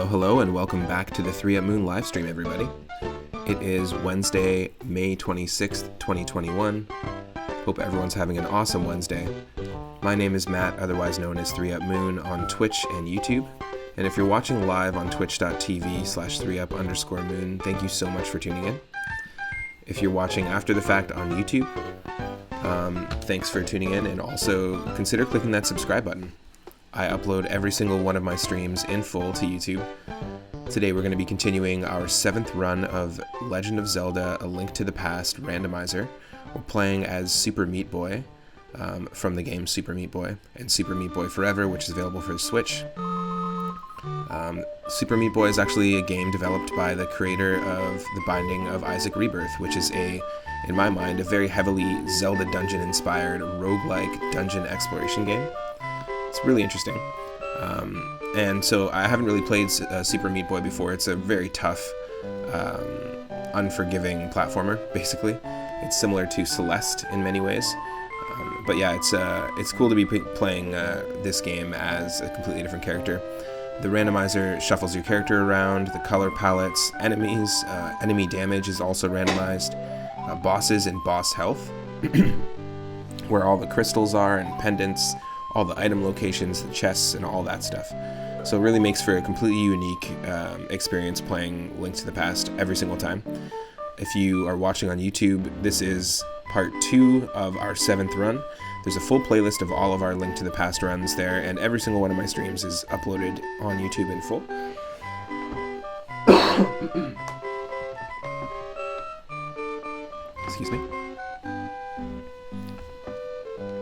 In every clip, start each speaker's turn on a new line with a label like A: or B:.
A: Hello, and welcome back to the 3 Up Moon livestream, everybody. It is Wednesday, May 26th, 2021. Hope everyone's having an awesome Wednesday. My name is Matt, otherwise known as 3 Up Moon on Twitch and YouTube. And if you're watching live on twitch.tv/3up_moon, thank you so much for tuning in. If you're watching after the fact on YouTube, thanks for tuning in, and also consider clicking that subscribe button. I upload every single one of my streams in full to YouTube. Today we're going to be continuing our 7th run of Legend of Zelda: A Link to the Past Randomizer. We're playing as Super Meat Boy from the game Super Meat Boy and Super Meat Boy Forever, which is available for the Switch. Super Meat Boy is actually a game developed by the creator of The Binding of Isaac Rebirth, which is in my mind, a very heavily Zelda dungeon-inspired roguelike dungeon exploration game. It's really interesting. And so I haven't really played Super Meat Boy before. It's a very tough, unforgiving platformer, basically. It's similar to Celeste in many ways. But yeah, it's cool to be playing this game as a completely different character. The randomizer shuffles your character around, the color palettes, enemies, enemy damage is also randomized, bosses and boss health, where all the crystals are and pendants, all the item locations, the chests, and all that stuff. So it really makes for a completely unique experience playing Link to the Past every single time. If you are watching on YouTube, this is part 2 of our 7th run. There's a full playlist of all of our Link to the Past runs there, and every single one of my streams is uploaded on YouTube in full. Excuse me.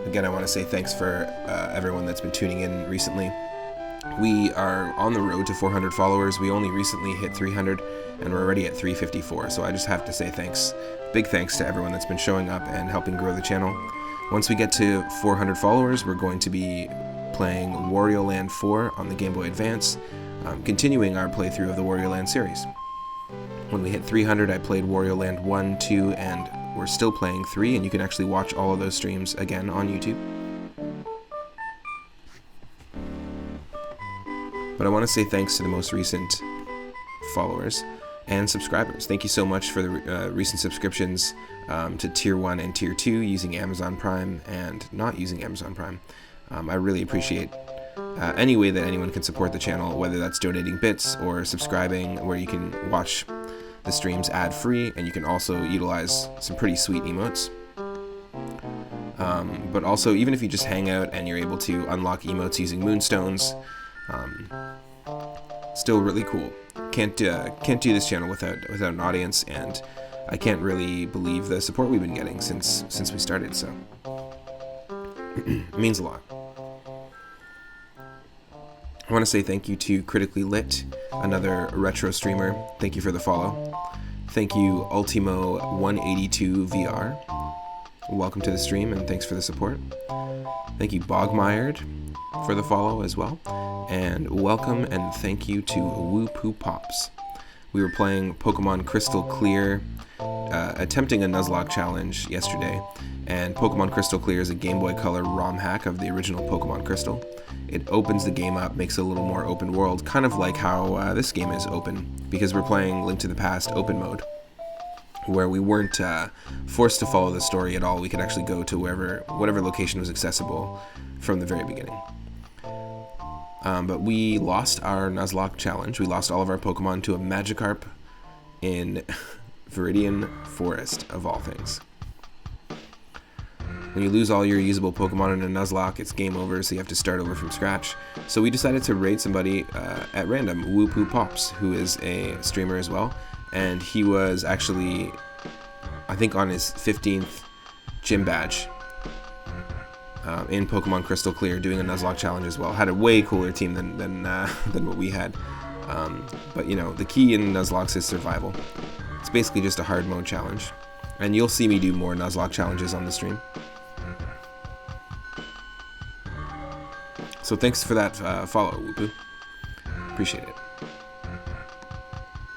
A: Again, I want to say thanks for everyone that's been tuning in recently. We are on the road to 400 followers. We only recently hit 300, and we're already at 354, so I just have to say thanks. Big thanks to everyone that's been showing up and helping grow the channel. Once we get to 400 followers, we're going to be playing Wario Land 4 on the Game Boy Advance, continuing our playthrough of the Wario Land series. When we hit 300, I played Wario Land 1, 2, and we're still playing 3, and you can actually watch all of those streams again on YouTube. But I want to say thanks to the most recent followers and subscribers. Thank you so much for the recent subscriptions to Tier 1 and Tier 2 using Amazon Prime and not using Amazon Prime. I really appreciate any way that anyone can support the channel, whether that's donating bits or subscribing, where you can watch the streams ad-free, and you can also utilize some pretty sweet emotes. But also, even if you just hang out and you're able to unlock emotes using moonstones, still really cool. Can't do this channel without an audience, and I can't really believe the support we've been getting since we started, so it means a lot. I want to say thank you to Critically Lit, another retro streamer. Thank you for the follow. Thank you Ultimo182VR. Welcome to the stream, and thanks for the support. Thank you Bogmired for the follow as well. And welcome and thank you to Woo Poo Pops. We were playing Pokemon Crystal Clear, attempting a Nuzlocke challenge yesterday, and Pokemon Crystal Clear is a Game Boy Color ROM hack of the original Pokemon Crystal. It opens the game up, makes it a little more open world, kind of like how this game is open, because we're playing Link to the Past open mode, where we weren't forced to follow the story at all. We could actually go to whatever location was accessible from the very beginning. But we lost our Nuzlocke challenge. We lost all of our Pokemon to a Magikarp in Viridian Forest, of all things. When you lose all your usable Pokemon in a Nuzlocke, it's game over, so you have to start over from scratch. So we decided to raid somebody at random, Woo Poo Pops, who is a streamer as well. And he was actually, I think, on his 15th gym badge in Pokemon Crystal Clear, doing a Nuzlocke challenge as well. Had a way cooler team than what we had. But you know, the key in Nuzlocke is survival. It's basically just a hard mode challenge, and you'll see me do more Nuzlocke challenges on the stream. So thanks for that follow, Whoopoo. Appreciate it.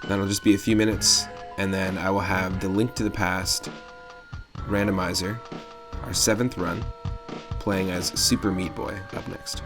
A: That'll just be a few minutes, and then I will have the Link to the Past Randomizer, our 7th run, playing as Super Meat Boy up next.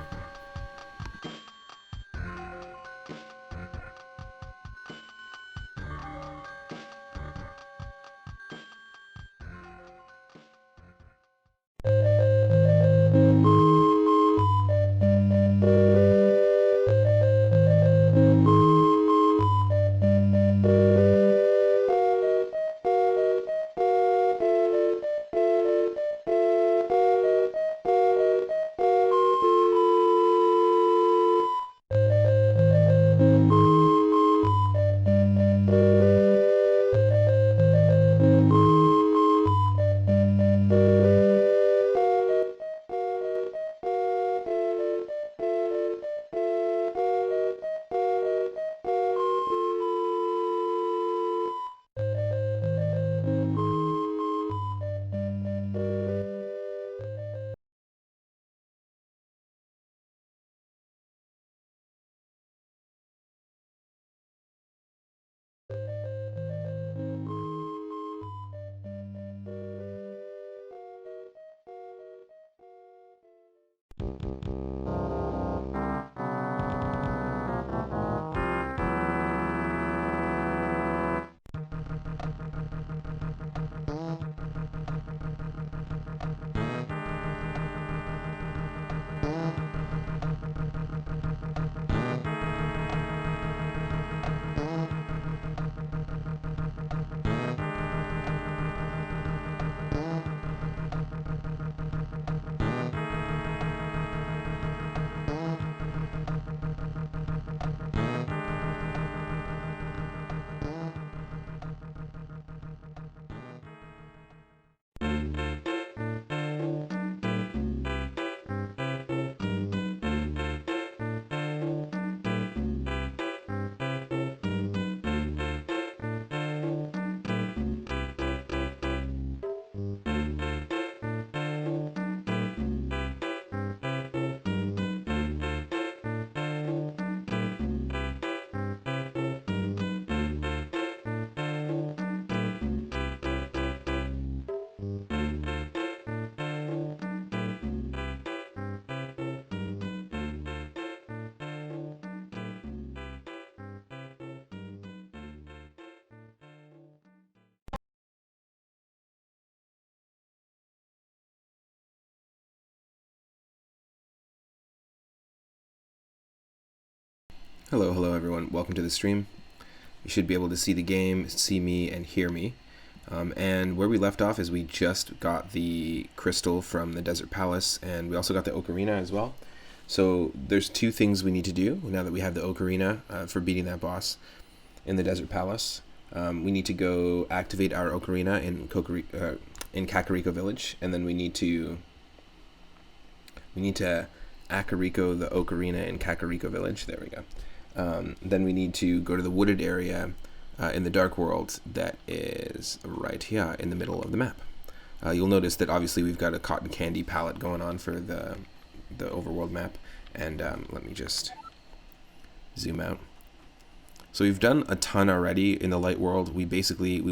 A: Hello everyone. Welcome to the stream. You should be able to see the game, see me, and hear me. And where we left off is we just got the crystal from the Desert Palace, and we also got the Ocarina as well. So there's two things we need to do now that we have the Ocarina for beating that boss in the Desert Palace. We need to go activate our Ocarina in Kakariko Village, and then we need to Akariko the Ocarina in Kakariko Village. There we go. Then we need to go to the wooded area in the Dark World that is right here in the middle of the map. You'll notice that obviously we've got a cotton candy palette going on for the overworld map, and let me just zoom out. So we've done a ton already in the light world. We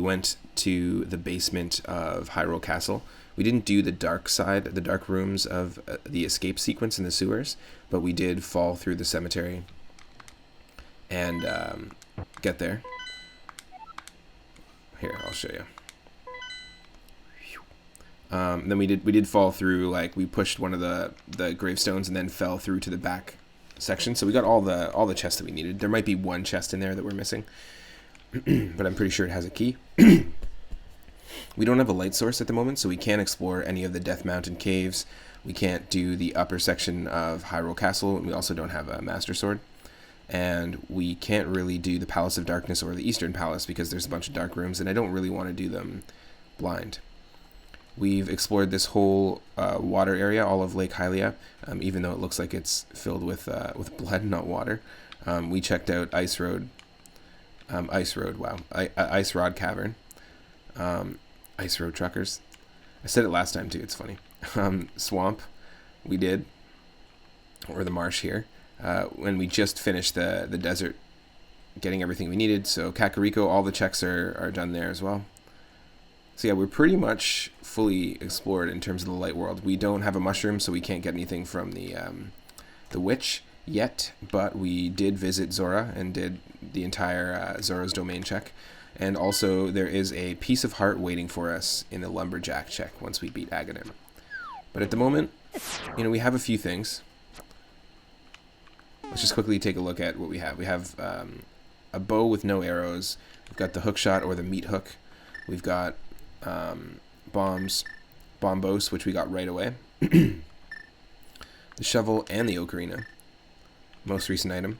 A: went to the basement of Hyrule Castle. We didn't do the dark side, the dark rooms of the escape sequence in the sewers, but we did fall through the cemetery and get there. Here, I'll show you. Then we did fall through, like we pushed one of the gravestones and then fell through to the back section. So we got all the chests that we needed. There might be one chest in there that we're missing, but I'm pretty sure it has a key. We don't have a light source at the moment, so we can't explore any of the Death Mountain caves. We can't do the upper section of Hyrule Castle, and we also don't have a Master Sword. And we can't really do the Palace of Darkness or the Eastern Palace because there's a bunch of dark rooms, and I don't really want to do them blind. We've explored this whole water area, all of Lake Hylia, even though it looks like it's filled with blood, not water. We checked out Ice Rod Cavern. Ice Road Truckers. I said it last time too, it's funny. Swamp, we did, or the marsh here, when we just finished the desert, getting everything we needed. So Kakariko, all the checks are done there as well. So yeah, we're pretty much fully explored in terms of the light world. We don't have a mushroom, so we can't get anything from the witch yet, but we did visit Zora and did the entire Zora's Domain check. And also, there is a piece of heart waiting for us in the Lumberjack check once we beat Ganon. But at the moment, we have a few things. Let's just quickly take a look at what we have. We have a bow with no arrows. We've got the hook shot or the meat hook. We've got bombos, which we got right away. The shovel and the ocarina. Most recent item.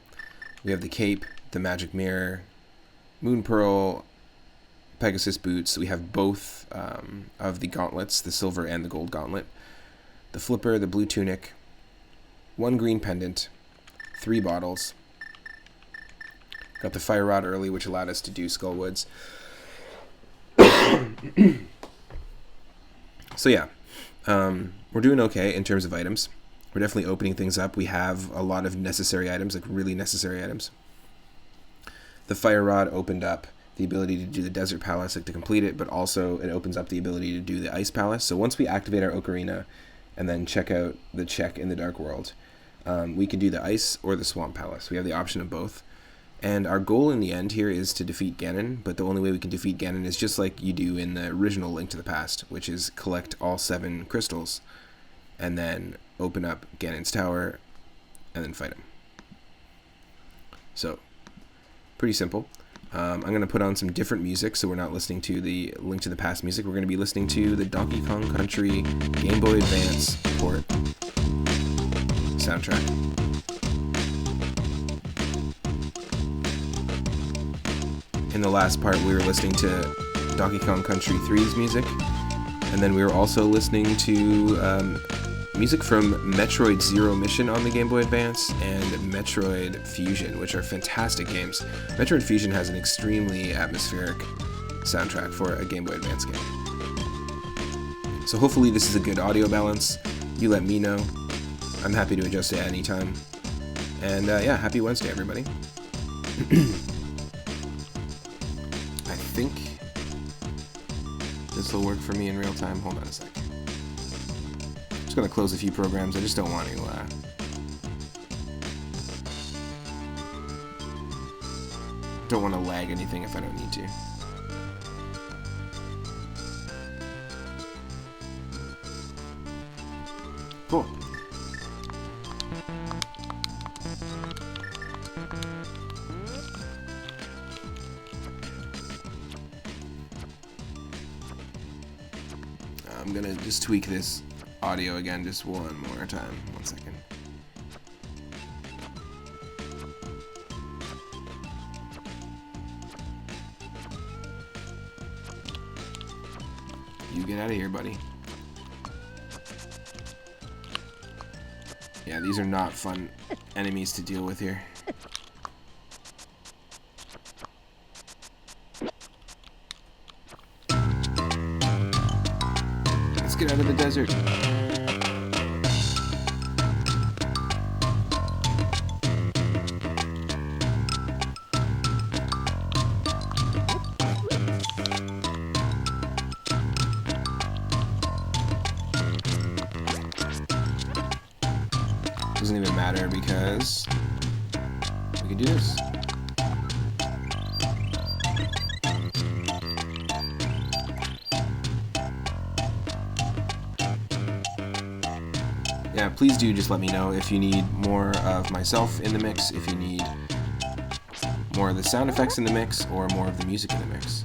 A: We have the cape, the magic mirror, moon pearl, Pegasus boots. We have both of the gauntlets, the silver and the gold gauntlet. The flipper, the blue tunic, one green pendant, 3 bottles. Got the fire rod early, which allowed us to do Skullwoods. So yeah, we're doing okay in terms of items. We're definitely opening things up. We have a lot of necessary items, like really necessary items. The fire rod opened up the ability to do the Desert Palace, like to complete it, but also it opens up the ability to do the Ice Palace. So once we activate our Ocarina and then check out the check in the Dark World, we can do the Ice or the Swamp Palace. We have the option of both. And our goal in the end here is to defeat Ganon, but the only way we can defeat Ganon is just like you do in the original Link to the Past, which is collect all 7 crystals and then open up Ganon's tower and then fight him. So, pretty simple. I'm going to put on some different music, so we're not listening to the Link to the Past music. We're going to be listening to the Donkey Kong Country Game Boy Advance port soundtrack. In the last part, we were listening to Donkey Kong Country 3's music, and then we were also listening to music from Metroid Zero Mission on the Game Boy Advance and Metroid Fusion, which are fantastic games. Metroid Fusion has an extremely atmospheric soundtrack for a Game Boy Advance game. So hopefully this is a good audio balance. You let me know. I'm happy to adjust it at any time. And yeah, happy Wednesday, everybody. I think this will work for me in real time. Hold on a sec. Just gonna close a few programs. I just don't want to lag anything if I don't need to. Cool. I'm gonna just tweak this audio again just one more time. 1 second. You get out of here, buddy. Yeah, these are not fun enemies to deal with here. Let's get out of the desert. Doesn't even matter because we can do this. Yeah, please do just let me know if you need more of myself in the mix, if you need more of the sound effects in the mix, or more of the music in the mix.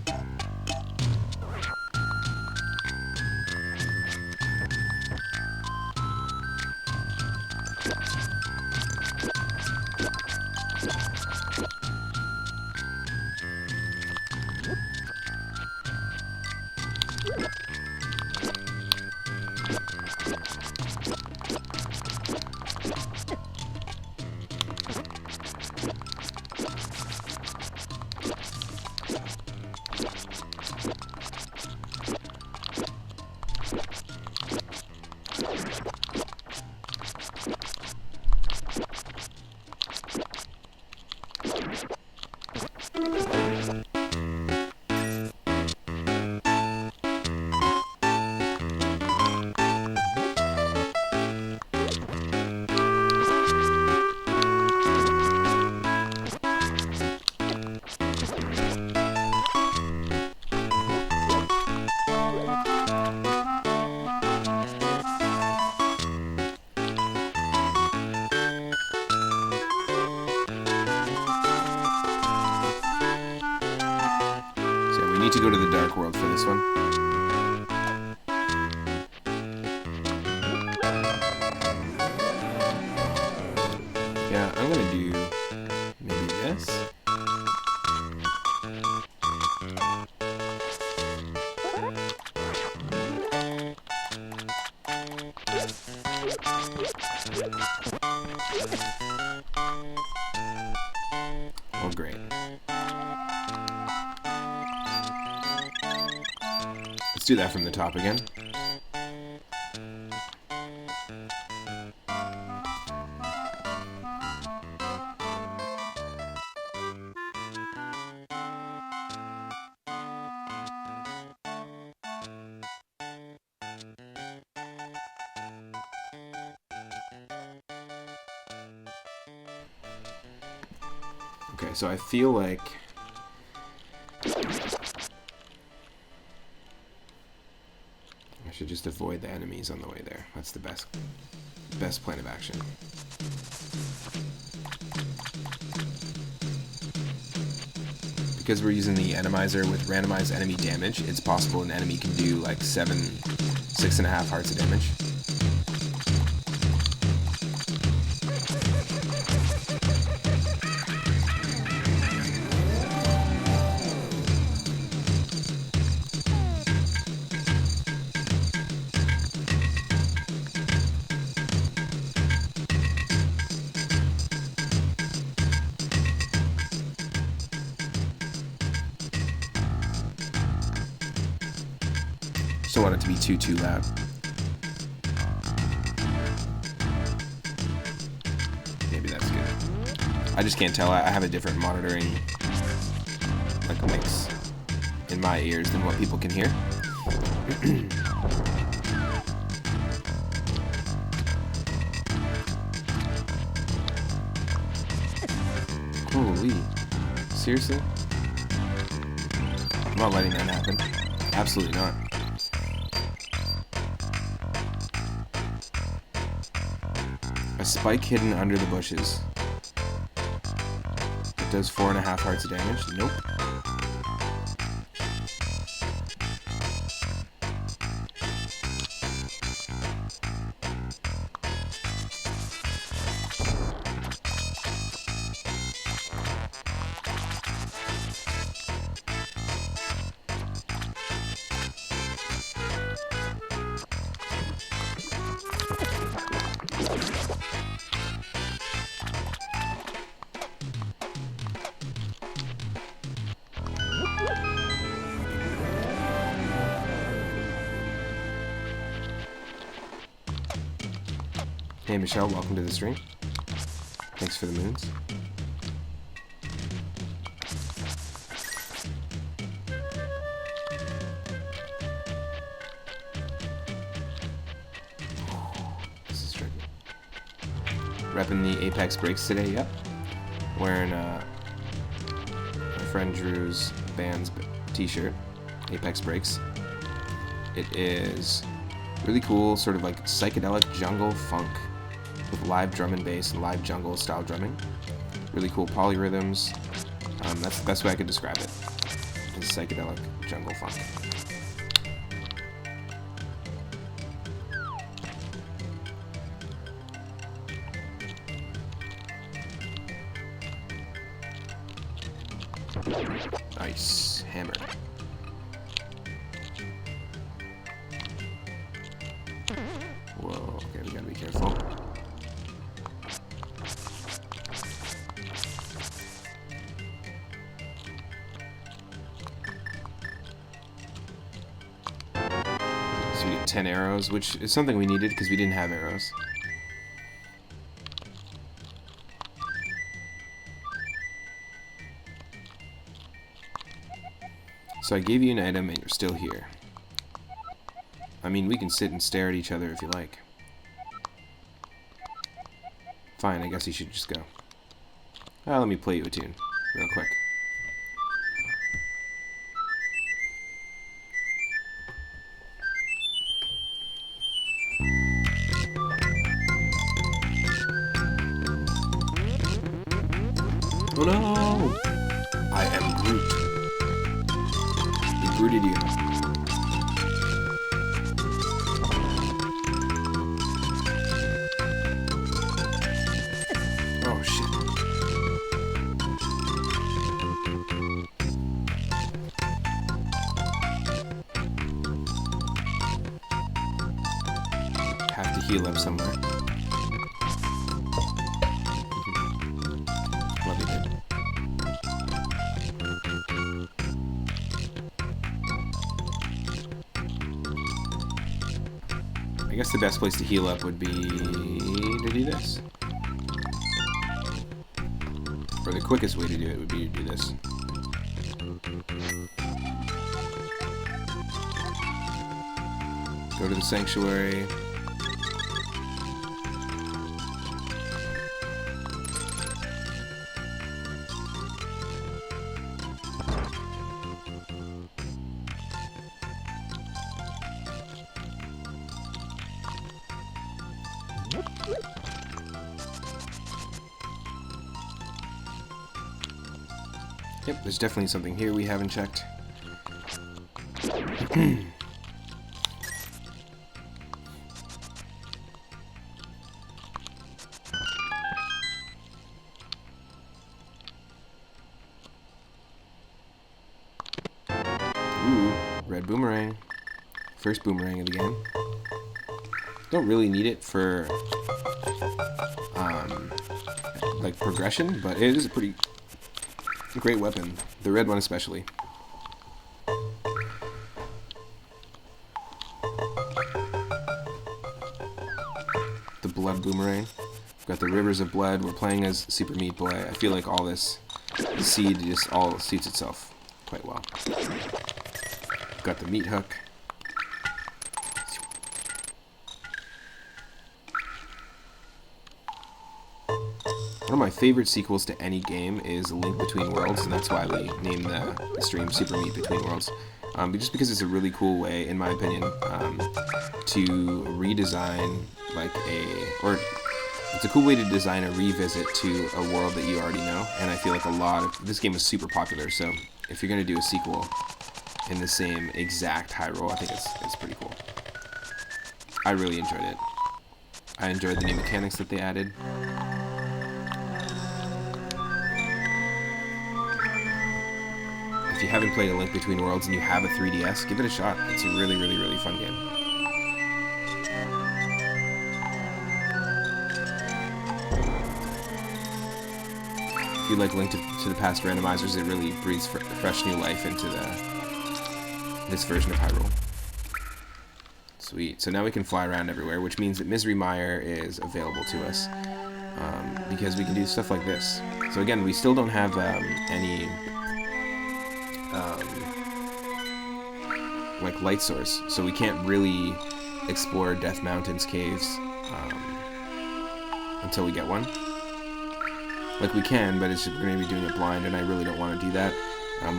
A: Need to go to the dark world for this one. Yeah, I'm gonna do maybe this. Oh, great. Let's do that from the top again. Okay, so I feel like I should just avoid the enemies on the way there. That's the best plan of action. Because we're using the randomizer with randomized enemy damage, it's possible an enemy can do like 6.5 hearts of damage. Don't want it to be too loud. Maybe that's good. I just can't tell. I have a different monitoring like mix in my ears than what people can hear. Holy. Seriously? I'm not letting that happen. Absolutely not. A spike hidden under the bushes. It does 4.5 hearts of damage. Nope. Hey Michelle, welcome to the stream. Thanks for the moons. This is tricky. Repping the Apex Breaks today, yep. Wearing my friend Drew's band's t-shirt, Apex Breaks. It is really cool, sort of like psychedelic jungle funk with live drum and bass and live jungle style drumming. Really cool polyrhythms. That's the best way I could describe it. Is psychedelic jungle funk. Nice hammer. Whoa, okay, we gotta be careful. So we get 10 arrows, which is something we needed because we didn't have arrows. So I gave you an item and you're still here. I mean, we can sit and stare at each other if you like. Fine, I guess you should just go. Let me play you a tune, real quick. Oh no! I am Groot. He Grooted you. Oh shit. Have to heal up somewhere. Love you, dude. I guess the best place to heal up would be to do this. Or the quickest way to do it would be to do this. Go to the sanctuary. Yep, there's definitely something here we haven't checked. Ooh, red boomerang. First boomerang of the game. Don't really need it for like progression, but it is a pretty great weapon. The red one especially. The blood boomerang. We've got the rivers of blood. We're playing as Super Meat Boy. I feel like all this, the seed just all suits itself quite well. Got the meat hook. One of my favorite sequels to any game is A Link Between Worlds, and that's why we named the stream Super Meat Between Worlds. But just because it's a really cool way, in my opinion, to redesign it's a cool way to design a revisit to a world that you already know. And I feel like this game is super popular, so if you're going to do a sequel in the same exact Hyrule, I think it's pretty cool. I really enjoyed it. I enjoyed the new mechanics that they added. If you haven't played A Link Between Worlds and you have a 3DS, give it a shot. It's a really, really, really fun game. If you like Link to the Past randomizers, it really breathes fresh new life into this version of Hyrule. Sweet. So now we can fly around everywhere, which means that Misery Mire is available to us. Because we can do stuff like this. So again, we still don't have any like light source, so we can't really explore Death Mountain's caves until we get one. Like we can, but we're going to be doing it blind, and I really don't want to do that.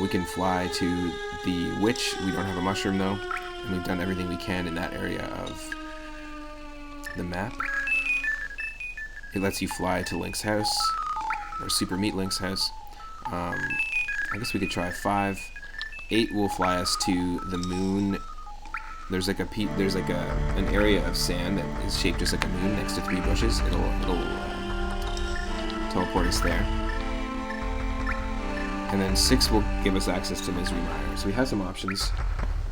A: We can fly to the Witch. We don't have a mushroom though, and we've done everything we can in that area of the map. It lets you fly to Link's house, or Super Meat Link's house. I guess we could try 5. 8 will fly us to the moon. There's like an area of sand that is shaped just like a moon next to 3 bushes. It'll teleport us there. And then 6 will give us access to Misery Mire. So we have some options.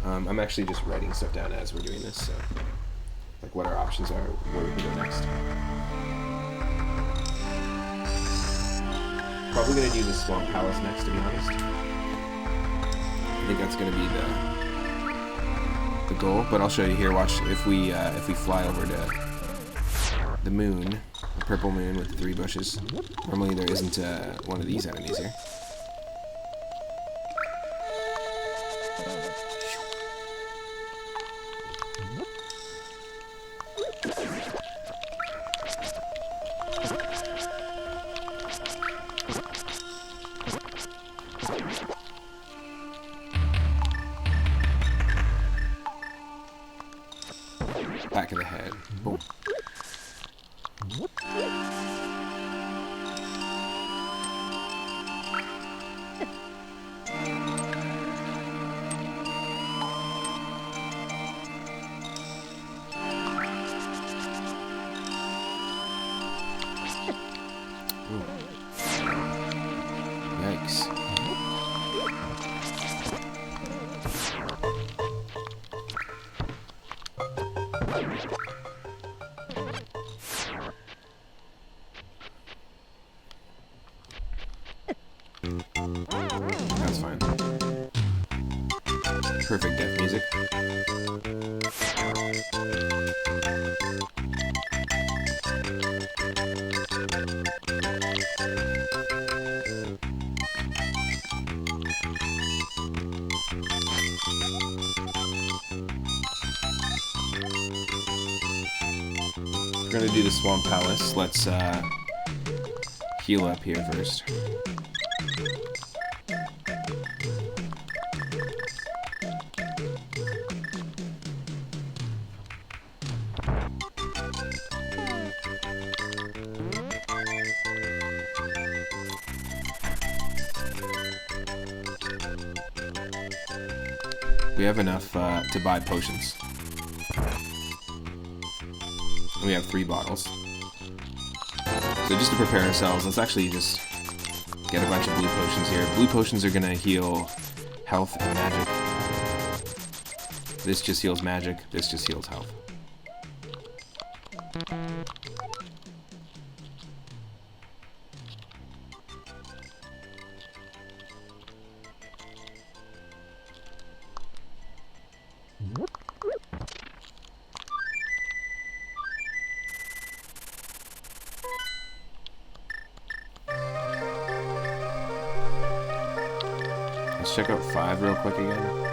A: I'm actually just writing stuff down as we're doing this, so like what our options are, where we can go next. Probably gonna do the Swan Palace next, to be honest. I think that's gonna be the goal, but I'll show you here. Watch if we fly over to the moon, the purple moon with the 3 bushes. Normally there isn't one of these enemies here. Back of the head. Boom. Yikes. That's fine. Perfect death music. We're gonna do the Swan Palace. Let's heal up here first. We have enough to buy potions. We have 3 bottles. So just to prepare ourselves, let's actually just get a bunch of blue potions here. Blue potions are gonna heal health and magic. This just heals magic, this just heals health. Let's check out 5 real quick again.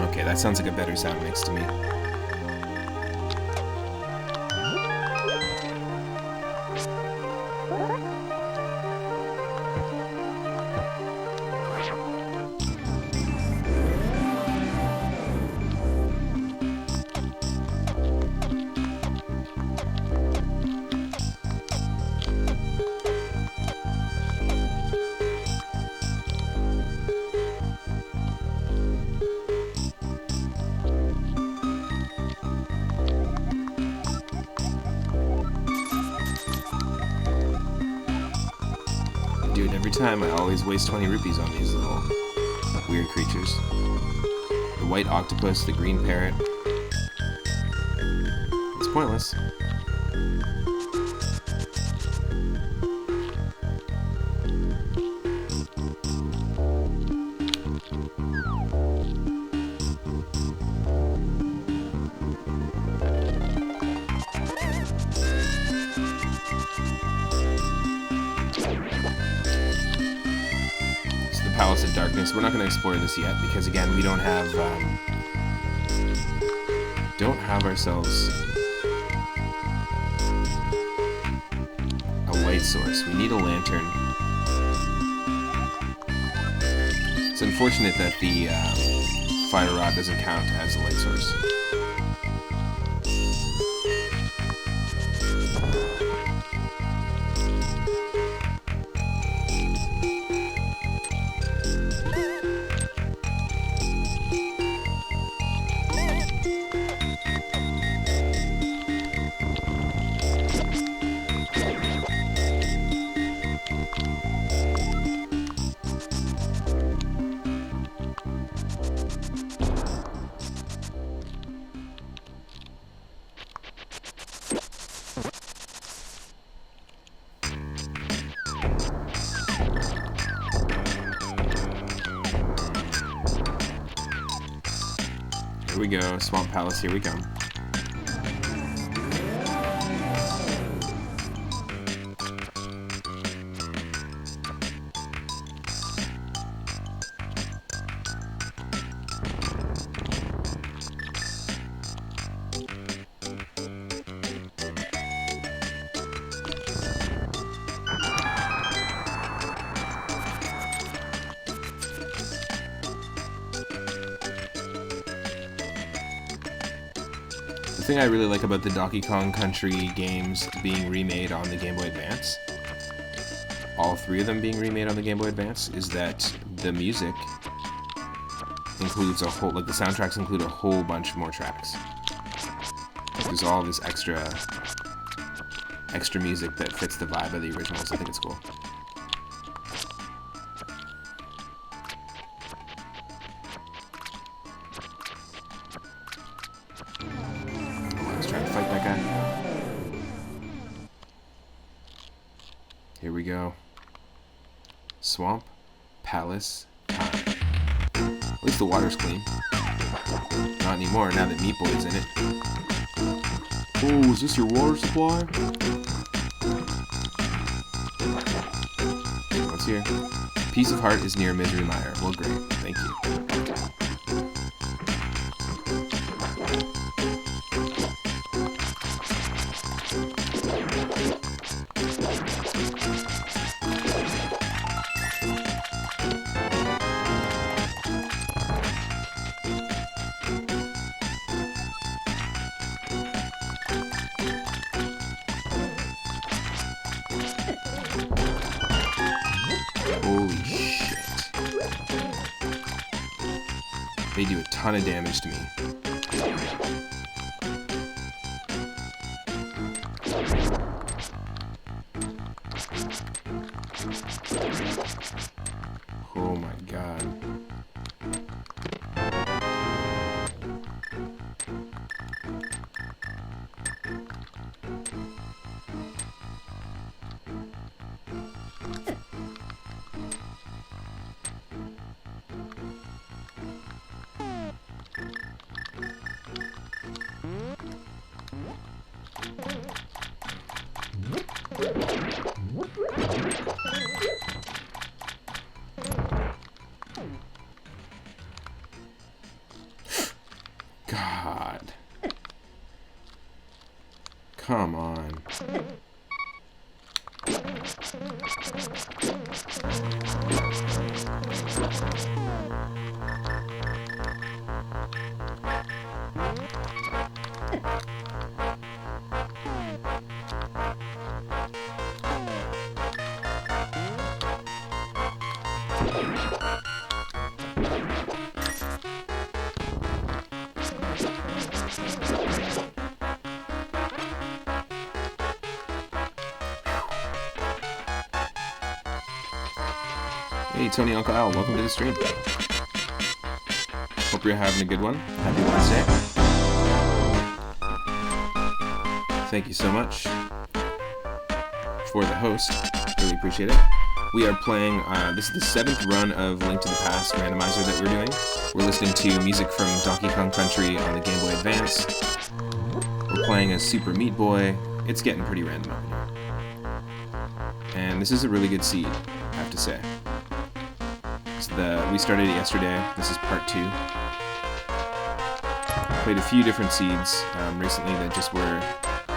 A: Okay, that sounds like a better sound mix to me. time, I always waste 20 rupees on these little weird creatures. The white octopus, the green parrot. It's pointless. Palace of Darkness. We're not going to explore this yet because, again, we don't have ourselves a light source. We need a lantern. It's unfortunate that the fire rod doesn't count as a light source. Here we go, Swamp Palace, here we come. The thing I really like about the Donkey Kong Country games being remade on the Game Boy Advance, all three of them being remade on the Game Boy Advance, is that the music includes a whole, like the soundtracks include a whole bunch more tracks. There's all this extra music that fits the vibe of the originals. I think it's cool. Here we go. Swamp Palace time. At least the water's clean. Not anymore now that Meat Boy's in it. Oh, is this your water supply? What's here? Piece of Heart is near Misery Mire. Well, great. Thank you. Holy shit. They do a ton of damage to me. Oh my god. God. Come on. Hey, Tony Uncle Al, welcome to the stream. Hope you're having a good one. Happy Wednesday. Thank you so much for the host. Really appreciate it. We are playing, this is the 7th run of Link to the Past Randomizer that we're doing. We're listening to music from Donkey Kong Country on the Game Boy Advance. We're playing as Super Meat Boy. It's getting pretty random out here. And this is a really good seed, I have to say. We started it yesterday. This is part 2. Played a few different seeds recently that just were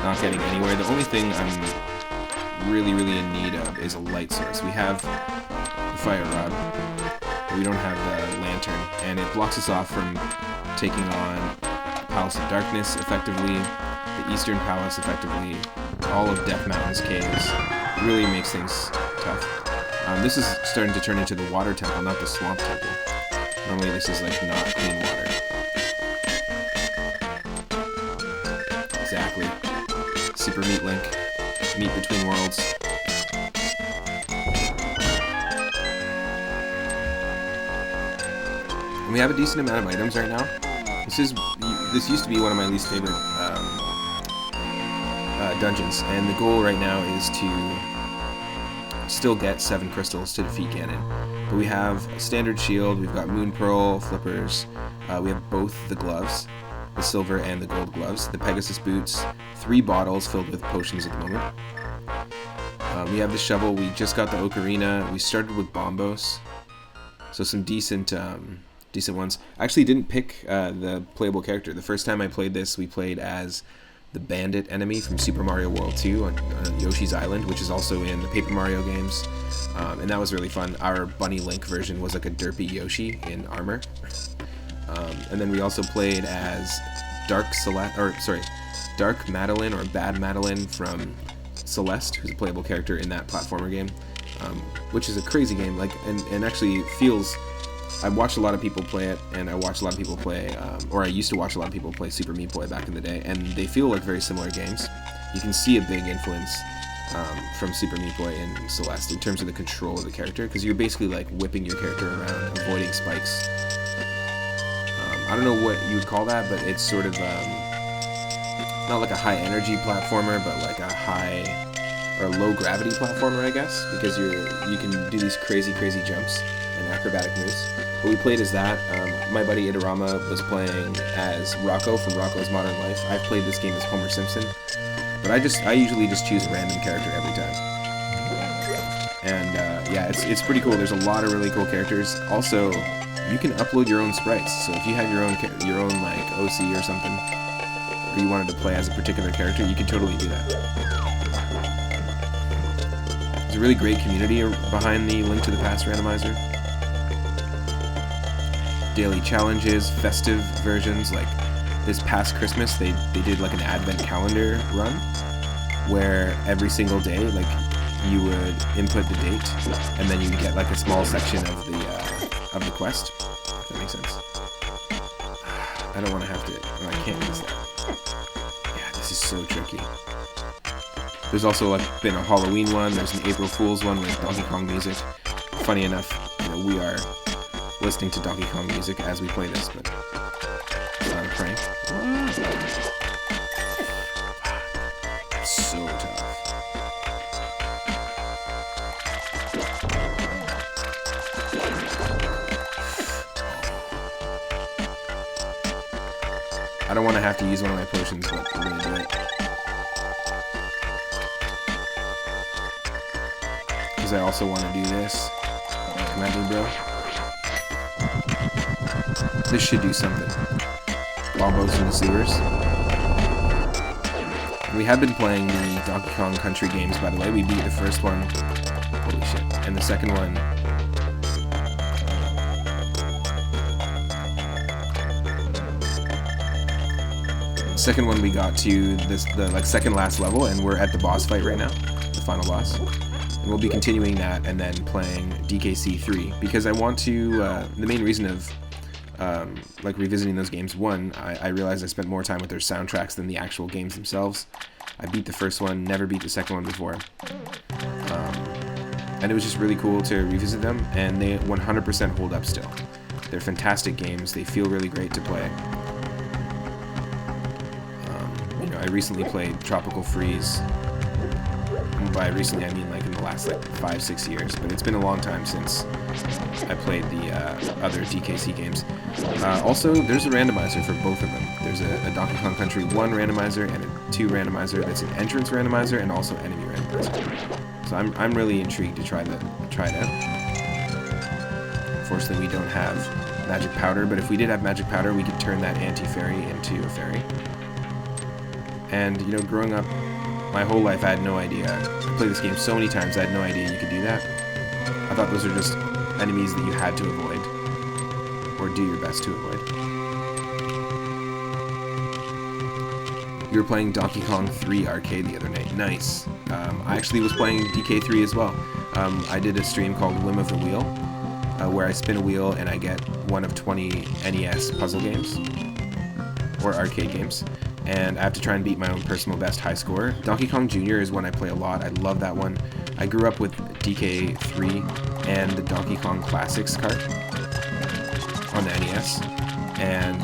A: not getting anywhere. The only thing I'm really in need of is a light source. We have the fire rod, but we don't have the lantern, and it blocks us off from taking on Palace of Darkness effectively, the Eastern Palace effectively, all of Death Mountain's caves. It really makes things tough. This is starting to turn into the water temple, not the swamp temple. Normally this is like not clean water. Exactly. Super Meat Link. Meet between worlds. And we have a decent amount of items right now. This used to be one of my least favorite dungeons, and the goal right now is to still get 7 crystals to defeat Ganon. But we have a standard shield, we've got Moon Pearl, flippers, we have both the gloves, the silver and the gold gloves, the Pegasus boots, 3 bottles filled with potions at the moment. We have the shovel, we just got the ocarina, we started with bombos, so some decent ones. I actually didn't pick the playable character. The first time I played this, we played as the bandit enemy from Super Mario World 2 on Yoshi's Island, which is also in the Paper Mario games, and that was really fun. Our Bunny Link version was like a derpy Yoshi in armor. And then we also played as Dark Madeline or Bad Madeline from Celeste, who's a playable character in that platformer game, which is a crazy game. And actually feels. I watched a lot of people play it, and I watched a lot of people play, or I used to watch a lot of people play Super Meat Boy back in the day, and they feel like very similar games. You can see a big influence from Super Meat Boy and Celeste in terms of the control of the character, because you're basically like whipping your character around, avoiding spikes. I don't know what you would call that, but it's sort of not like a high energy platformer, but like a high or low gravity platformer, I guess, because you can do these crazy jumps and acrobatic moves. But we played as that. My buddy Idarama was playing as Rocco from Rocco's Modern Life. I've played this game as Homer Simpson, but I usually just choose a random character every time. And yeah, it's pretty cool. There's a lot of really cool characters. Also, you can upload your own sprites. So if you had your own like OC or something, or you wanted to play as a particular character, you could totally do that. There's a really great community behind the Link to the Past randomizer. Daily challenges, festive versions, like this past Christmas they did like an advent calendar run where every single day like you would input the date and then you would get like a small section of the quest, if that makes sense. I don't want to have to, no, I can't use that. Yeah, this is so tricky. There's also like been a Halloween one, there's an April Fool's one with Donkey Kong music. Funny enough, we are listening to Donkey Kong music as we play this, but it's not a prank. So tough. I don't want to have to use one of my potions, but we're gonna do it. Because I also want to do this. Come at me, bro. This should do something. Bombos in the sewers. We have been playing the Donkey Kong Country games, by the way. We beat the first one. Holy shit. And the second one. Second one we got to the second last level, and we're at the boss fight right now, the final boss. And we'll be continuing that and then playing DKC 3 because I want to. The main reason of like revisiting those games, one, I realized I spent more time with their soundtracks than the actual games themselves. I beat the first one, never beat the second one before. and it was just really cool to revisit them, and they 100% hold up still. They're fantastic games. They feel really great to play. You know, I recently played Tropical Freeze. And by recently, I mean like in the last like 5-6 years, but it's been a long time since I played the other DKC games. Also, there's a randomizer for both of them. There's a Donkey Kong Country 1 randomizer and a 2 randomizer that's an entrance randomizer and also enemy randomizer. So I'm really intrigued to try it out. Unfortunately, we don't have magic powder, but if we did have magic powder, we could turn that anti-fairy into a fairy. And, you know, growing up, my whole life, I had no idea. I played this game so many times, I had no idea you could do that. I thought those were just enemies that you had to avoid, or do your best to avoid. You were playing Donkey Kong 3 arcade the other night. Nice. I actually was playing DK3 as well. I did a stream called Whim of the Wheel, where I spin a wheel and I get one of 20 NES puzzle games, or arcade games, and I have to try and beat my own personal best high score. Donkey Kong Jr. is one I play a lot. I love that one. I grew up with DK3 and the Donkey Kong Classics cart on the NES, and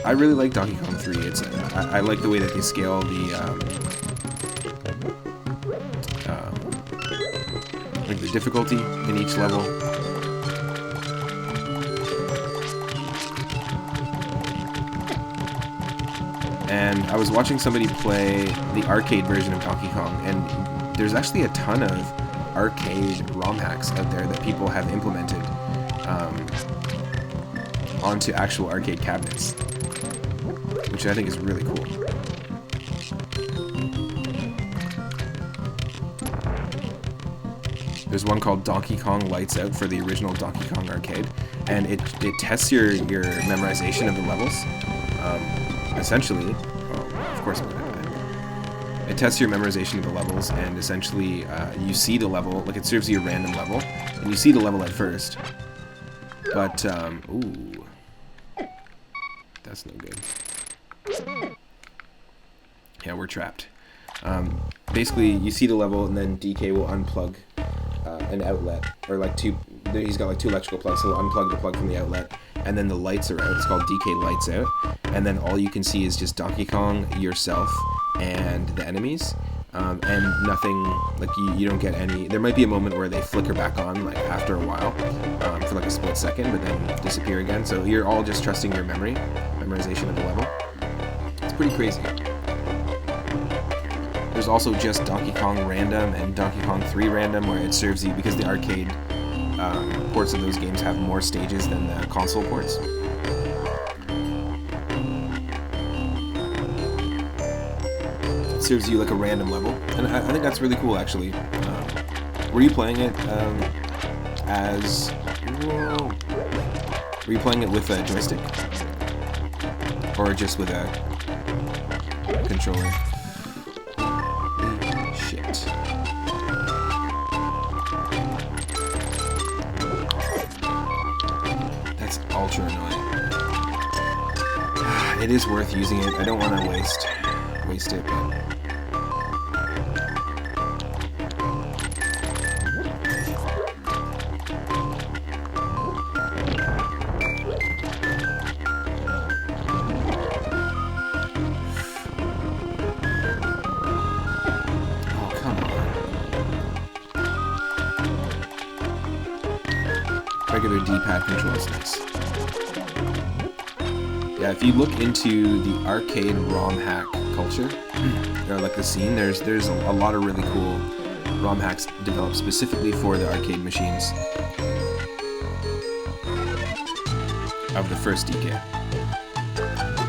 A: I really like Donkey Kong 3. I like the way that they scale the difficulty in each level. And I was watching somebody play the arcade version of Donkey Kong, and there's actually a ton of arcade ROM hacks out there that people have implemented onto actual arcade cabinets, which I think is really cool. There's one called Donkey Kong Lights Out for the original Donkey Kong arcade, and it tests your memorization of the levels. Essentially, of course I'm gonna do that. It tests your memorization of the levels, and essentially you see the level, like it serves you a random level, and you see the level at first, but, ooh, that's no good. Yeah, we're trapped. Basically, you see the level, and then DK will unplug an outlet, or like he's got like 2 electrical plugs, so he'll unplug the plug from the outlet, and then the lights are out. It's called DK Lights Out, and then all you can see is just Donkey Kong, yourself, and the enemies, and nothing, like you don't get any. There might be a moment where they flicker back on, like after a while, for like a split second, but then disappear again, so you're all just trusting your memorization of the level. It's pretty crazy. There's also just Donkey Kong Random and Donkey Kong 3 Random, where it serves you, because the arcade ports of those games have more stages than the console ports. It serves you like a random level, and I think that's really cool, actually. Were you playing it as... Whoa. Were you playing it with a joystick? Or just with a controller? Shit. That's ultra annoying. It is worth using it. I don't want to waste it, but... Regular D-pad controls, nice. Yeah, if you look into the arcade ROM hack culture, or like the scene, there's a lot of really cool ROM hacks developed specifically for the arcade machines of the first DK.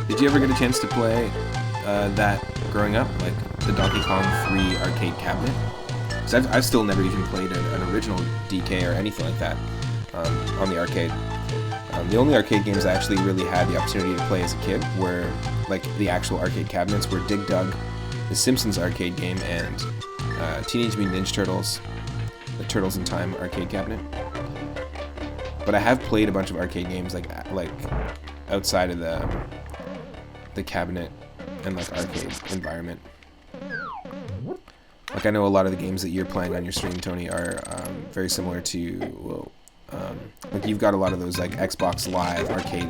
A: Did you ever get a chance to play that growing up, like the Donkey Kong 3 arcade cabinet? Because I've still never even played an original DK or anything like that. On the arcade. The only arcade games I actually really had the opportunity to play as a kid were like the actual arcade cabinets, were Dig Dug, the Simpsons arcade game, and Teenage Mutant Ninja Turtles, the Turtles in Time arcade cabinet. But I have played a bunch of arcade games like outside of the cabinet and like arcade environment. Like, I know a lot of the games that you're playing on your stream, Tony, are very similar to, well, like, you've got a lot of those, like, Xbox Live arcade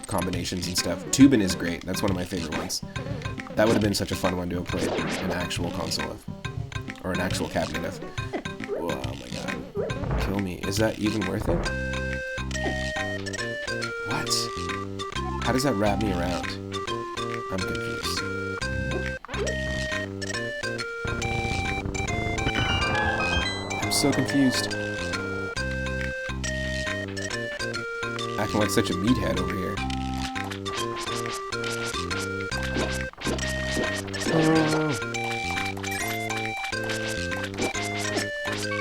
A: combinations and stuff. Tubin is great. That's one of my favorite ones. That would have been such a fun one to have played an actual console of. Or an actual cabinet of. Whoa, oh my god. Kill me. Is that even worth it? What? How does that wrap me around? I'm confused. I'm so confused. Acting like such a meathead over here. Oh.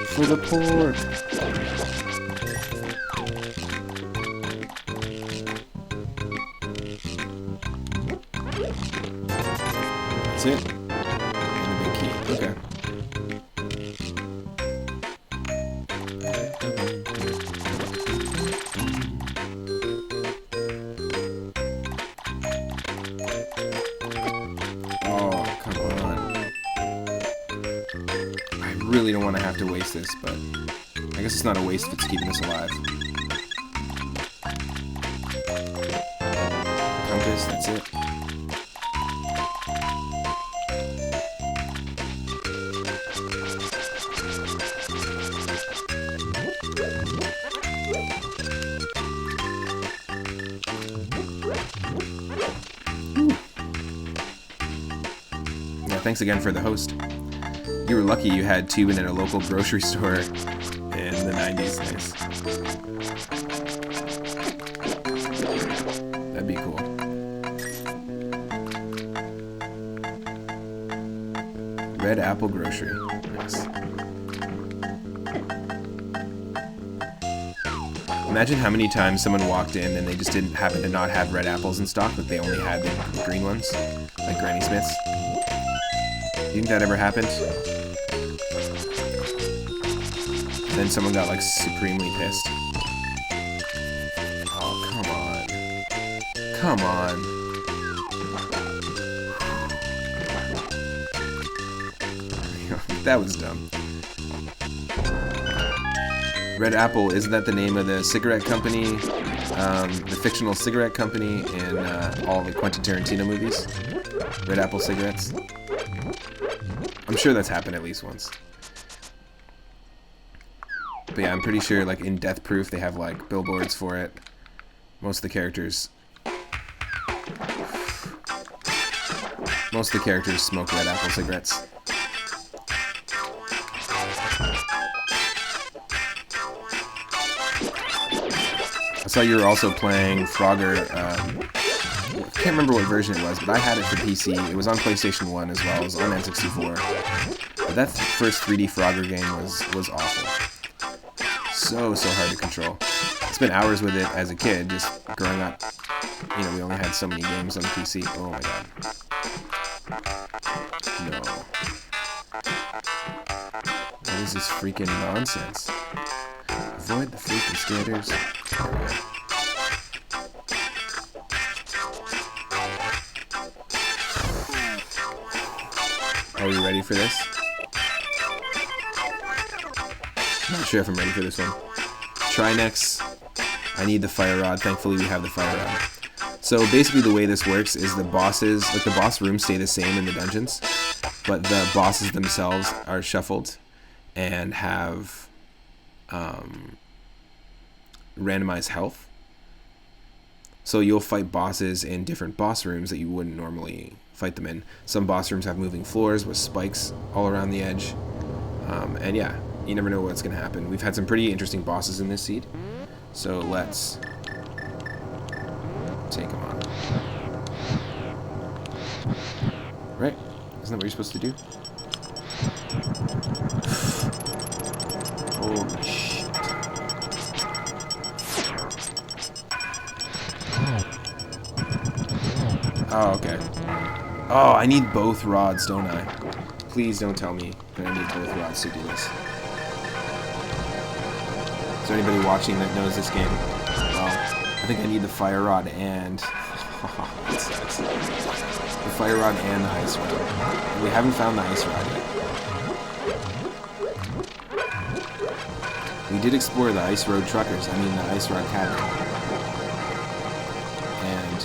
A: For the poor. That's it. And a big key. Okay. Oh, come on. I really don't want to have to waste this, but I guess it's not a waste if it's keeping us alive. Compass, that's it. Yeah, thanks again for the host. You were lucky you had Tubin at a local grocery store in the 90s. Nice. That'd be cool. Red Apple Grocery. Nice. Imagine how many times someone walked in and they just didn't happen to not have red apples in stock, but they only had the green ones, like Granny Smith's. Do you think that ever happened? Then someone got, like, supremely pissed. Oh, come on. Come on. That was dumb. Red Apple, isn't that the name of the cigarette company? The fictional cigarette company in all the Quentin Tarantino movies? Red Apple cigarettes? I'm sure that's happened at least once. But yeah, I'm pretty sure, like, in Death Proof, they have, like, billboards for it. Most of the characters smoke Red Apple cigarettes. I saw you were also playing Frogger. I can't remember what version it was, but I had it for PC. It was on PlayStation 1 as well. It was on N64. But that first 3D Frogger game was awful. So hard to control. I spent hours with it as a kid, just growing up. You know, we only had so many games on the PC. Oh my god. No. What is this freaking nonsense? Avoid the freaking skaters. Are you ready for this? Not sure if I'm ready for this one. Trinex. I need the fire rod. Thankfully, we have the fire rod. So basically, the way this works is the bosses, like the boss rooms, stay the same in the dungeons, but the bosses themselves are shuffled and have randomized health. So you'll fight bosses in different boss rooms that you wouldn't normally fight them in. Some boss rooms have moving floors with spikes all around the edge. And yeah, you never know what's going to happen. We've had some pretty interesting bosses in this seed. So let's take them on. Right? Isn't that what you're supposed to do? Holy shit. Oh, okay. Oh, I need both rods, don't I? Please don't tell me that I need both rods to do this. Is there anybody watching that knows this game? Well, I think I need the fire rod and... that sucks. The fire rod and the ice rod. And we haven't found the ice rod yet. did explore the Ice Road Truckers, I mean the Ice Road Cabin. And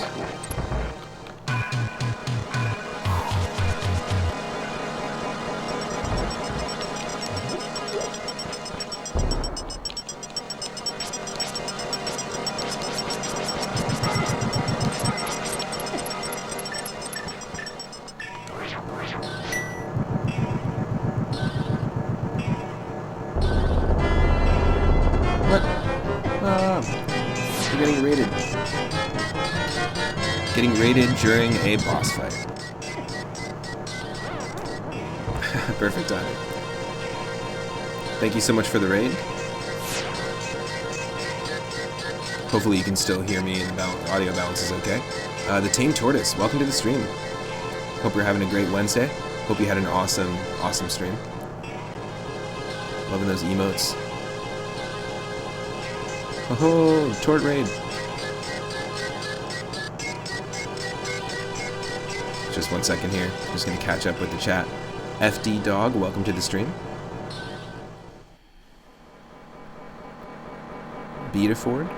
A: what? We're getting raided. Getting raided during a boss fight. Perfect timing. Thank you so much for the raid. Hopefully you can still hear me and the audio balance is okay. The Tame Tortoise, welcome to the stream. Hope you're having a great Wednesday. Hope you had an awesome, awesome stream. Loving those emotes. Oh, Tort Raid. Just 1 second here. I'm just going to catch up with the chat. FD Dog, welcome to the stream. Beataford.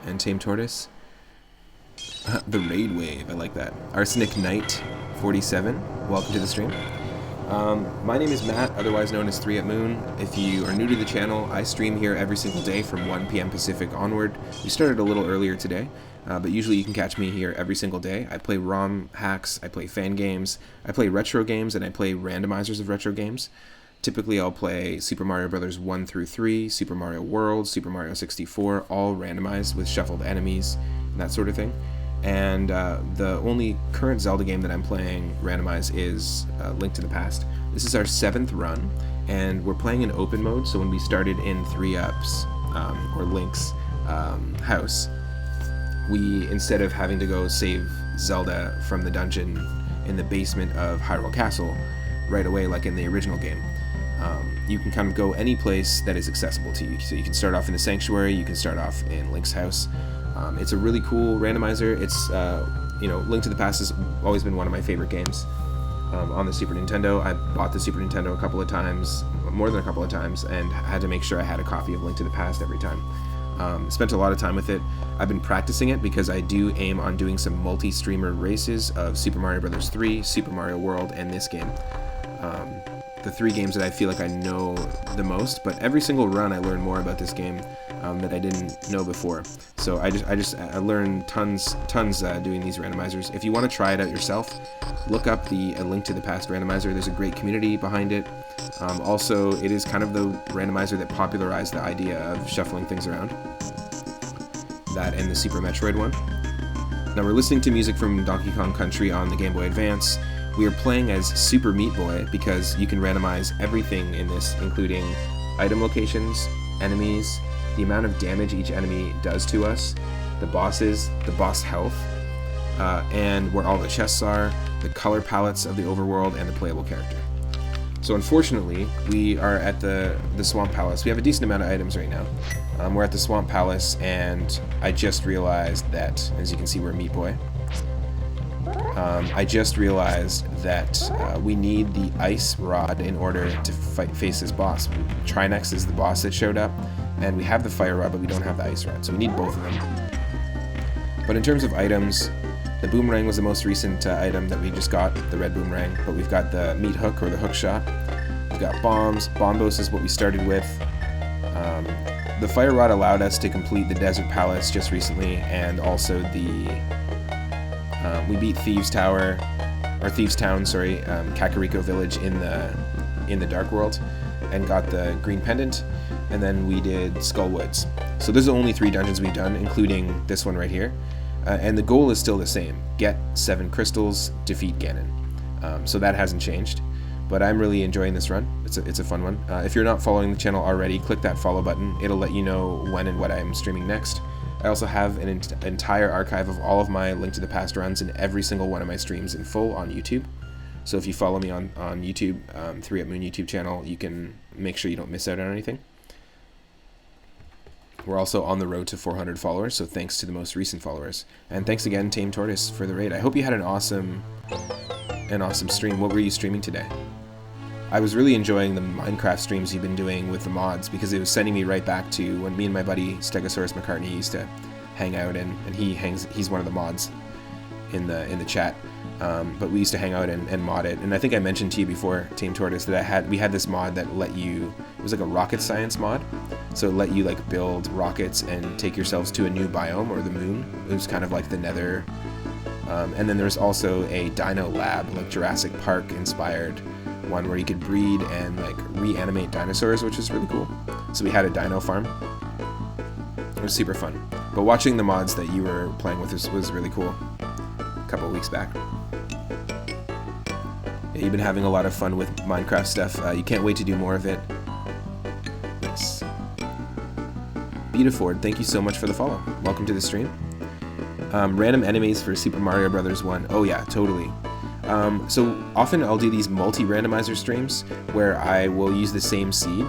A: And Tame Tortoise. The Raid Wave, I like that. Arsenic Knight 47, welcome to the stream. My name is Matt, otherwise known as 3 at Moon. If you are new to the channel, I stream here every single day from 1 p.m. Pacific onward. We started a little earlier today, but usually you can catch me here every single day. I play ROM hacks, I play fan games, I play retro games, and I play randomizers of retro games. Typically I'll play Super Mario Bros. 1 through 3, Super Mario World, Super Mario 64, all randomized with shuffled enemies, and that sort of thing. And the only current Zelda game that I'm playing randomized is Link to the Past. This is our 7th run, and we're playing in open mode, so when we started in 3-Up's, or Link's house, we, instead of having to go save Zelda from the dungeon in the basement of Hyrule Castle right away like in the original game, you can kind of go any place that is accessible to you. So you can start off in the Sanctuary, you can start off in Link's house. It's a really cool randomizer. It's, you know, Link to the Past has always been one of my favorite games on the Super Nintendo. I bought the Super Nintendo a couple of times, more than a couple of times, and had to make sure I had a copy of Link to the Past every time. Spent a lot of time with it. I've been practicing it because I do aim on doing some multi-streamer races of Super Mario Bros. 3, Super Mario World, and this game. The 3 games that I feel like I know the most, but every single run I learn more about this game that I didn't know before. So I learned tons doing these randomizers. If you want to try it out yourself, look up the Link to the Past randomizer. There's a great community behind it. Also, it is kind of the randomizer that popularized the idea of shuffling things around. That and the Super Metroid one. Now we're listening to music from Donkey Kong Country on the Game Boy Advance. We are playing as Super Meat Boy because you can randomize everything in this, including item locations, enemies, the amount of damage each enemy does to us, the bosses, the boss health, and where all the chests are, the color palettes of the overworld, and the playable character. So unfortunately, we are at the Swan Palace. We have a decent amount of items right now. We're at the Swan Palace, and I just realized that, as you can see, we're Meat Boy. I just realized that we need the ice rod in order to face this boss. Trinex is the boss that showed up, and we have the fire rod, but we don't have the ice rod, so we need both of them. But in terms of items, the boomerang was the most recent item that we just got, the red boomerang, but we've got the meat hook or the hook shot. We've got bombs. Bombos is what we started with. The fire rod allowed us to complete the Desert Palace just recently, and also we beat Thieves Town, Kakariko Village in the Dark World, and got the green pendant, and then we did Skull Woods. So those are the only 3 dungeons we've done, including this one right here. And the goal is still the same: get 7 crystals, defeat Ganon. So that hasn't changed. But I'm really enjoying this run. It's a fun one. If you're not following the channel already, click that follow button. It'll let you know when and what I'm streaming next. I also have an entire archive of all of my Link to the Past runs in every single one of my streams in full on YouTube. So if you follow me on YouTube, 3 at Moon YouTube channel, you can make sure you don't miss out on anything. We're also on the road to 400 followers, so thanks to the most recent followers. And thanks again, Tame Tortoise, for the raid. I hope you had an awesome stream. What were you streaming today? I was really enjoying the Minecraft streams you've been doing with the mods, because it was sending me right back to when me and my buddy Stegosaurus McCartney used to hang out, and he's one of the mods in the chat. But we used to hang out and mod it, and I think I mentioned to you before, Tame Tortoise, that we had this mod that let you, it was like a rocket science mod, so it let you like build rockets and take yourselves to a new biome, or the moon. It was kind of like the Nether. And then there's also a dino lab, like Jurassic Park inspired one, where you could breed and like reanimate dinosaurs, which is really cool. So we had a dino farm. It was super fun. But watching the mods that you were playing with was really cool a couple of weeks back. Yeah, you've been having a lot of fun with Minecraft stuff. You can't wait to do more of it. Nice. Beautiford, thank you so much for the follow. Welcome to the stream. Random enemies for Super Mario Bros. 1. Oh yeah, totally. So often I'll do these multi-randomizer streams where I will use the same seed,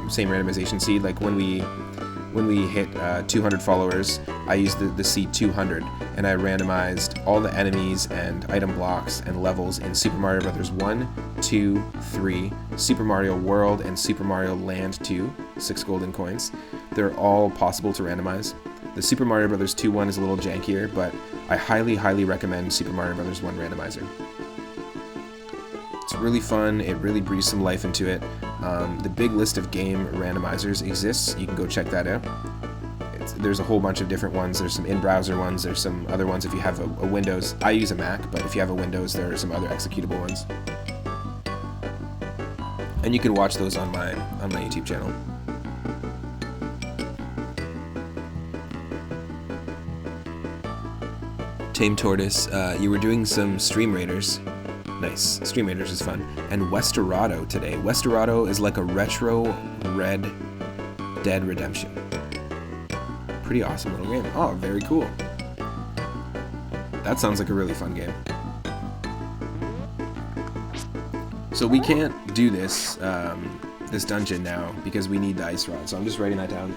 A: same randomization seed. Like when we hit 200 followers, I used the seed 200, and I randomized all the enemies and item blocks and levels in Super Mario Bros. 1, 2, 3, Super Mario World, and Super Mario Land 2, 6 golden coins. They're all possible to randomize. The Super Mario Bros. 2 one is a little jankier, but I highly recommend Super Mario Bros. 1 randomizer. It's really fun. It really breathes some life into it. The big list of game randomizers exists. You can go check that out. There's a whole bunch of different ones. There's some in-browser ones. There's some other ones if you have a Windows. I use a Mac, but if you have a Windows, there are some other executable ones. And you can watch those on my YouTube channel. Tame Tortoise, you were doing some Stream Raiders. Nice. Stream Raiders is fun. And Westerado today. Westerado is like a retro Red Dead Redemption. Pretty awesome little game. Oh, very cool. That sounds like a really fun game. So we can't do this this dungeon now because we need the ice rod. So I'm just writing that down.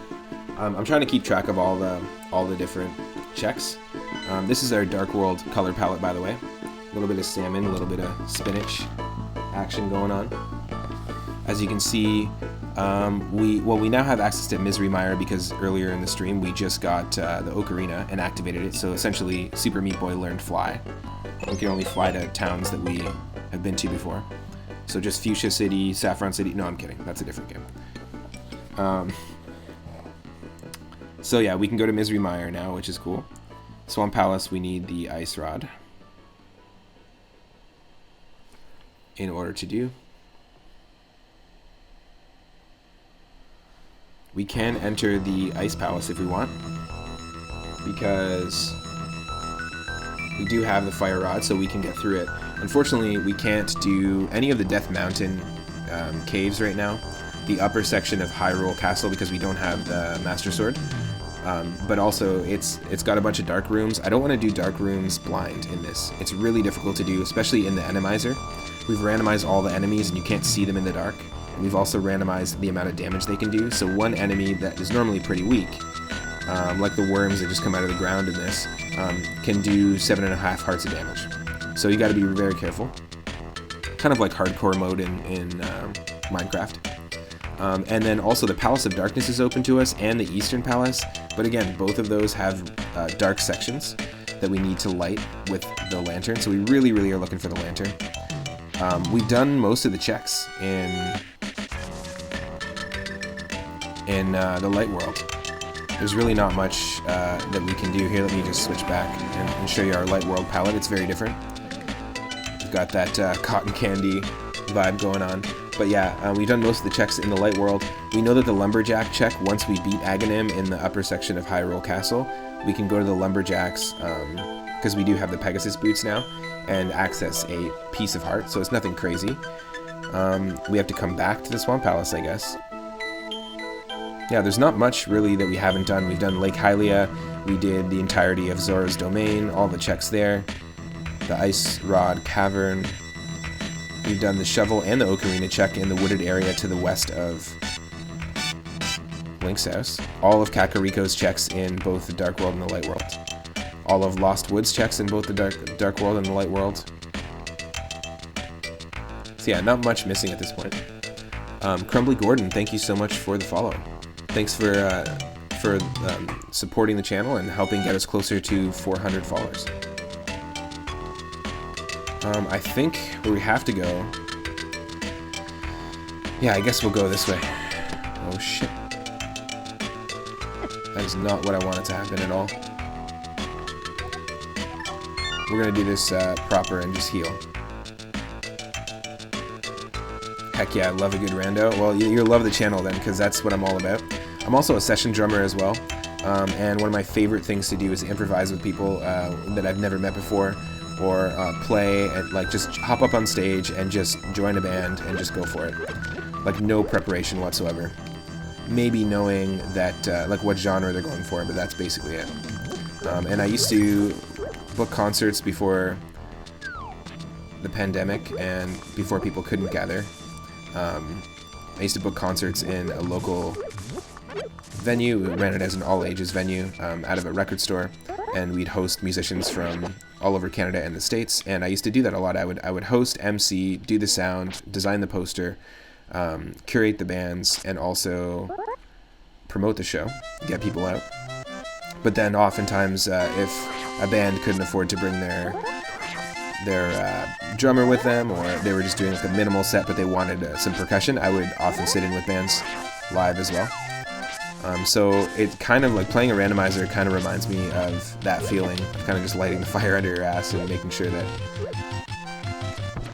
A: I'm trying to keep track of all the different checks. This is our Dark World color palette, by the way. A little bit of salmon, a little bit of spinach action going on. As you can see, we now have access to Misery Mire because earlier in the stream we just got the Ocarina and activated it. So essentially, Super Meat Boy learned Fly. We can only fly to towns that we have been to before. So just Fuchsia City, Saffron City. No, I'm kidding. That's a different game. So yeah, we can go to Misery Mire now, which is cool. Swan Palace, we need the ice rod in order to do. We can enter the Ice Palace if we want, because we do have the fire rod, so we can get through it. Unfortunately, we can't do any of the Death Mountain caves right now, the upper section of Hyrule Castle, because we don't have the Master Sword. But also, it's got a bunch of dark rooms. I don't want to do dark rooms blind in this. It's really difficult to do, especially in the Randomizer. We've randomized all the enemies and you can't see them in the dark. And we've also randomized the amount of damage they can do. So one enemy that is normally pretty weak, like the worms that just come out of the ground in this, can do 7.5 hearts of damage. So you gotta be very careful. Kind of like hardcore mode in Minecraft. And then also the Palace of Darkness is open to us, and the Eastern Palace. But again, both of those have dark sections that we need to light with the lantern. So we really are looking for the lantern. We've done most of the checks in the light world. There's really not much that we can do here. Let me just switch back and show you our light world palette. It's very different. We've got that cotton candy vibe going on. But yeah, we've done most of the checks in the light world. We know that the lumberjack check, once we beat Aghanim in the upper section of Hyrule Castle, we can go to the lumberjacks, because we do have the Pegasus boots now, and access a piece of heart, so it's nothing crazy. We have to come back to the Swan Palace, I guess. Yeah, there's not much really that we haven't done. We've done Lake Hylia, we did the entirety of Zora's Domain, all the checks there, the Ice Rod Cavern. We've done the shovel and the ocarina check in the wooded area to the west of Link's house. All of Kakariko's checks in both the Dark World and the Light World. All of Lost Woods checks in both the Dark World and the Light World. So yeah, not much missing at this point. Crumbly Gordon, thank you so much for the follow. Thanks for supporting the channel and helping get us closer to 400 followers. I think where we have to go... Yeah, I guess we'll go this way. Oh shit. That is not what I wanted to happen at all. We're gonna do this proper and just heal. Heck yeah, I love a good rando. Well, you'll love the channel then, because that's what I'm all about. I'm also a session drummer as well, and one of my favorite things to do is improvise with people that I've never met before, or play and like just hop up on stage and just join a band and just go for it. Like no preparation whatsoever. Maybe knowing that like what genre they're going for, but that's basically it. And I used to book concerts before the pandemic and before people couldn't gather. I used to book concerts in a local venue. We ran it as an all-ages venue out of a record store, and we'd host musicians from all over Canada and the States, and I used to do that a lot. I would host, MC, do the sound, design the poster, curate the bands, and also promote the show, get people out. But then oftentimes, if a band couldn't afford to bring their drummer with them, or they were just doing like a minimal set but they wanted some percussion, I would often sit in with bands live as well. So it kind of like playing a randomizer kind of reminds me of that feeling of kind of just lighting the fire under your ass and making sure that,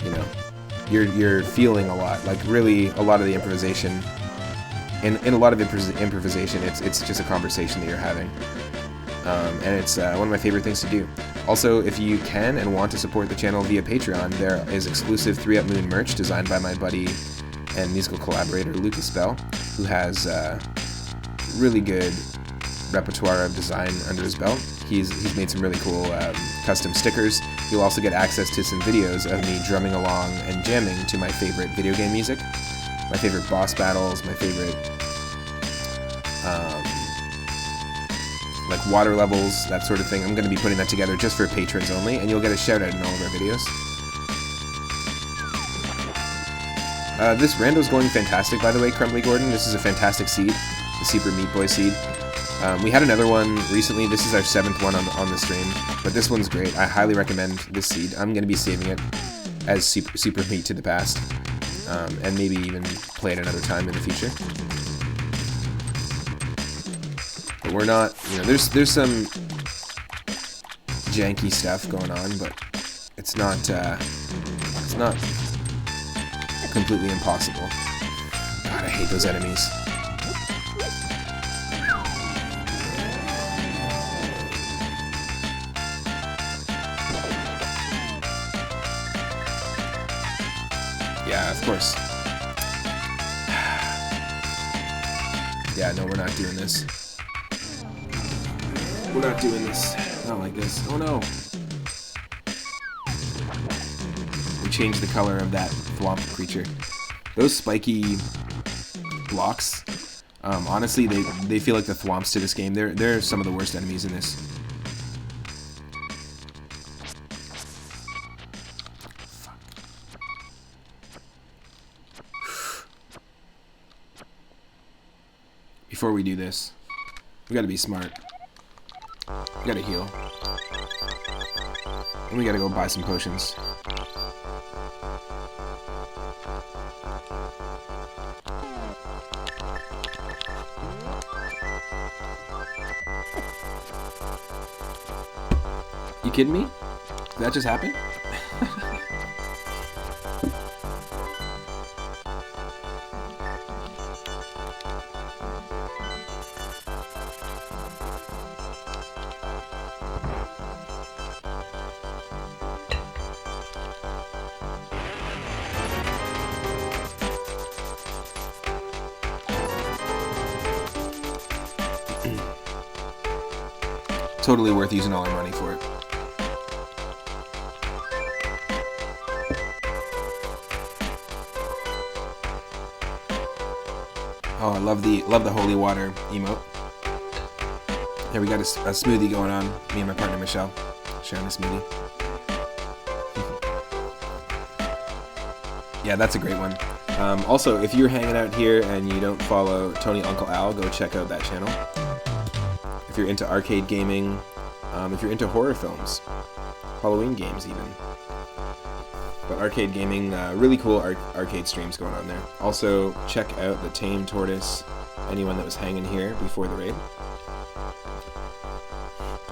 A: you know, you're feeling a lot, like really a lot of the improvisation. In a lot of improvisation, it's just a conversation that you're having. And it's one of my favorite things to do. Also, if you can and want to support the channel via Patreon, there is exclusive 3-Up Moon merch designed by my buddy and musical collaborator Lucas Bell, who has really good repertoire of design under his belt. He's made some really cool custom stickers. You'll also get access to some videos of me drumming along and jamming to my favorite video game music, my favorite boss battles, my favorite like water levels, that sort of thing. I'm going to be putting that together just for patrons only, and you'll get a shout out in all of our videos. This rando's going fantastic, by the way, Crumbly Gordon. This is a fantastic seed, the Super Meat Boy seed. We had another one recently. This is our 7th one on the stream, but this one's great. I highly recommend this seed. I'm going to be saving it as Super Meat to the past, and maybe even play it another time in the future. But we're not, you know, there's some janky stuff going on, but it's not completely impossible. God, I hate those enemies. Yeah, of course. Yeah, no, we're not doing this. We're not doing this. Not like this. Oh no. We changed the color of that thwomp creature. Those spiky blocks, honestly, they feel like the thwomps to this game. They're some of the worst enemies in this. Before we do this, we gotta be smart. We gotta heal. And we gotta go buy some potions. You kidding me? Did that just happen? Totally worth using all our money for it. Oh, I love the holy water emote. Here we got a smoothie going on. Me and my partner Michelle sharing a smoothie. Yeah, that's a great one. Also, if you're hanging out here and you don't follow Tony Uncle Al, go check out that channel. If you're into arcade gaming, if you're into horror films, Halloween games even. But arcade gaming, really cool arcade streams going on there. Also, check out the Tame Tortoise, anyone that was hanging here before the raid.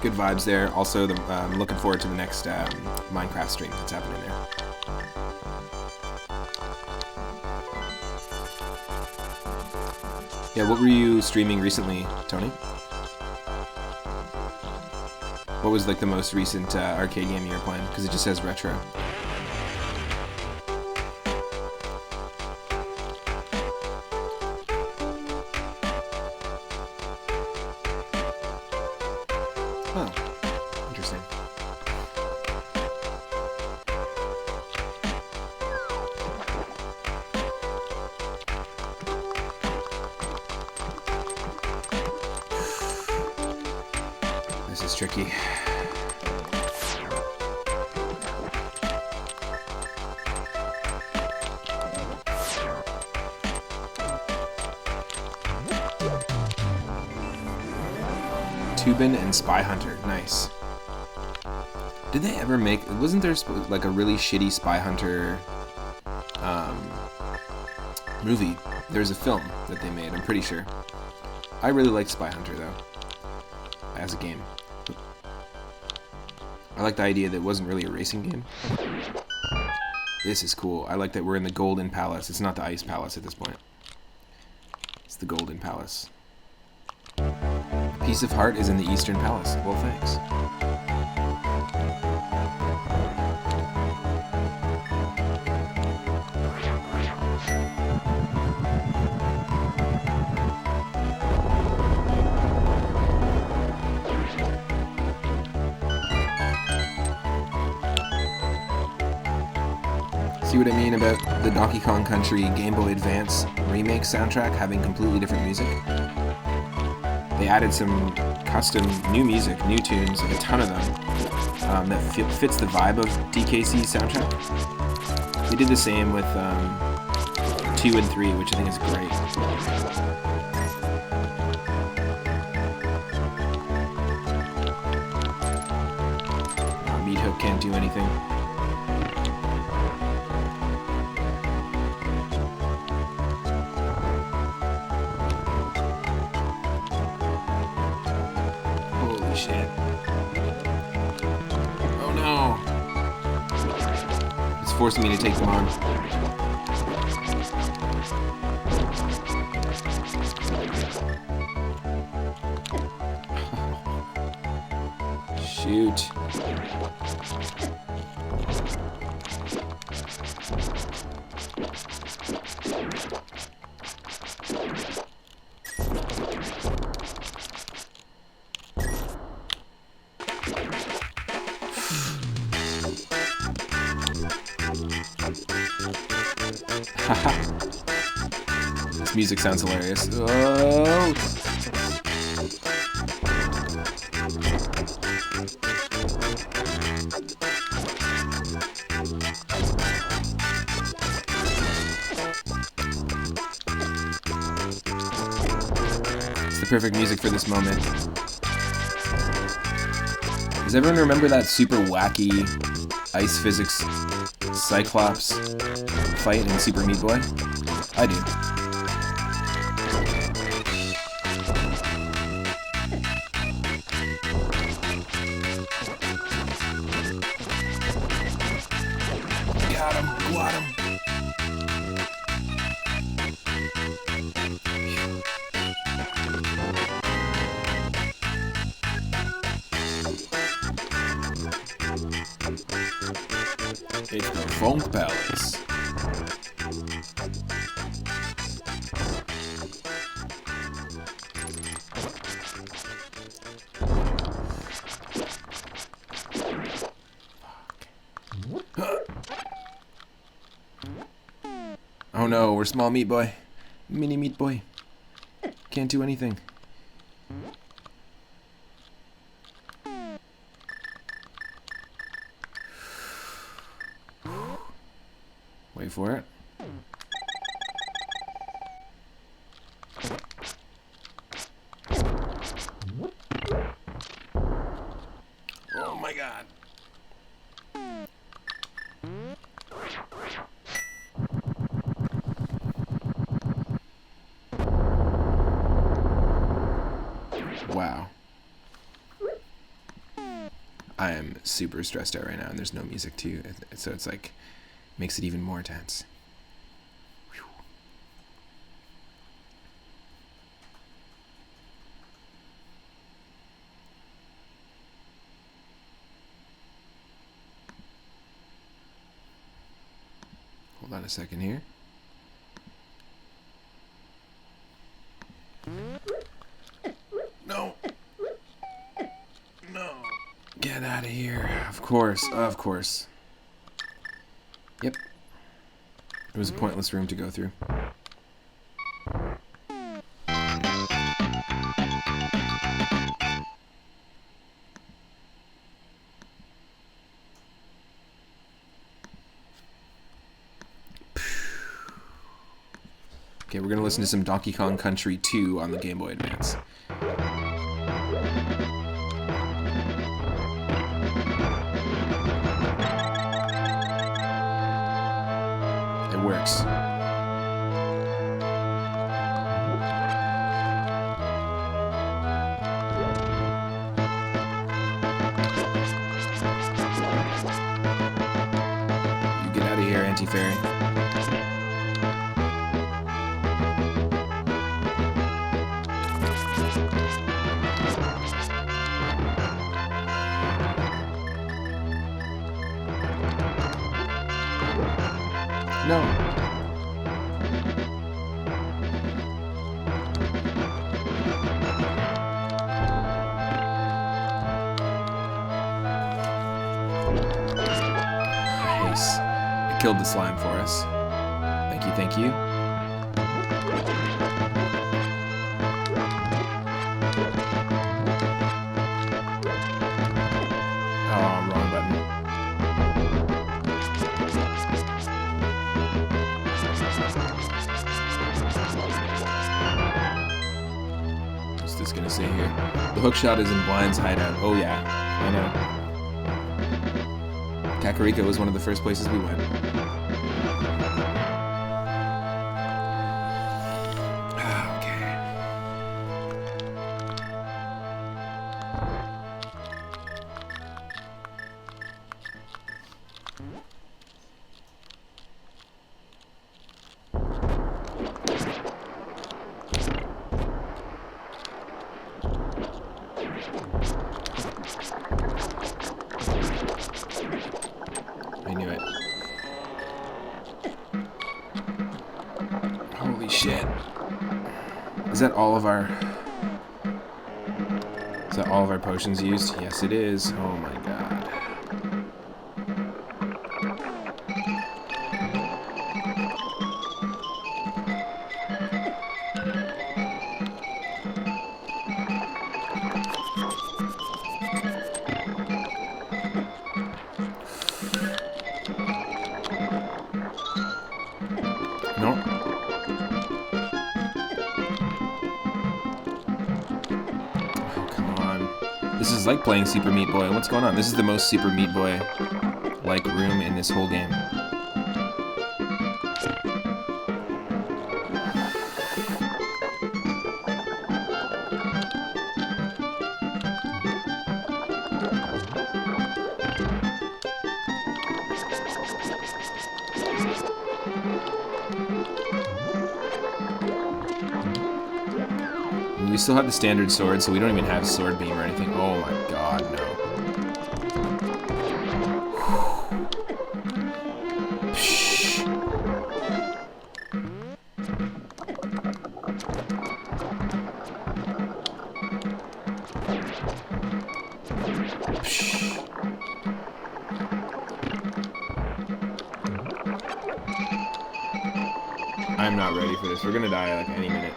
A: Good vibes there. Also, I'm looking forward to the next Minecraft stream that's happening there. Yeah, what were you streaming recently, Tony? What was like the most recent arcade game you were playing? Because it just says retro. Oh, interesting. This is tricky. Tubin and Spy Hunter, nice. Did they ever make? Wasn't there like a really shitty Spy Hunter movie? There's a film that they made. I'm pretty sure. I really liked Spy Hunter though, as a game. I like the idea that it wasn't really a racing game. This is cool. I like that we're in the Golden Palace. It's not the Ice Palace at this point. It's the Golden Palace. A piece of heart is in the Eastern Palace. Well, thanks. See what I mean about the Donkey Kong Country Game Boy Advance remake soundtrack having completely different music? They added some custom new music, new tunes, like a ton of them, that fits the vibe of DKC's soundtrack. They did the same with 2 and 3, which I think is great. Meat Hook can't do anything. Shit. Oh no! It's forcing me to take them on. Shoot. This music sounds hilarious. Oh! It's the perfect music for this moment. Does everyone remember that super wacky ice physics Cyclops fight in Super Meat Boy? I do. Got him, got him. It's the Swan Palace. Oh no, we're small meat boy. Mini meat boy. Can't do anything. Wait for it. my god. Wow. I am super stressed out right now, and there's no music too, so it's like, makes it even more tense. Whew. Hold on a second here. No. No. Get out of here. Of course. Of course. Yep. It was a pointless room to go through. Okay, we're going to listen to some Donkey Kong Country 2 on the Game Boy Advance. It works. You get out of here, Anti-Fairy. No. Nice. It killed the slime for us. Thank you, thank you. Oh, wrong button. What's this gonna say here? The hookshot is in Blind's hideout. Oh yeah, I know. Kakariko was one of the first places we went. I knew it. Holy shit. Is that all of our... Is that all of our potions used? Yes, it is. Oh my god. Nope. Oh, come on. This is like playing Super Meat Boy. What's going on? This is the most Super Meat Boy-like room in this whole game. We still have the standard sword, so we don't even have sword beam or anything. Oh my god, no. Psh. Psh. I'm not ready for this. We're gonna die like any minute.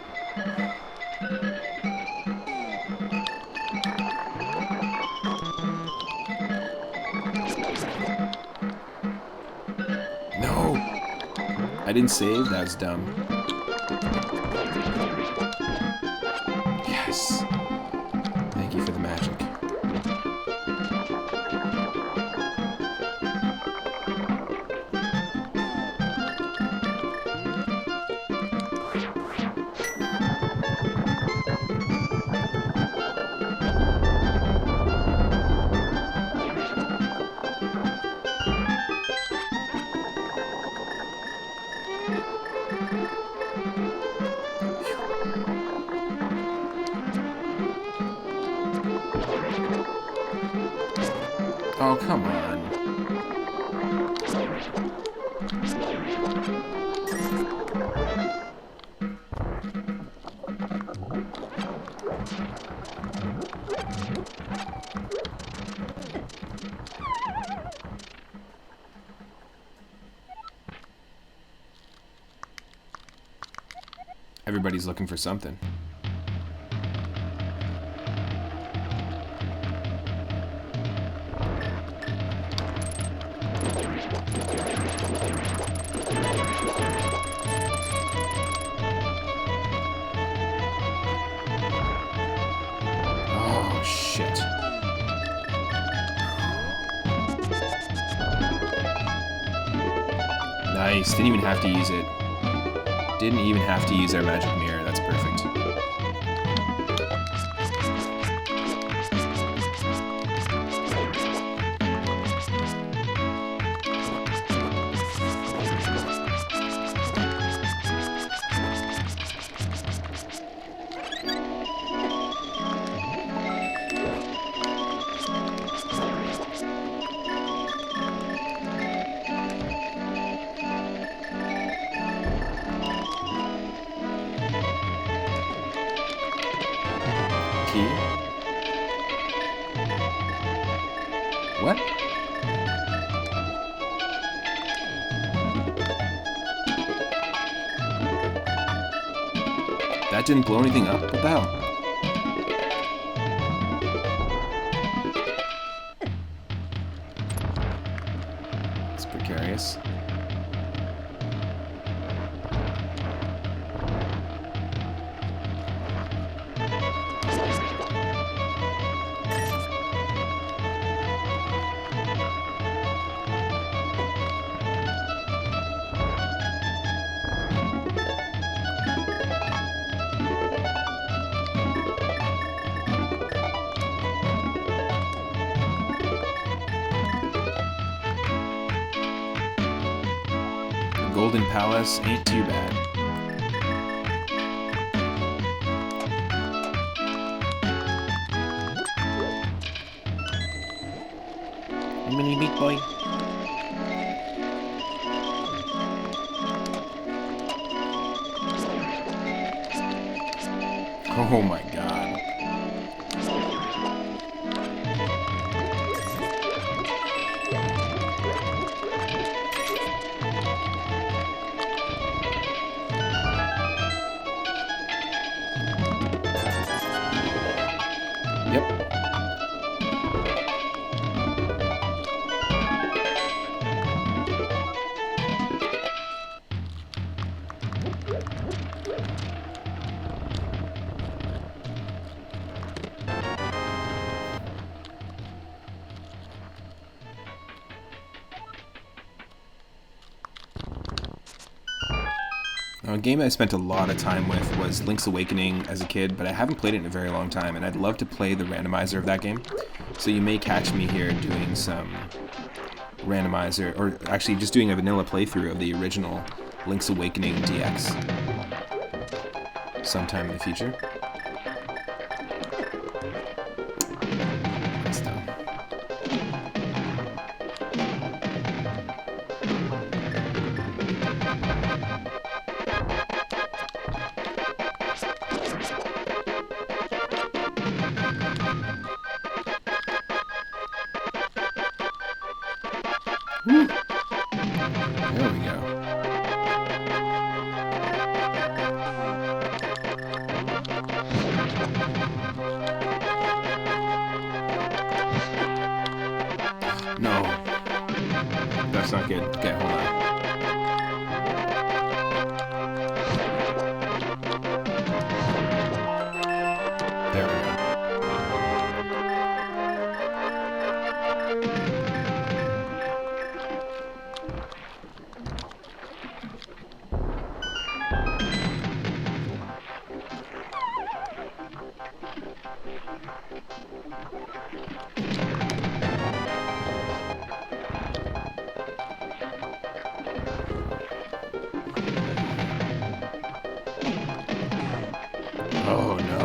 A: No! I didn't save? That's dumb. Yes! Thank you for the magic. Oh, come on. Everybody's looking for something. Oh, shit. Nice. Didn't even have to use it. Didn't even have to use our magic mirror. That's perfect. Key? What? That didn't blow anything up? What the hell? It's precarious. Golden Palace ain't too bad. Mini meat boy. Oh my god. Yep. Now, a game I spent a lot of time with was Link's Awakening as a kid, but I haven't played it in a very long time, and I'd love to play the randomizer of that game. So you may catch me here doing some randomizer, or actually just doing a vanilla playthrough of the original Link's Awakening DX sometime in the future. That's dumb. Woo. There we go. No. That's not good. Okay, hold on. There we go. Oh no.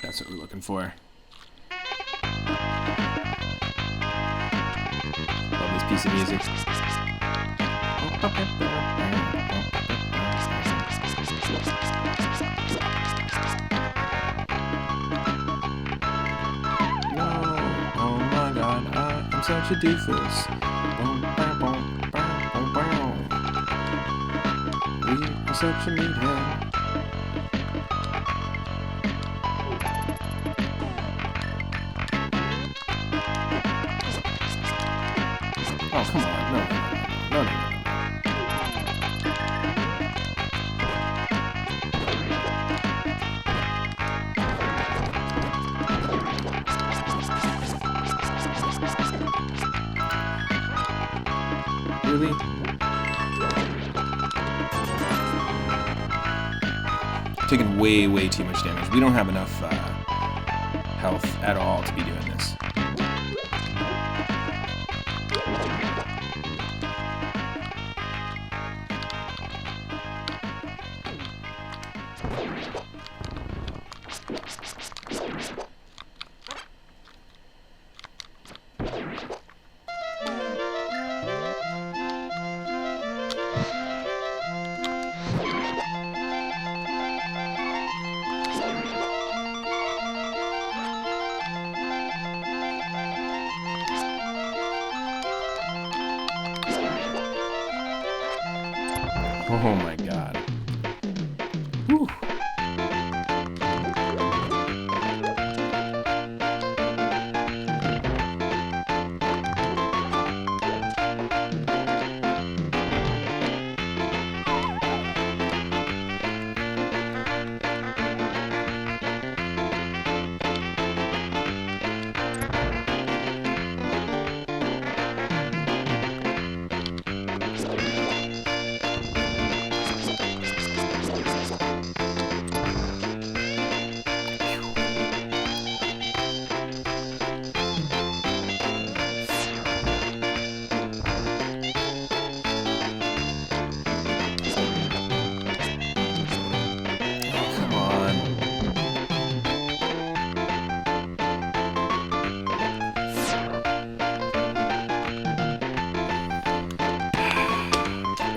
A: That's what we're looking for. Love this piece of music. No, oh my god, I am such a doofus. We are such a meathead. Oh, come on. No. Really? Taking way too much damage. We don't have enough health at all to be doing this. Oh my god. Whew.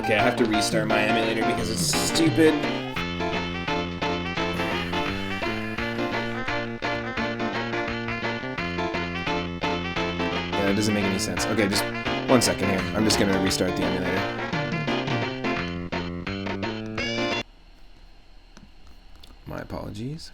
A: Okay, I have to restart my emulator because it's stupid. Yeah, it doesn't make any sense. Okay, just 1 second here. I'm just gonna restart the emulator. My apologies.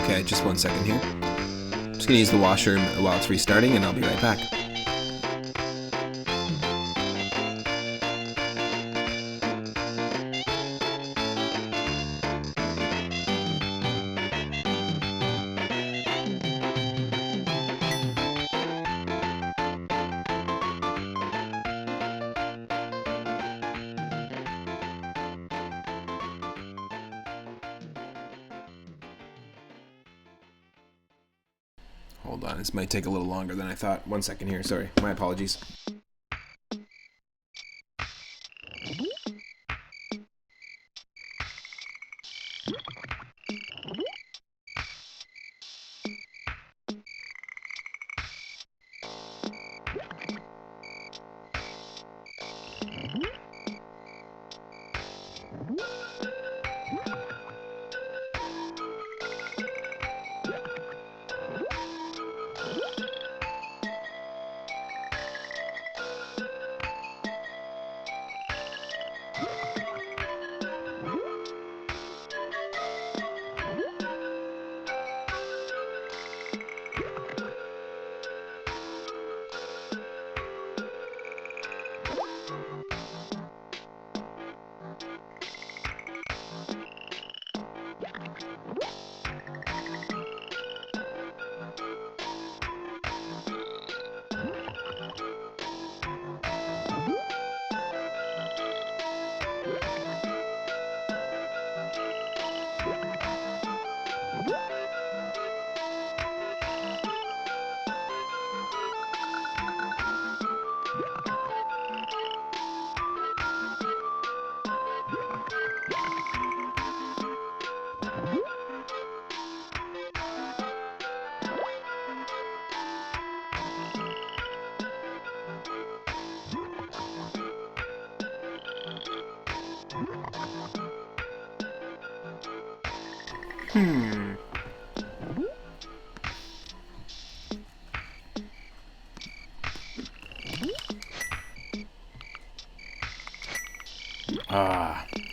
A: Okay, just 1 second here. Just gonna use the washer while it's restarting, and I'll be right back. Hold on, this might take a little longer than I thought. 1 second here, sorry. My apologies.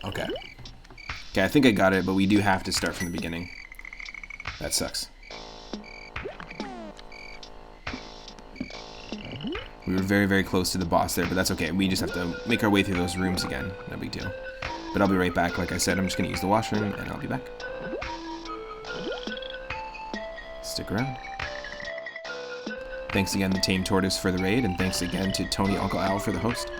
A: Okay. Okay, I think I got it, but we do have to start from the beginning. That sucks. We were very, very close to the boss there, but that's okay. We just have to make our way through those rooms again. No big deal. But I'll be right back. Like I said, I'm just going to use the washroom, and I'll be back. Stick around. Thanks again to Tame Tortoise for the raid, and thanks again to Tony Uncle Al for the host.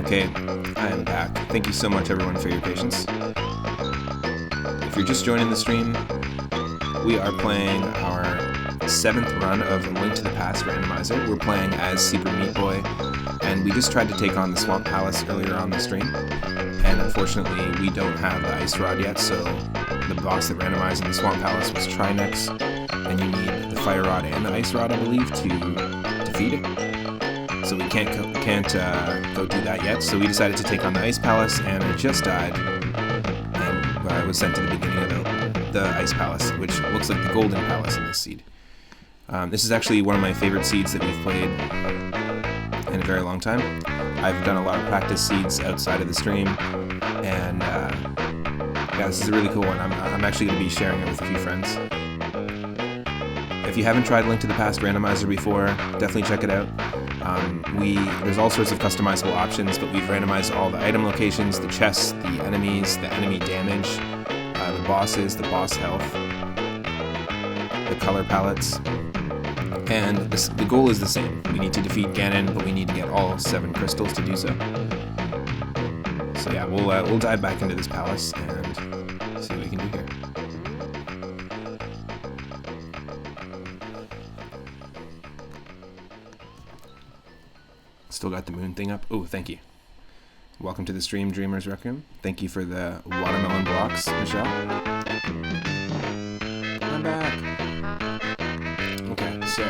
A: Okay, I am back. Thank you so much, everyone, for your patience. If you're just joining the stream, we are playing our 7th run of Link to the Past Randomizer. We're playing as Super Meat Boy, and we just tried to take on the Swan Palace earlier on the stream, and unfortunately we don't have the Ice Rod yet, so the boss that randomized in the Swan Palace was Trinex, and you need the Fire Rod and the Ice Rod, I believe, to defeat it. So we can't go do that yet, so we decided to take on the Ice Palace, and I just died, and I was sent to the beginning of the Ice Palace, which looks like the Golden Palace in this seed. This is actually one of my favorite seeds that we've played in a very long time. I've done a lot of practice seeds outside of the stream, and yeah, this is a really cool one. I'm actually going to be sharing it with a few friends. If you haven't tried Link to the Past Randomizer before, definitely check it out. There's all sorts of customizable options, but we've randomized all the item locations, the chests, the enemies, the enemy damage, the bosses, the boss health, the color palettes, and the goal is the same. We need to defeat Ganon, but we need to get all 7 crystals to do so. So yeah, we'll dive back into this palace and see what we can do here. Still got the moon thing up. Oh, thank you. Welcome to the stream, Dreamer's Requiem. Thank you for the watermelon blocks, Michelle. I'm back. Okay, so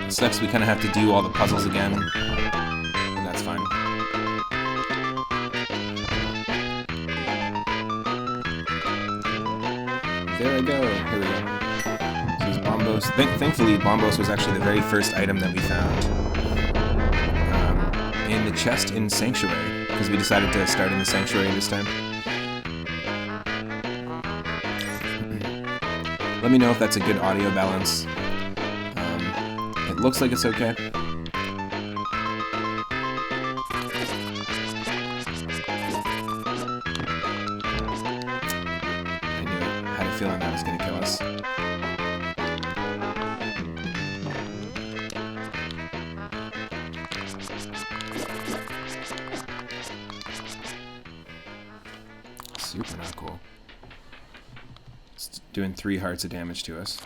A: sucks we kind of have to do all the puzzles again, but that's fine. There I go. Here we go. This is Bombos. Thankfully, Bombos was actually the very first item that we found in the chest in Sanctuary, because we decided to start in the Sanctuary this time. Let me know if that's a good audio balance. It looks like it's okay. Feeling that was going to kill us. Super not cool. It's doing 3 hearts of damage to us.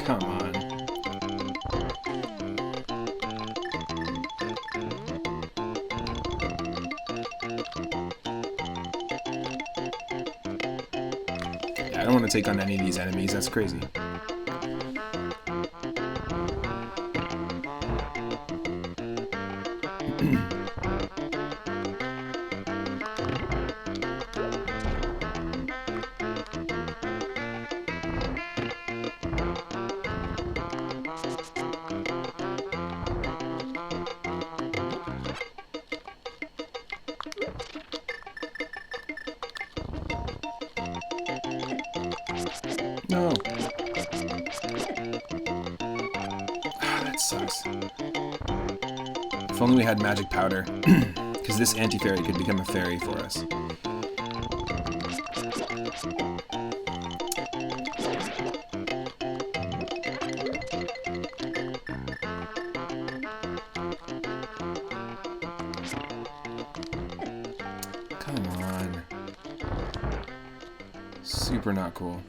A: Come on. Yeah, I don't want to take on any of these enemies. That's crazy. No. Ah, that sucks. If only we had magic powder, because this anti-fairy could become a fairy for us. Come on. Super not cool.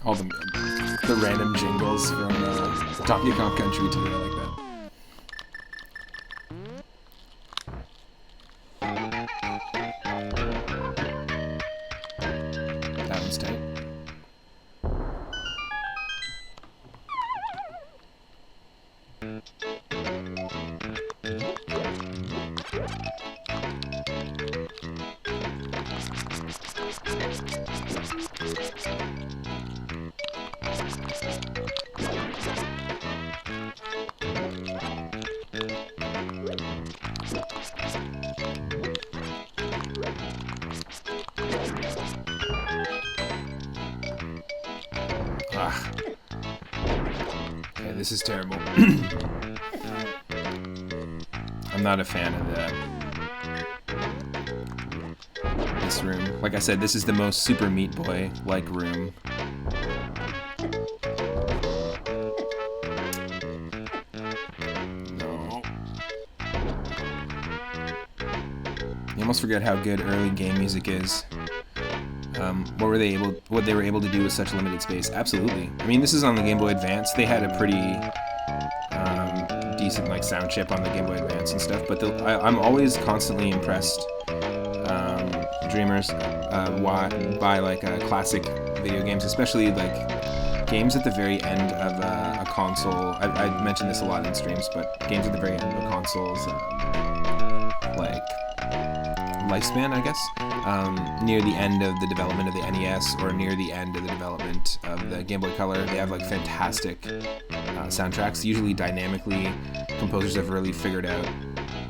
A: All the random jingles from Donkey Kong Country 2, I like that. That one's tight. Ah. Okay, this is terrible. I'm not a fan of this room. Like I said, this is the most Super Meat Boy-like room. No. You almost forget how good early game music is. What they were able to do with such limited space? Absolutely. I mean, this is on the Game Boy Advance. They had a pretty decent like sound chip on the Game Boy Advance and stuff. But I'm always constantly impressed, dreamers, by like classic video games, especially like games at the very end of a console. I mentioned this a lot in streams, but games at the very end of a console's like lifespan, I guess. Near the end of the development of the NES or near the end of the development of the Game Boy Color, they have like fantastic soundtracks. Usually dynamically, composers have really figured out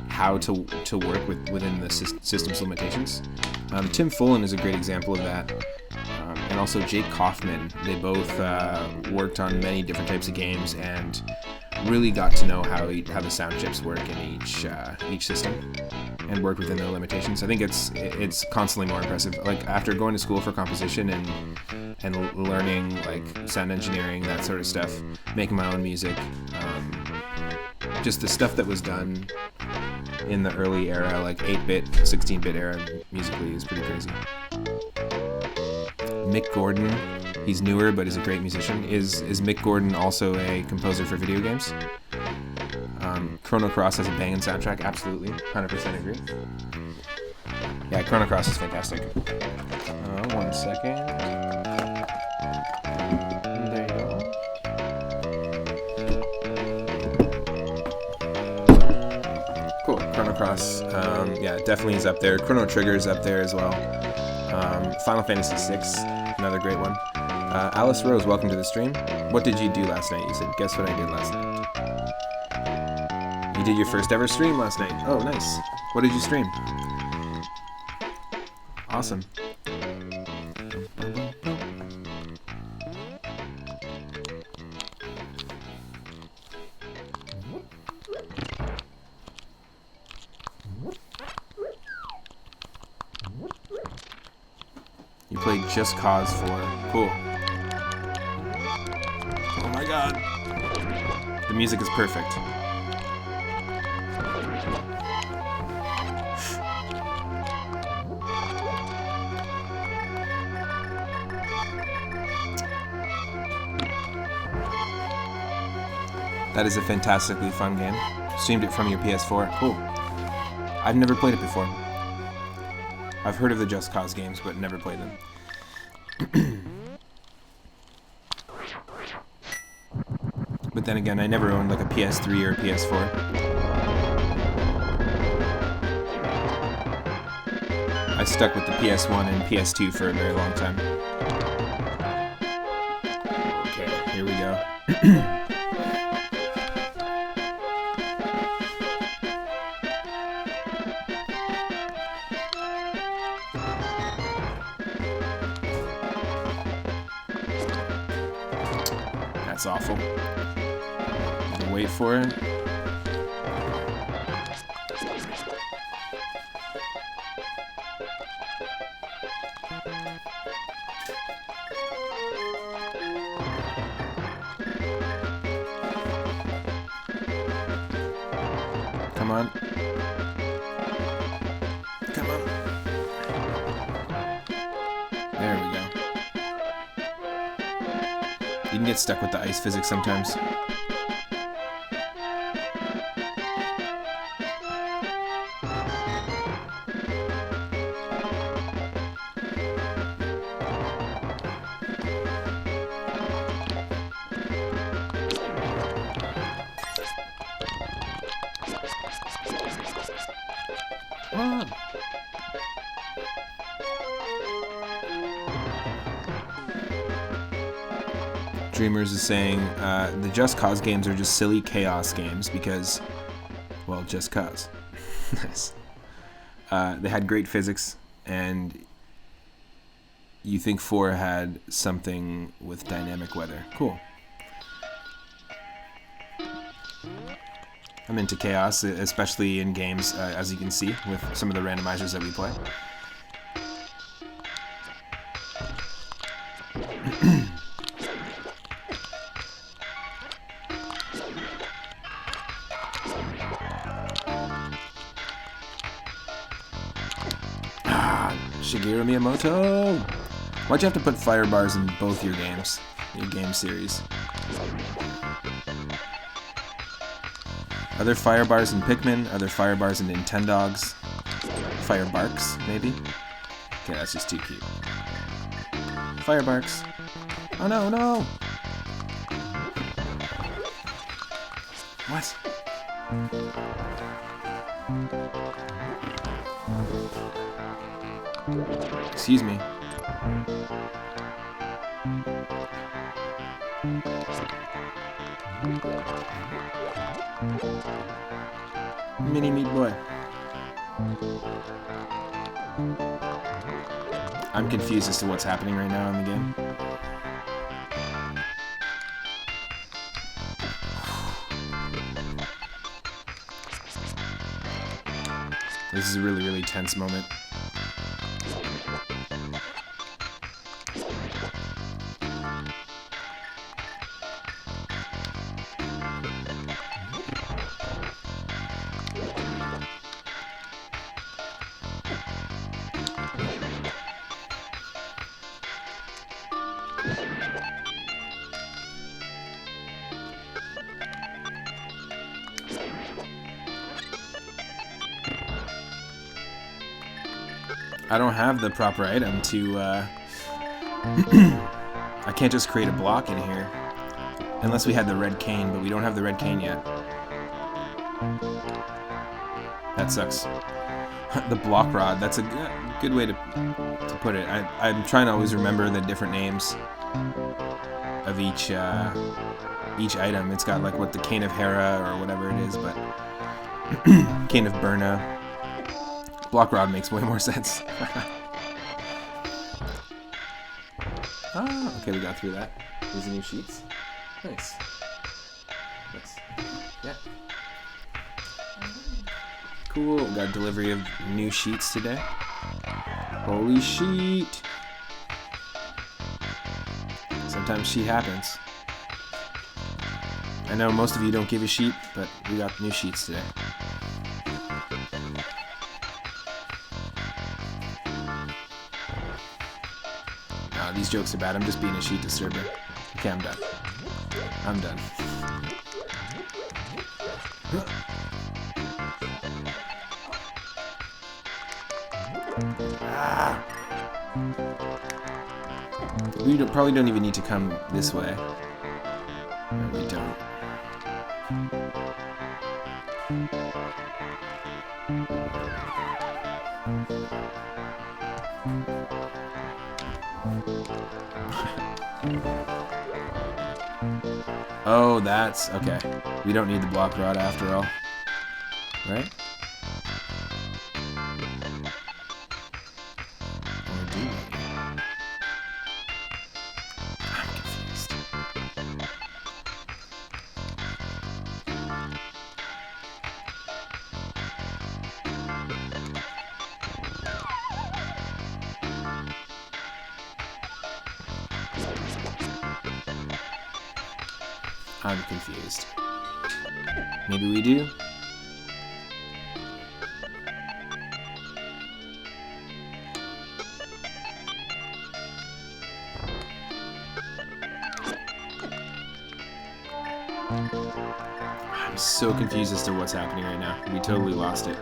A: how to work within the system's limitations. Tim Follin is a great example of that, and also Jake Kaufman. They both worked on many different types of games and really got to know how the sound chips work in each system and worked within their limitations. I think it's constantly more impressive. Like after going to school for composition and learning like sound engineering, that sort of stuff, making my own music, just the stuff that was done in the early era, like 8-bit, 16-bit era musically is pretty crazy. Mick Gordon, he's newer but is a great musician. Is Mick Gordon also a composer for video games? Chrono Cross has a banging soundtrack, absolutely, 100% agree. Yeah, Chrono Cross is fantastic. 1 second. There you go. Cool, Chrono Cross, yeah, definitely is up there. Chrono Trigger is up there as well. Final Fantasy VI, another great one. Alice Rose, welcome to the stream. What did you do last night? You said, guess what I did last night? You did your first ever stream last night. Oh, nice. What did you stream? Awesome. You played Just Cause 4. Cool. Oh my god. The music is perfect. That is a fantastically fun game. Streamed it from your PS4. Cool. I've never played it before. I've heard of the Just Cause games, but never played them. But then again, I never owned like a PS3 or a PS4. I stuck with the PS1 and PS2 for a very long time. Okay, here we go. That's awful. Gotta wait for it. Come on. Come on. There we go. You can get stuck with the ice physics sometimes. Dreamers is saying the Just Cause games are just silly chaos games because, well, just cause. Nice. They had great physics, and you think 4 had something with dynamic weather. Cool. I'm into chaos, especially in games, as you can see, with some of the randomizers that we play. Shigeru Miyamoto! Why'd you have to put fire bars in both your games? Your game series. Are there fire bars in Pikmin? Are there fire bars in Nintendogs? Fire barks, maybe? Okay, that's just too cute. Fire barks. Oh no, no! What? Excuse me. Mini Meat Boy. I'm confused as to what's happening right now in the game. This is a really, really tense moment. I don't have the proper item to, I can't just create a block in here. Unless we had the red cane, but we don't have the red cane yet. That sucks. The block rod, that's a good way to put it. I'm trying to always remember the different names of each item. It's got like what the cane of Hera or whatever it is, but cane of Burna. Block rod makes way more sense. Ah, okay, we got through that. These are new sheets. Nice. Nice. Yeah. Cool. We got delivery of new sheets today. Holy sheet. Sometimes sheet happens. I know most of you don't give a sheet, but we got new sheets today. No, these jokes are bad. I'm just being a sheet disturber. Okay, I'm done. I'm done. Ah. We probably don't even need to come this way. No, we don't. Oh, that's okay. We don't need the block rod after all. Right? Or do we? I'm confused. I'm confused. Maybe we do? I'm so confused as to what's happening right now. We totally lost it.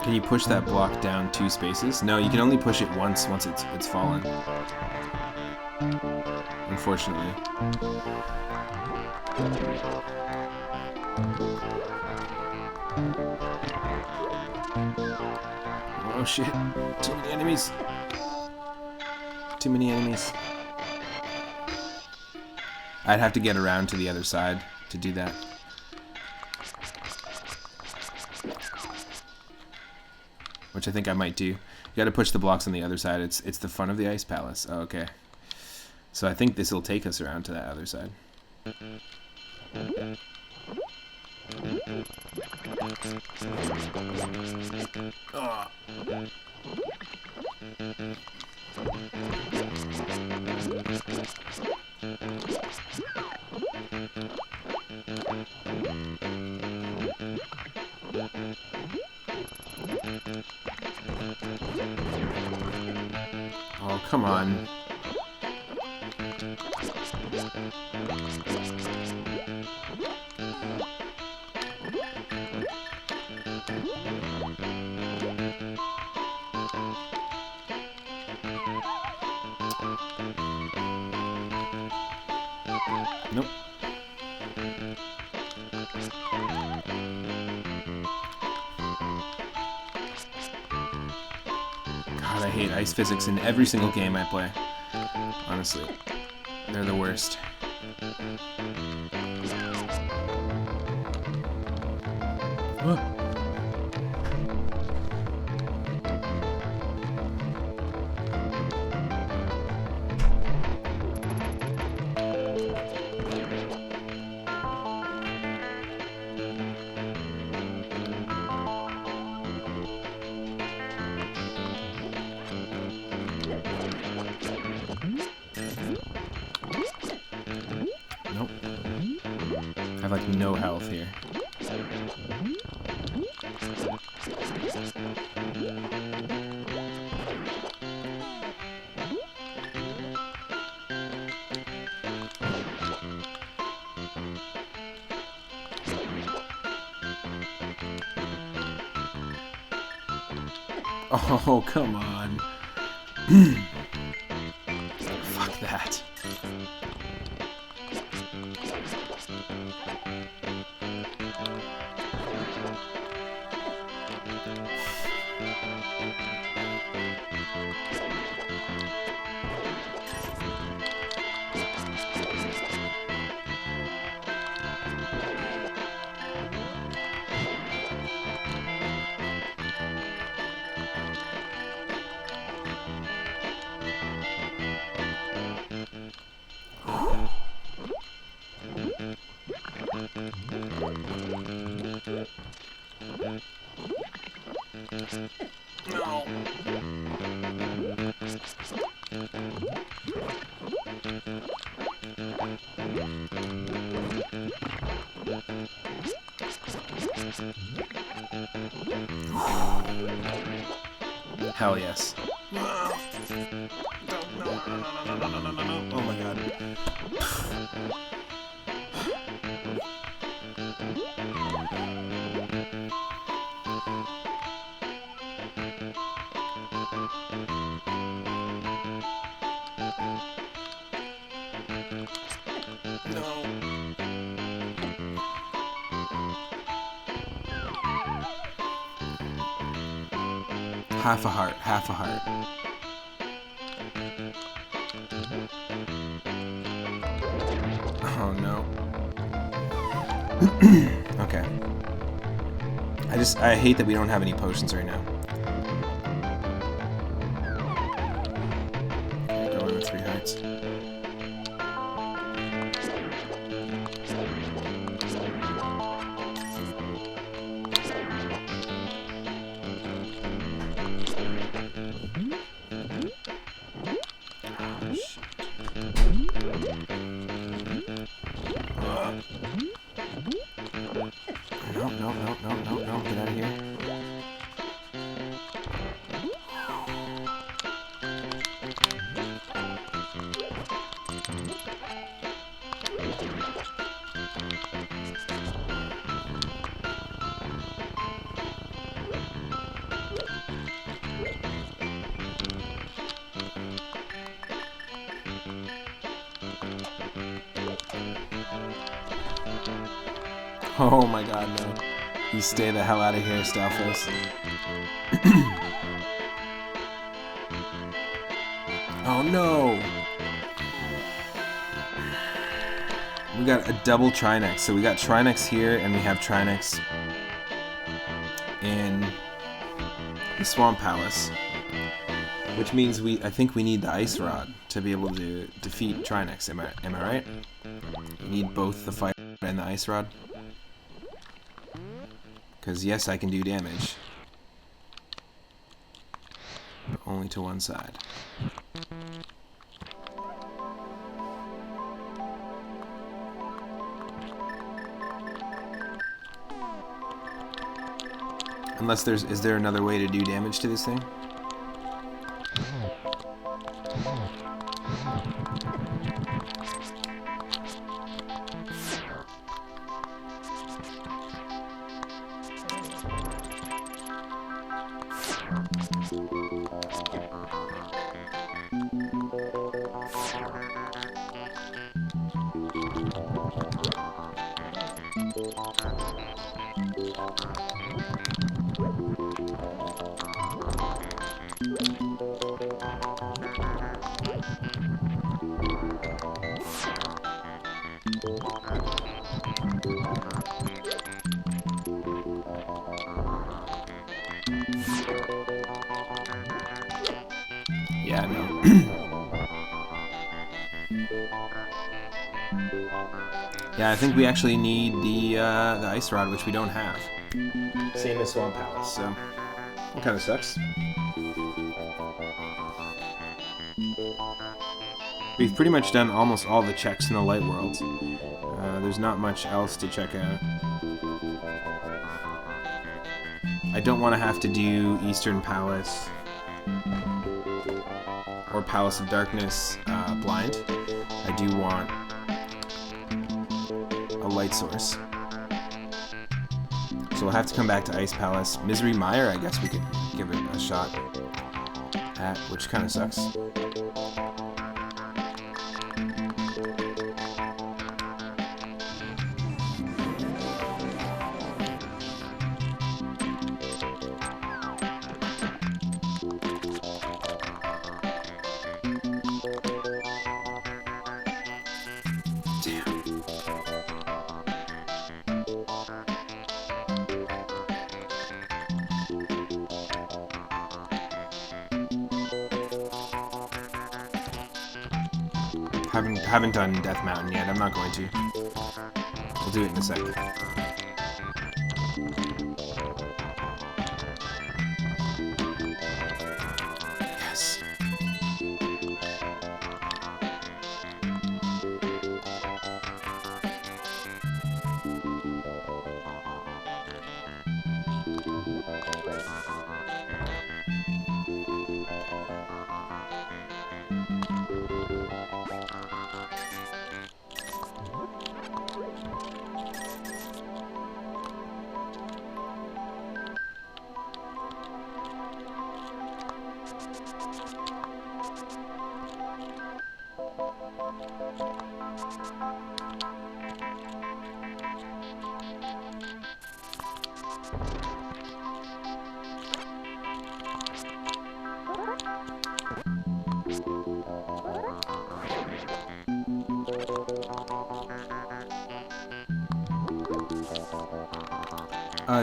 A: Can you push that block down 2 spaces? No, you can only push it once it's fallen. Unfortunately. Oh shit. Too many enemies. Too many enemies. I'd have to get around to the other side to do that. Which I think I might do. You gotta push the blocks on the other side. It's the front of the ice palace. Oh, okay. So I think this will take us around to that other side. Oh. Oh, come on. Nope. God, I hate ice physics in every single game I play. Honestly, they're the worst. Nope. I have like no health here. Oh, come on. Fuck that. No. Hell yes. Oh my god. No. Half a heart, half a heart. Oh no. Okay. I hate that we don't have any potions right now. Okay, go on the 3 hearts. No, get out of here. Oh my god, no. You stay the hell out of here, Stalfos. Oh no! We got a double Trinex. So we got Trinex here, and we have Trinex in the Swan Palace. Which means I think we need the Ice Rod to be able to defeat Trinex. Am I right? We need both the Fire and the Ice Rod. Because yes, I can do damage. But only to one side. Unless is there another way to do damage to this thing? Yeah, no. Yeah, I think we actually need the Ice Rod, which we don't have. Same as Swan Palace, so it kind of sucks. We've pretty much done almost all the checks in the Light Worlds. There's not much else to check out. I don't want to have to do Eastern Palace or Palace of Darkness blind. I do want a light source. So we'll have to come back to Ice Palace. Misery Mire, I guess we could give it a shot at, which kind of sucks. Haven't done Death Mountain yet. I'm not going to. We'll do it in a second. Yes.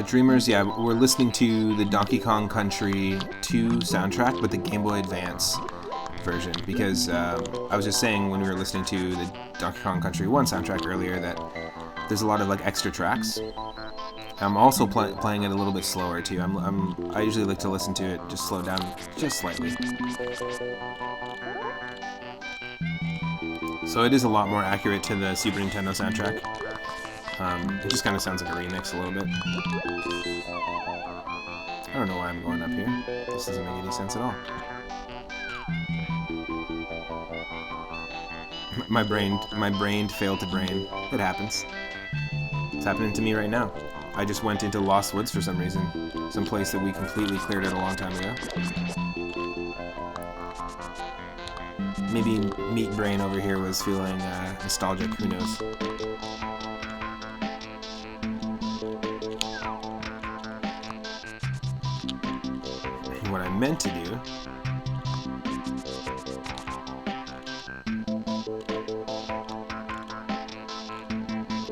A: Dreamers, yeah, we're listening to the Donkey Kong Country 2 soundtrack, but the Game Boy Advance version, because I was just saying when we were listening to the Donkey Kong Country 1 soundtrack earlier that there's a lot of like extra tracks. I'm also playing it a little bit slower too. I usually like to listen to it just slow down just slightly. So it is a lot more accurate to the Super Nintendo soundtrack. It just kind of sounds like a remix a little bit. I don't know why I'm going up here. This doesn't make any sense at all. My brain failed to brain. It happens. It's happening to me right now. I just went into Lost Woods for some reason. Some place that we completely cleared out a long time ago. Maybe Meat Brain over here was feeling nostalgic, who knows. And what I meant to do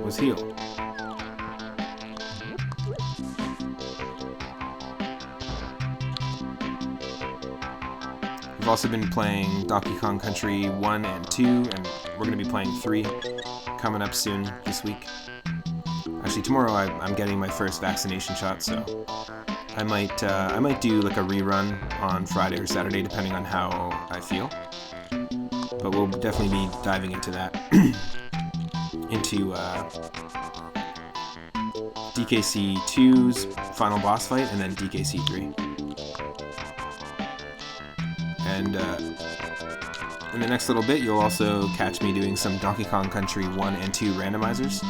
A: was heal. We've also been playing Donkey Kong Country 1 and 2, and we're going to be playing 3 coming up soon this week. Actually, tomorrow I'm getting my first vaccination shot, so I might do like a rerun on Friday or Saturday, depending on how I feel. But we'll definitely be diving into that, into DKC 2's final boss fight, and then DKC 3. And in the next little bit, you'll also catch me doing some Donkey Kong Country 1 and 2 randomizers.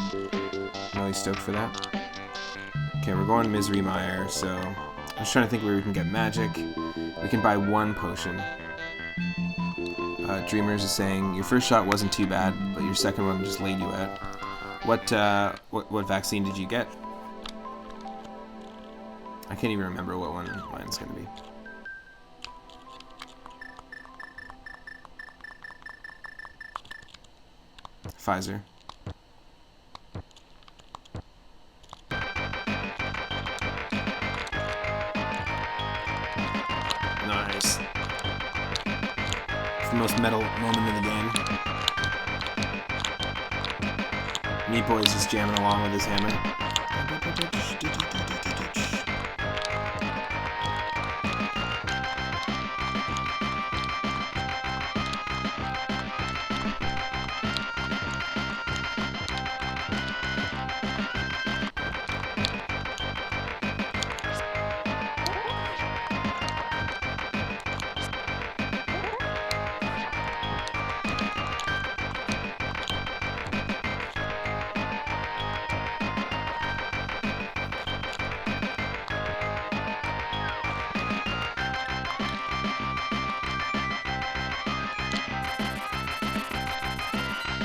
A: I'm really stoked for that. Okay, we're going Misery Mire, so I was trying to think where we can get magic. We can buy 1 potion. Dreamers is saying, your first shot wasn't too bad, but your second one just laid you out. What vaccine did you get? I can't even remember what one mine's going to be. Pfizer. Nice. It's the most metal moment in the game. Meat Boy's just jamming along with his hammer.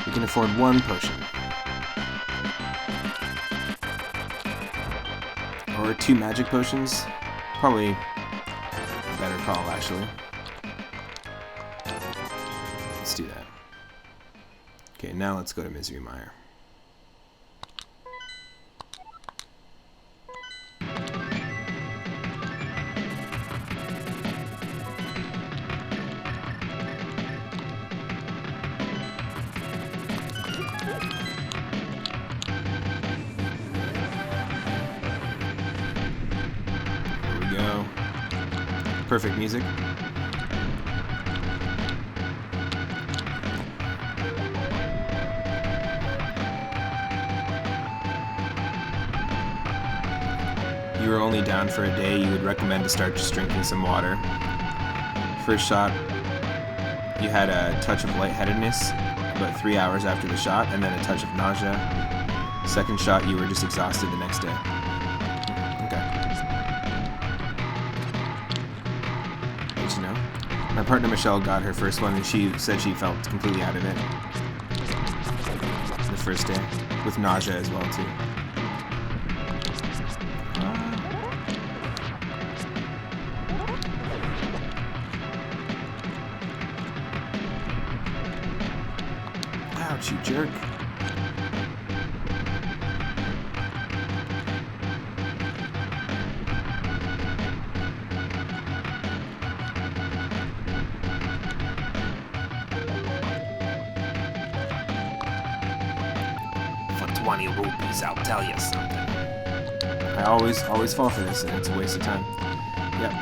A: We can afford 1 potion. Or 2 magic potions. Probably a better call, actually. Let's do that. Okay, now let's go to Misery Mire. Perfect music. You were only down for a day, you would recommend to start just drinking some water. First shot, you had a touch of lightheadedness about 3 hours after the shot, and then a touch of nausea. Second shot, you were just exhausted the next day. My partner Michelle got her first one, and she said she felt completely out of it the first day, with nausea as well too. Ouch, you jerk.
B: 20 rupees, I'll tell you something.
A: I always fall for this, and it's a waste of time. Yep.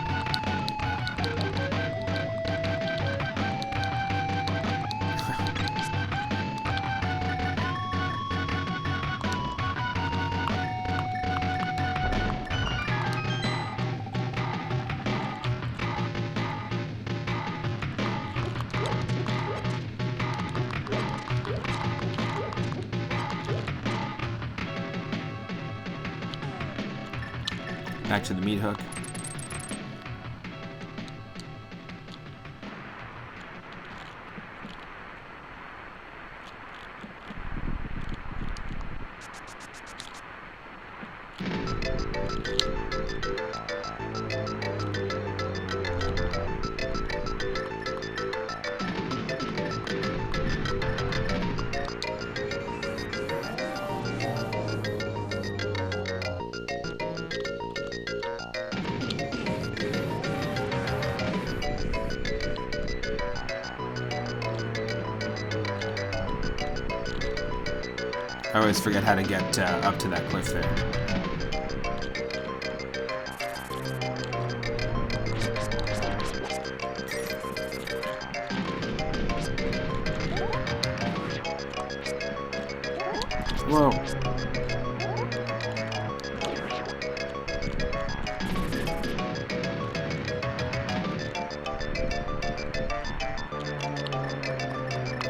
A: Back to the meat hook. I always forget how to get up to that cliff there. Whoa.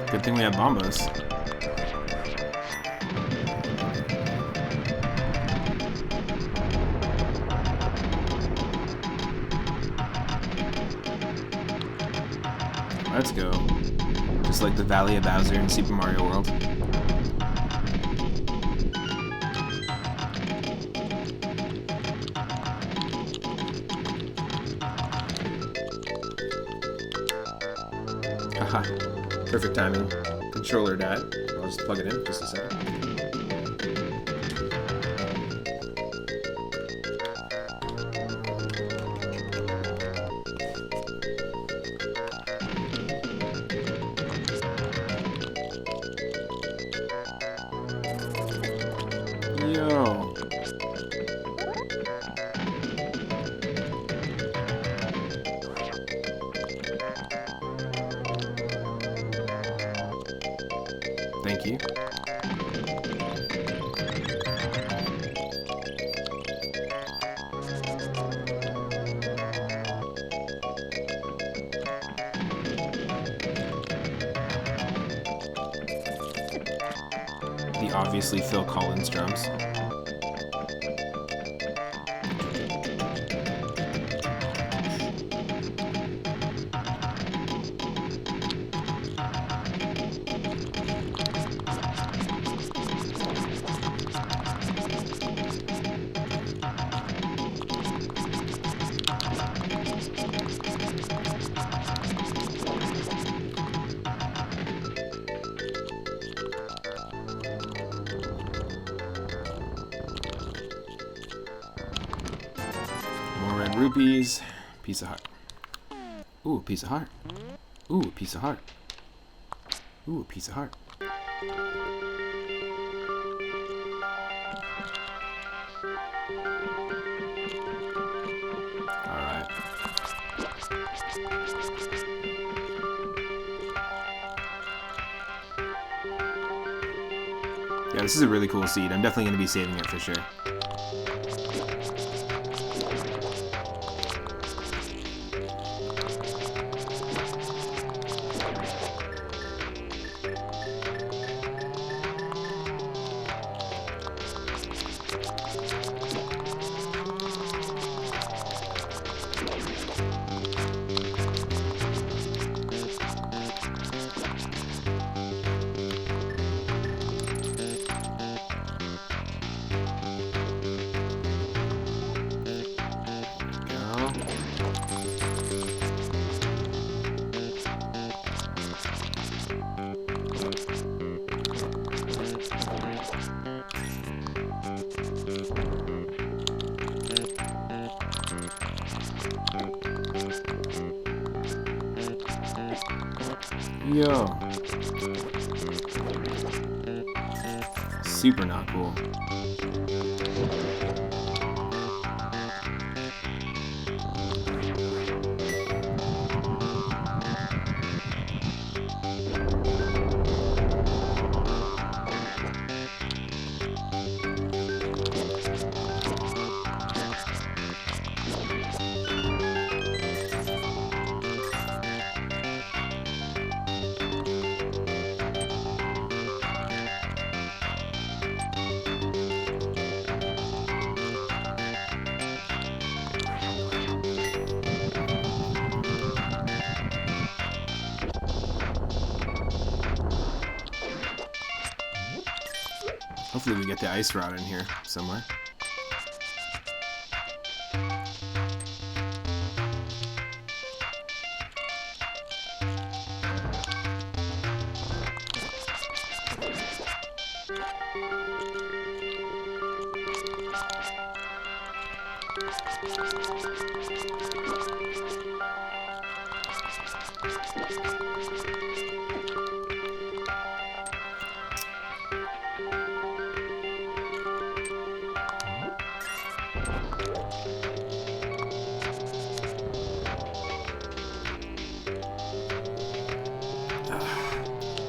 A: Good thing we have bombos. Let's go. Just like the Valley of Bowser in Super Mario World. Haha. Perfect timing. Controller died. I'll just plug it in just a second. Yo. Thank you. The obviously Phil Collins drums. More red rupees. Piece of heart. Ooh, a piece of heart. Ooh, a piece of heart. Ooh, a piece of heart. Alright. Yeah, this is a really cool seed. I'm definitely going to be saving it for sure. Yo. super not cool. Hopefully we get the ice rod in here somewhere.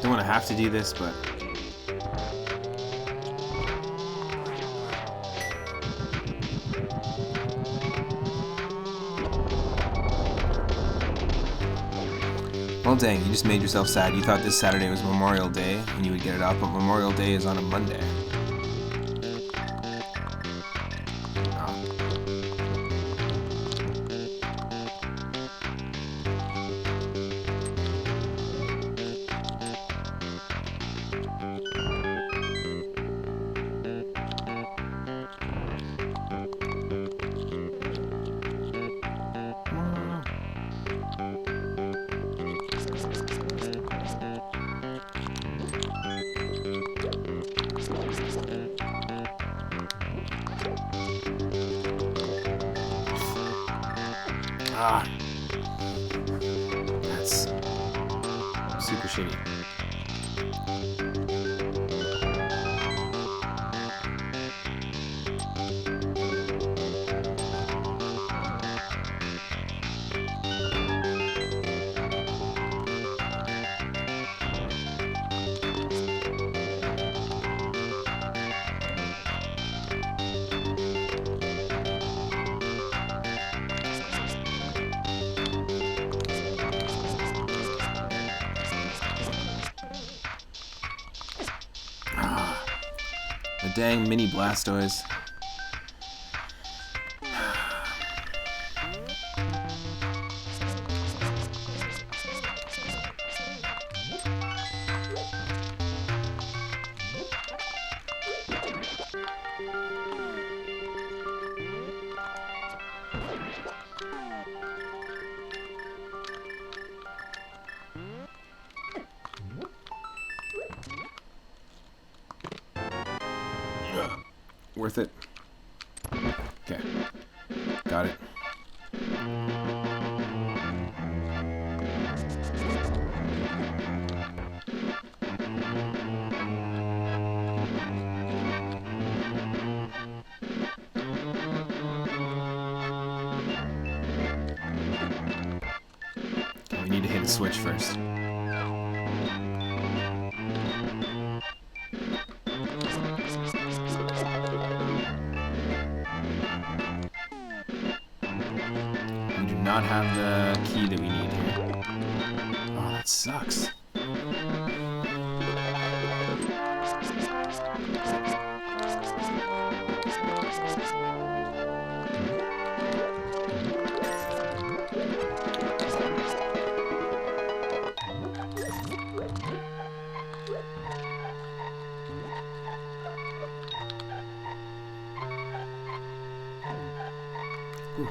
A: Don't want to have to do this, but well, dang, you just made yourself sad. You thought this Saturday was Memorial Day and you would get it up, but Memorial Day is on a Monday. That's super shitty. The dang mini Blastoise. Worth it. Okay. Got it. Okay, we need to hit a switch first. Not have the key that we need here. Oh, that sucks. Ooh.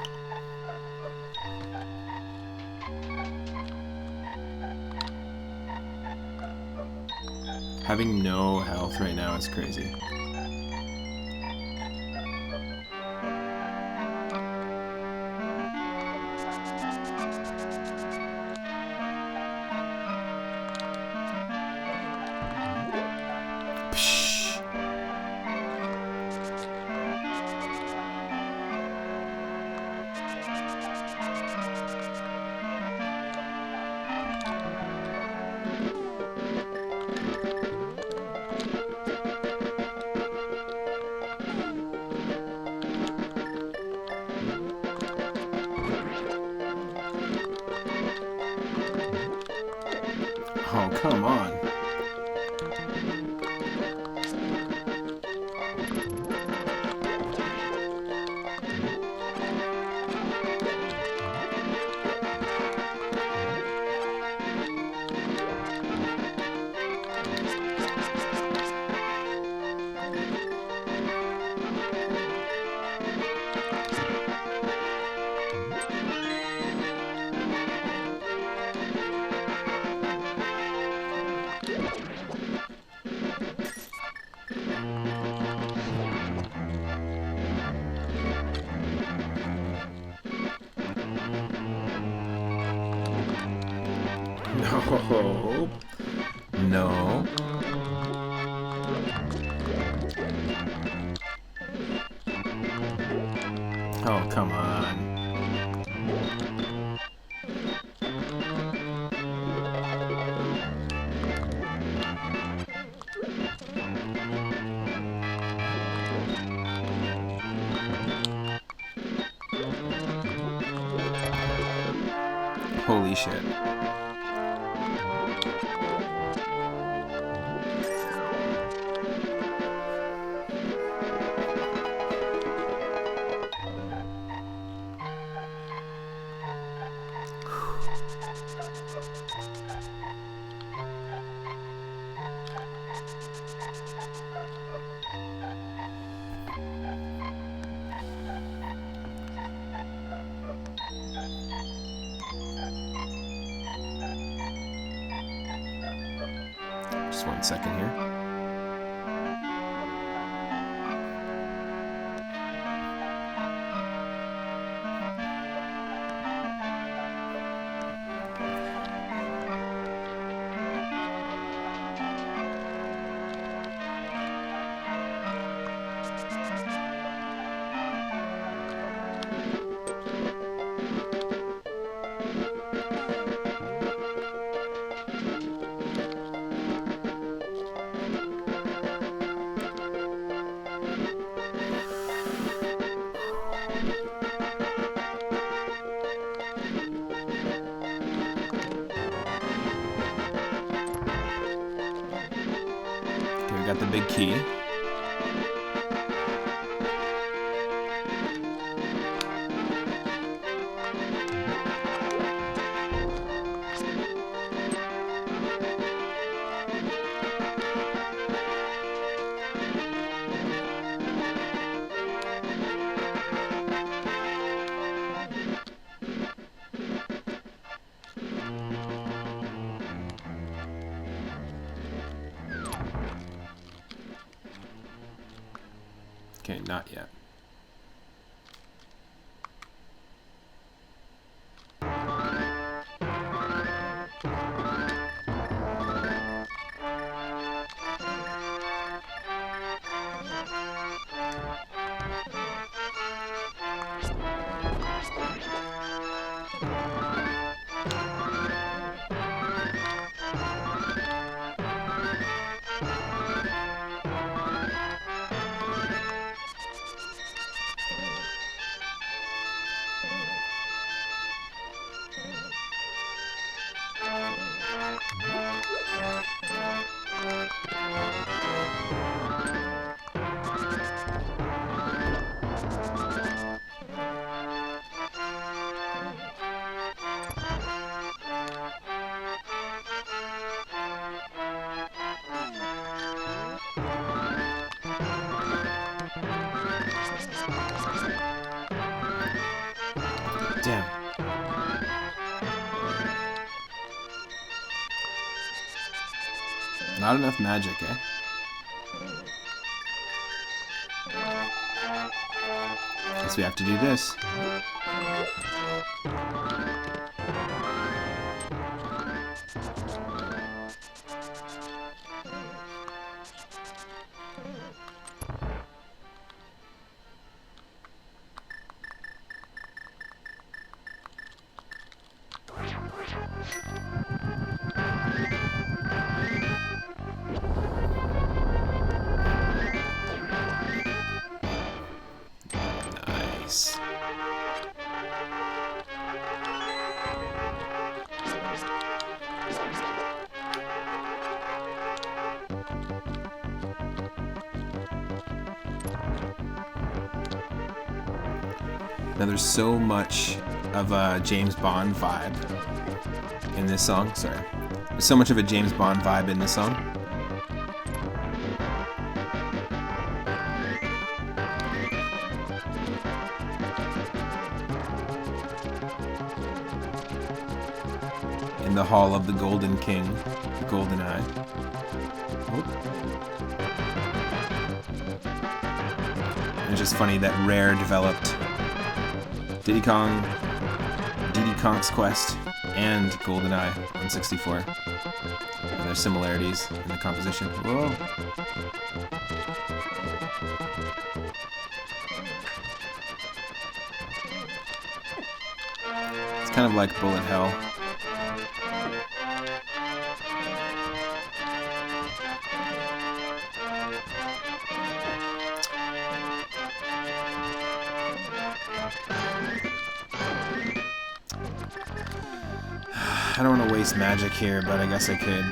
A: Having no health right now is crazy. Psh. come on. No. No. Oh, come on. Holy shit. Just 1 second here. Okay, we got the big key. Okay, not yet. Damn. Not enough magic, eh? Guess we have to do this. Nice. Now there's so much of a James Bond vibe in this song. Sorry. There's so much of a James Bond vibe in this song. In the Hall of the Golden King, the Golden Eye. Oh. And it's just funny that Rare developed Diddy Kong's Quest and GoldenEye on 64. And there's similarities in the composition. Whoa. It's kind of like Bullet Hell. I don't want to waste magic here, but I guess I could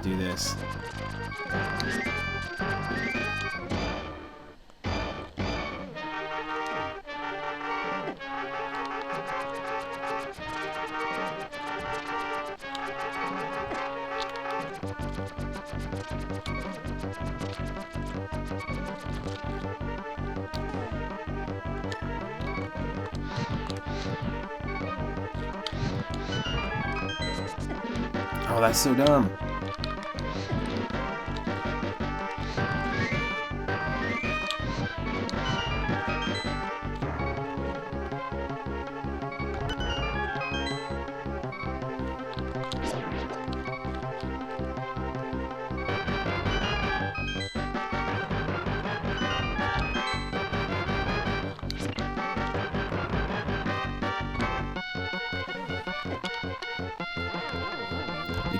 A: do this. Oh, that's so dumb.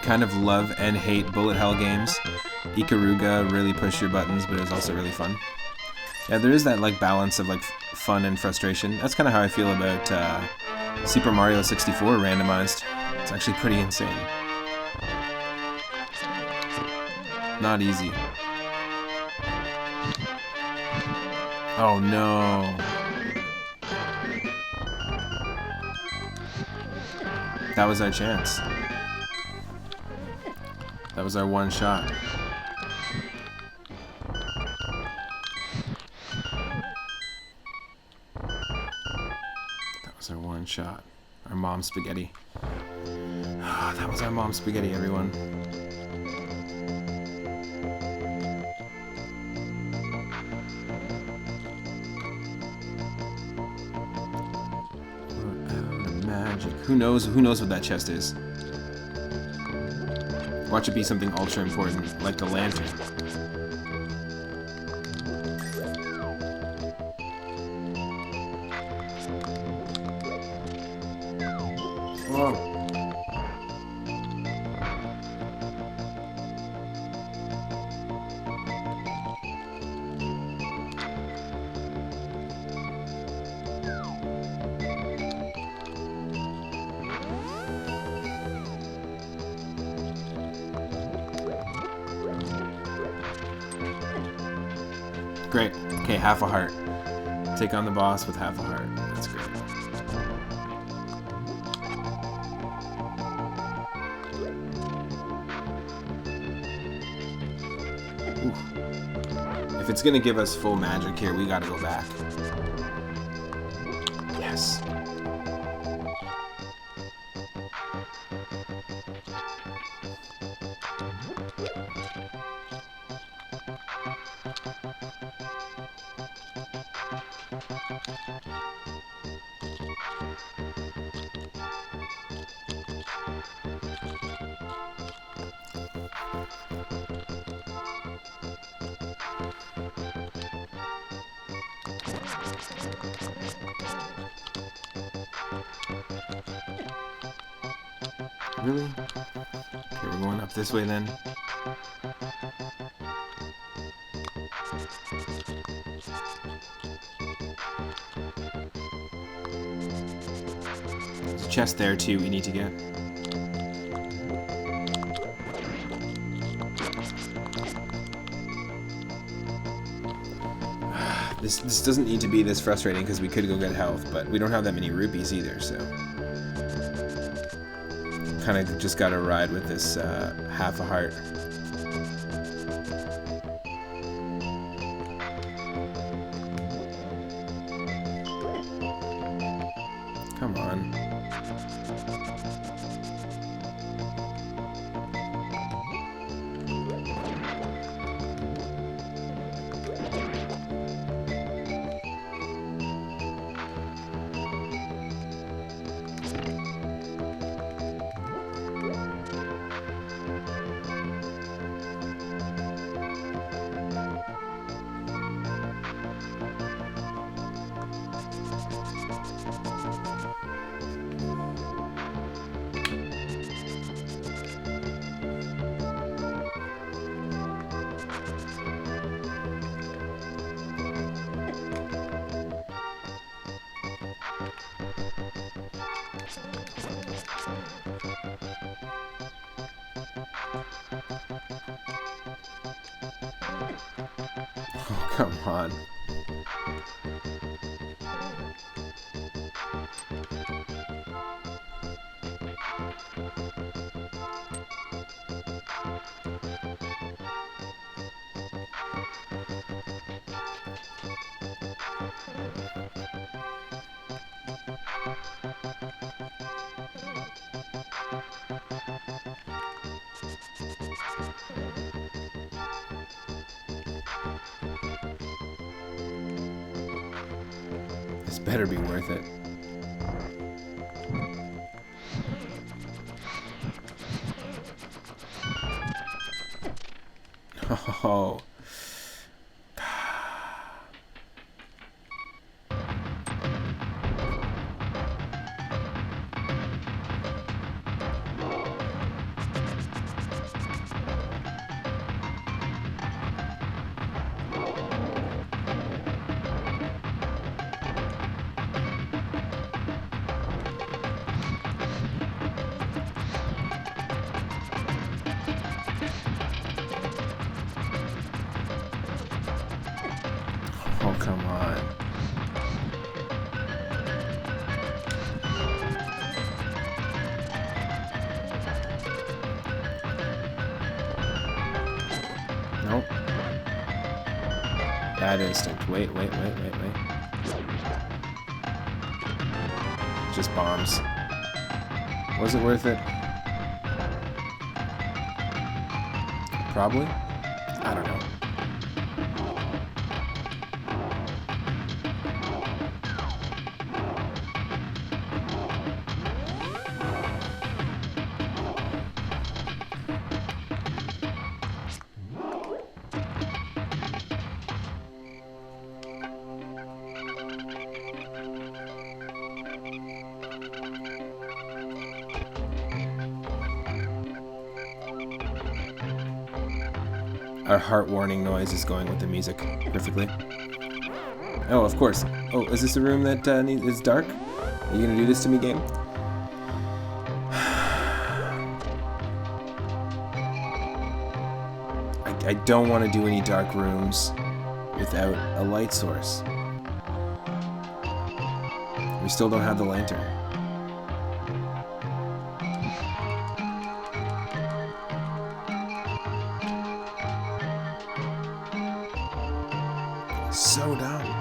A: Kind of love and hate bullet hell games. Ikaruga really pushed your buttons, but it was also really fun. Yeah, there is that like balance of like fun and frustration. That's kind of how I feel about Super Mario 64 randomized. It's actually pretty insane. Not easy. Oh no. That was our chance. That was our one shot. That was our one shot. Our mom's spaghetti. Oh, that was our mom's spaghetti, everyone. We're out of magic. Who knows what that chest is? Watch it be something ultra important, like the lantern. Whoa. Great. Okay, half a heart. Take on the boss with half a heart. That's great. Ooh. If it's gonna give us full magic here, we gotta go back. Yes. Really? Okay, we're going up this way then. There's a chest there too we need to get. This doesn't need to be this frustrating because we could go get health, but we don't have that many rupees either, so kind of just gotta ride with this half a heart. Come on. Oh, come on. This better be worth it. Oh. Oh, come on. Nope. Bad instinct. Wait. Just bombs. Was it worth it? Probably. I don't know. Our heart warning noise is going with the music perfectly. Oh, of course. Oh, is this a room that is dark? Are you gonna do this to me, game? I don't want to do any dark rooms without a light source. We still don't have the lantern. So dumb.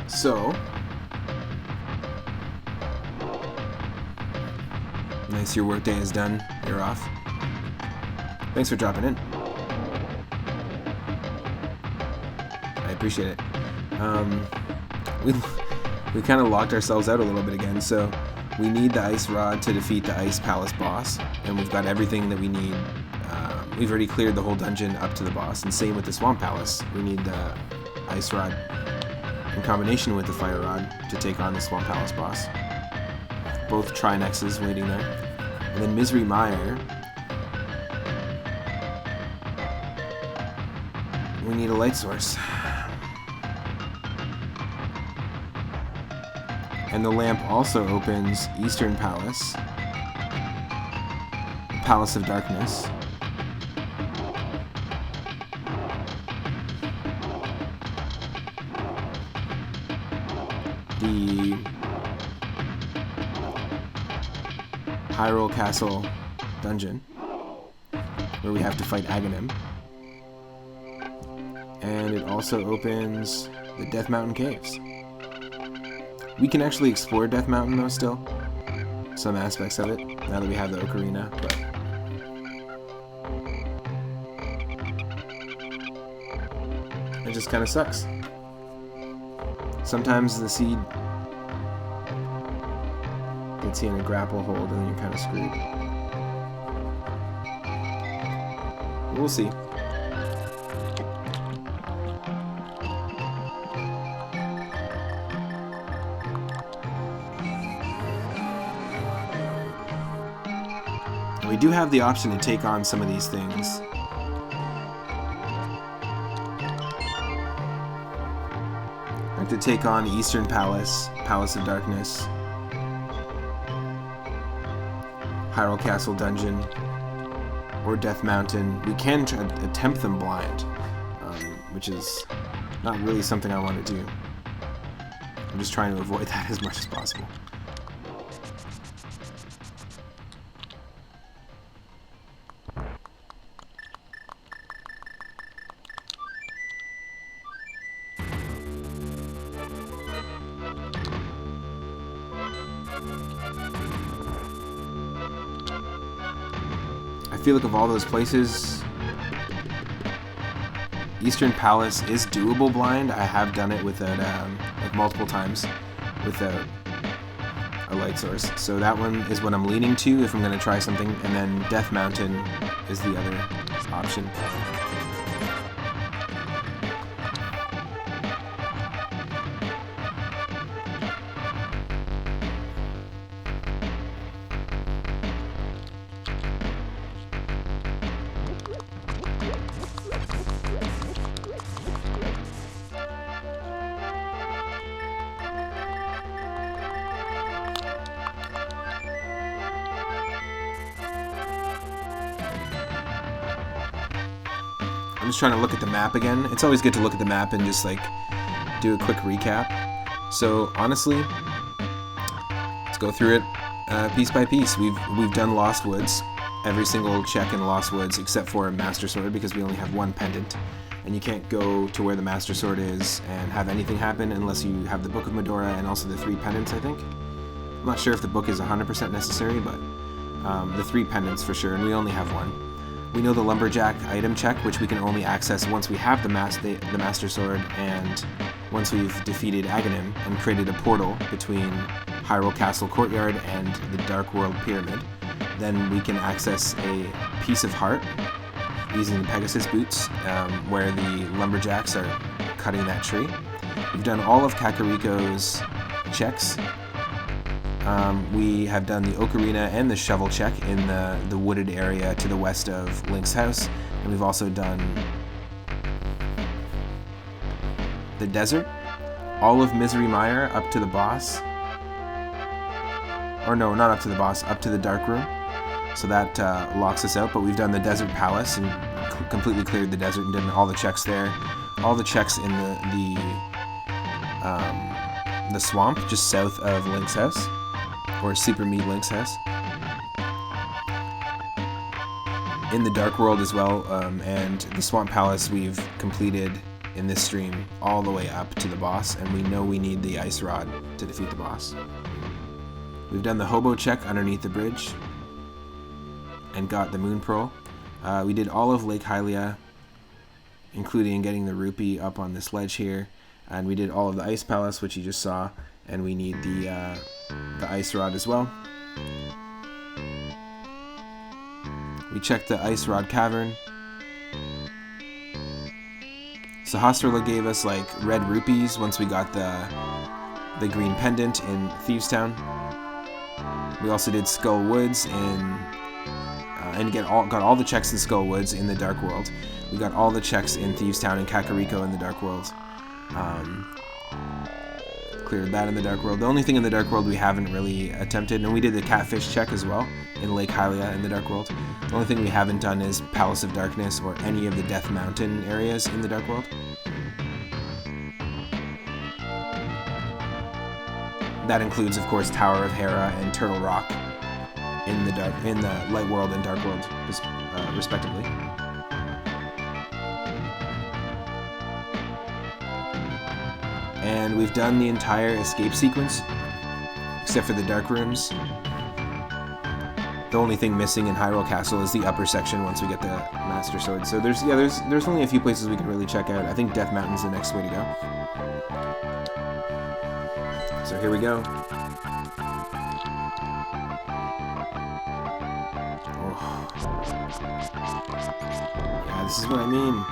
A: So, nice, your workday is done. You're off. Thanks for dropping in. I appreciate it. We kind of locked ourselves out a little bit again, so we need the ice rod to defeat the ice palace boss, and we've got everything that we need. We've already cleared the whole dungeon up to the boss, and same with the Swan Palace. We need the ice rod in combination with the fire rod to take on the Swan Palace boss. Both Trinexes waiting there. And then Misery Mire. we need a light source. And the lamp also opens Eastern Palace, the Palace of Darkness. The Hyrule Castle dungeon, where we have to fight Ganon. And it also opens the Death Mountain Caves. We can actually explore Death Mountain though still. Some aspects of it, now that we have the Ocarina, but it just kind of sucks. Sometimes the seed gets you in a grapple hold and then you're kind of screwed. We'll see. We do have the option to take on some of these things. Like to take on Eastern Palace, Palace of Darkness, Hyrule Castle Dungeon, or Death Mountain. We can attempt them blind, which is not really something I want to do. I'm just trying to avoid that as much as possible. I feel like of all those places, Eastern Palace is doable blind. I have done it without, like multiple times, without a light source. So that one is what I'm leaning to if I'm going to try something. And then Death Mountain is the other option. I'm just trying to look at the map again. It's always good to look at the map and just like do a quick recap. So honestly, let's go through it piece by piece. We've done Lost Woods, every single check in Lost Woods except for Master Sword because we only have one pendant, and you can't go to where the Master Sword is and have anything happen unless you have the Book of Medora and also the 3 pendants, I think. I'm not sure if the book is 100% necessary, but the 3 pendants for sure, and we only have one. We know the Lumberjack item check, which we can only access once we have the Master Sword and once we've defeated Ganon and created a portal between Hyrule Castle Courtyard and the Dark World Pyramid. Then we can access a piece of heart using the Pegasus boots, where the Lumberjacks are cutting that tree. We've done all of Kakariko's checks. We have done the Ocarina and the shovel check in the wooded area to the west of Link's house, and we've also done the desert, all of Misery Mire up to the boss, or no, not up to the boss, up to the Dark Room, so that locks us out, but we've done the Desert Palace and completely cleared the desert and done all the checks there, all the checks in the swamp just south of Link's house, or Super Meat Link's house. In the Dark World as well, and the Swamp Palace we've completed in this stream all the way up to the boss, and we know we need the Ice Rod to defeat the boss. We've done the Hobo check underneath the bridge and got the Moon Pearl. We did all of Lake Hylia, including getting the rupee up on this ledge here, and we did all of the Ice Palace, which you just saw, and we need the Ice Rod as well. We checked the Ice Rod Cavern. Sahasrara gave us like red rupees once we got the green pendant in Thieves Town. We also did Skull Woods and got all the checks in Skull Woods in the Dark World. We got all the checks in Thieves Town and Kakariko in the Dark World. Cleared that in the Dark World. The only thing in the Dark World we haven't really attempted, and we did the Catfish check as well in Lake Hylia in the Dark World. The only thing we haven't done is Palace of Darkness or any of the Death Mountain areas in the Dark World. That includes, of course, Tower of Hera and Turtle Rock in the Light World and Dark World, respectively. And we've done the entire escape sequence, except for the dark rooms. The only thing missing in Hyrule Castle is the upper section once we get the Master Sword. So there's only a few places we can really check out. I think Death Mountain's the next way to go. So here we go. Oh. Yeah, this is what I mean.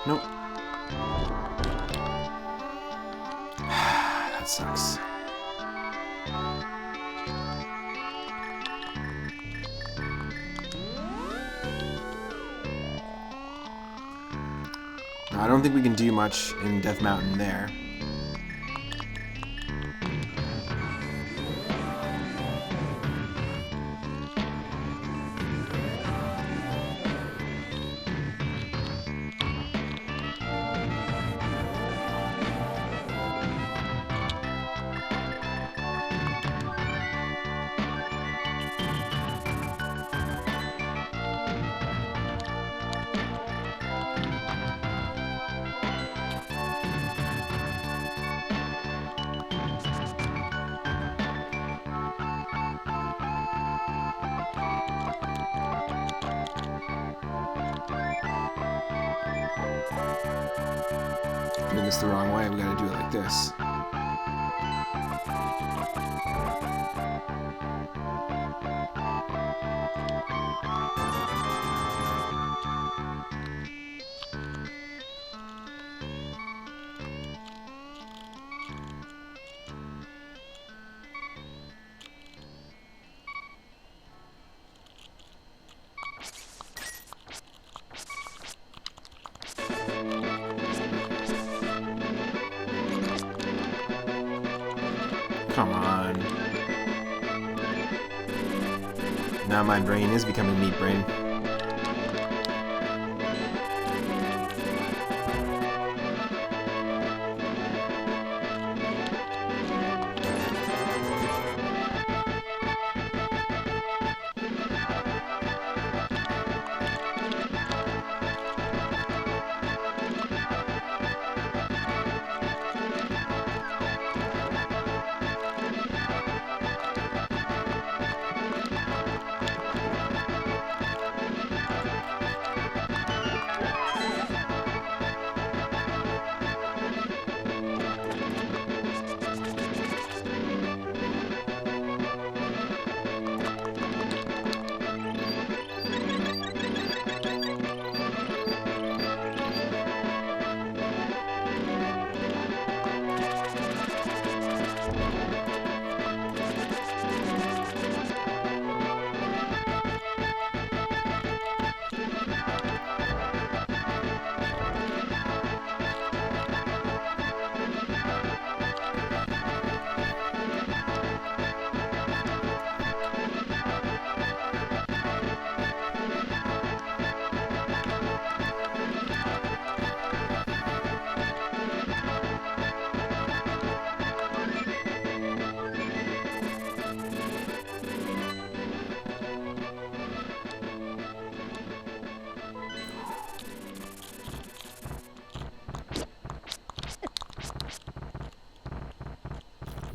A: Nope. That sucks. I don't think we can do much in Death Mountain there. Doing this the wrong way, we gotta do it like this. Come on. Now my brain is becoming meat brain.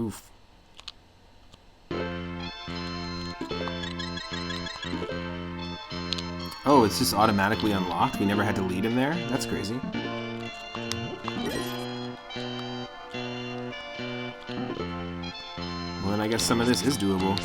A: Oof. Oh, it's just automatically unlocked? We never had to lead him there? That's crazy. Well, then I guess some of this is doable.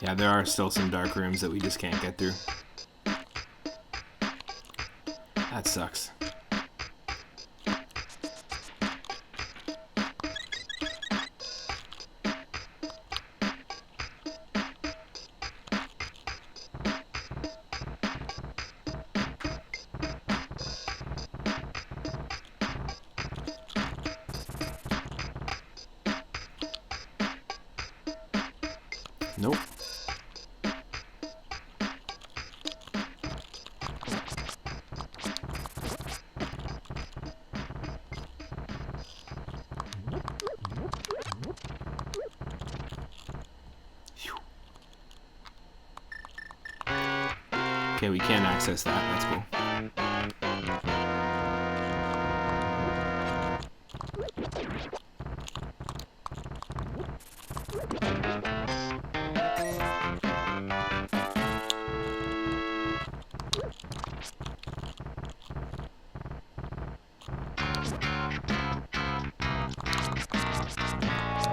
A: Yeah, there are still some dark rooms that we just can't get through. That sucks. Nope. Okay, we can access that. That's cool.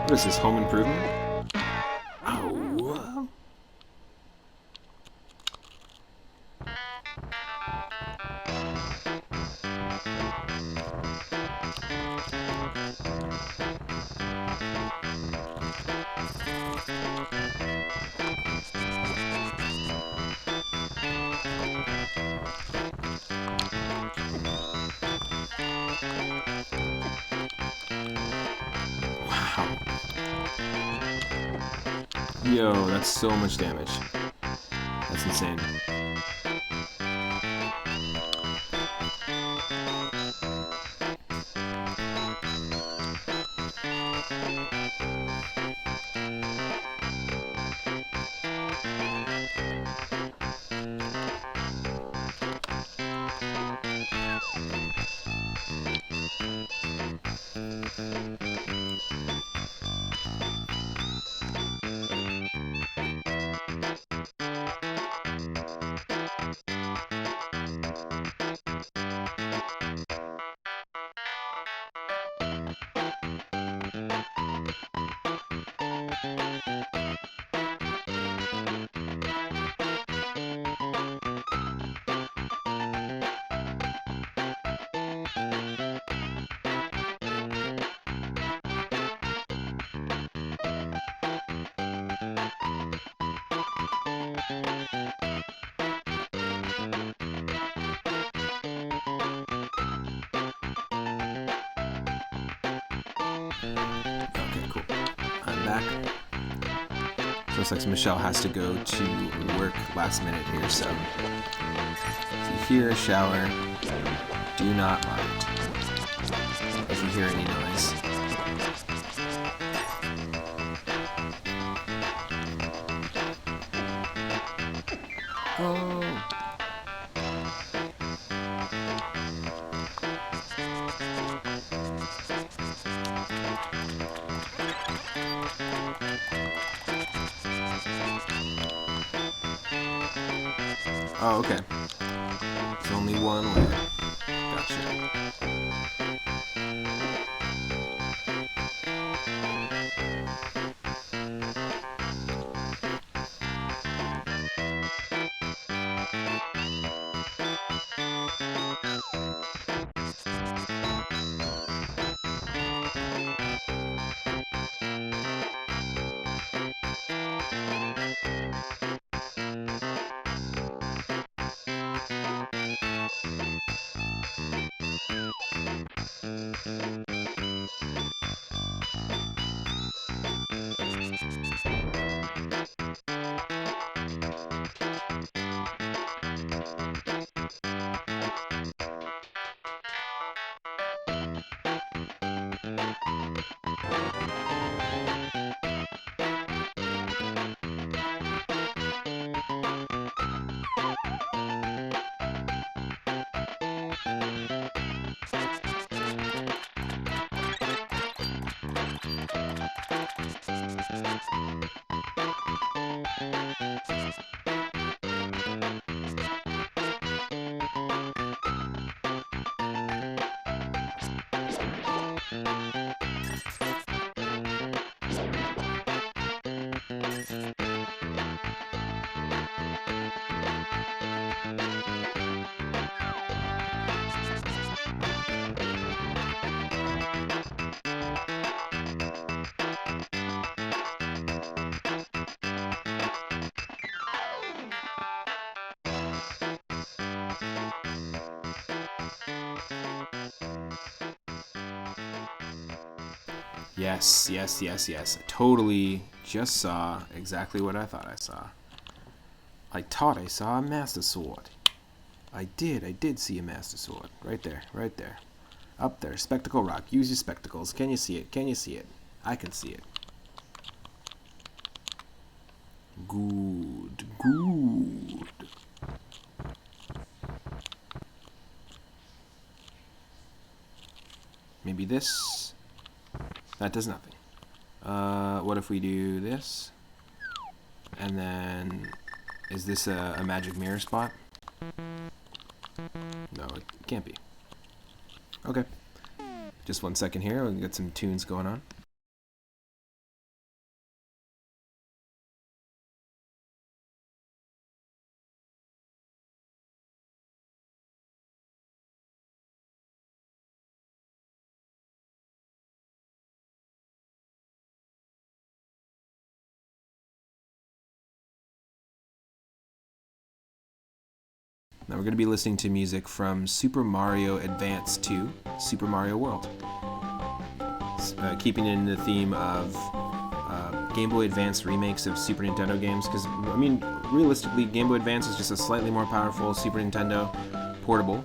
A: What is this, Home Improvement? Oh. Wow. Yo, that's so much damage. That's insane. Okay, cool. I'm back. Looks like Michelle has to go to work last minute here, so if you hear a shower, do not mind. If you hear any noise. Oh. Oh, okay. There's only one way. Gotcha. Yes, yes, yes, yes. I totally just saw exactly what I thought I saw. I thought I saw a Master Sword. I did see a Master Sword. Right there, right there. Up there, Spectacle Rock. Use your spectacles. Can you see it? Can you see it? I can see it. Good, good. Maybe this. That does nothing. What if we do this? And then, is this a magic mirror spot? No, it can't be. Okay. Just 1 second here. We'll get some tunes going on. Now we're going to be listening to music from Super Mario Advance 2, Super Mario World. Keeping in the theme of Game Boy Advance remakes of Super Nintendo games, because, I mean, realistically, Game Boy Advance is just a slightly more powerful Super Nintendo portable.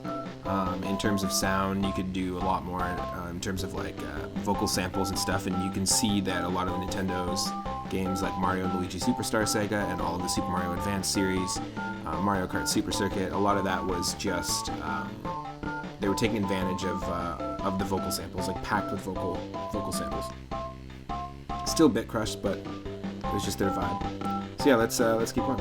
A: In terms of sound, you could do a lot more in terms of like vocal samples and stuff, and you can see that a lot of Nintendo's games like Mario and Luigi Superstar Saga and all of the Super Mario Advance series, Mario Kart Super Circuit, a lot of that was just they were taking advantage of the vocal samples, like packed with vocal samples. Still bit crushed, but it was just their vibe. So yeah, let's keep going.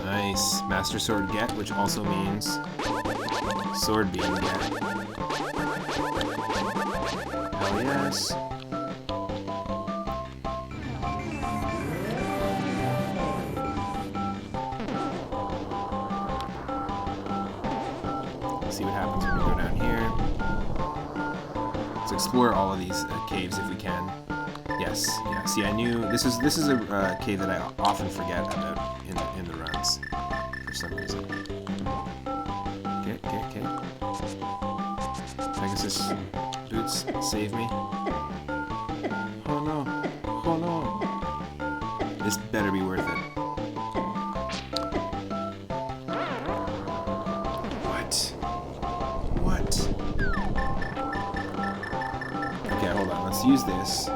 A: Nice. Master Sword get, which also means sword beam get. Hell yes. Let's see what happens when we go down here. Let's explore all of these caves if we can. Yes, yeah. See, I knew this is a cave that I often forget about in the runs for some reason. Okay. Pegasus boots, save me. Oh no. This better be worth it. What? Okay, hold on. Let's use this.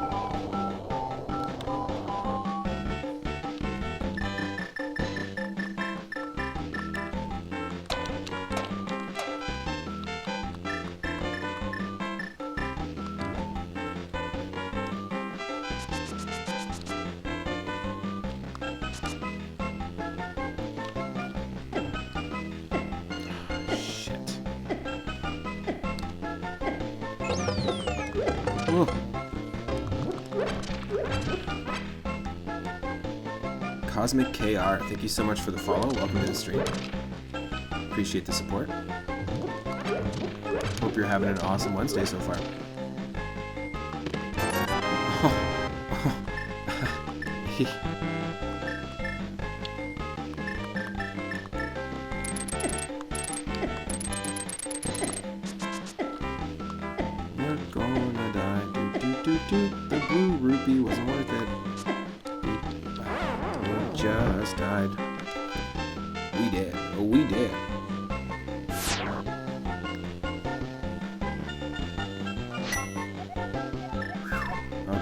A: Ooh. Cosmic KR, thank you so much for the follow. Welcome to the stream. Appreciate the support. Hope you're having an awesome Wednesday so far. We're gonna die. The blue rupee wasn't worth it. We just died. We did. Oh, we did.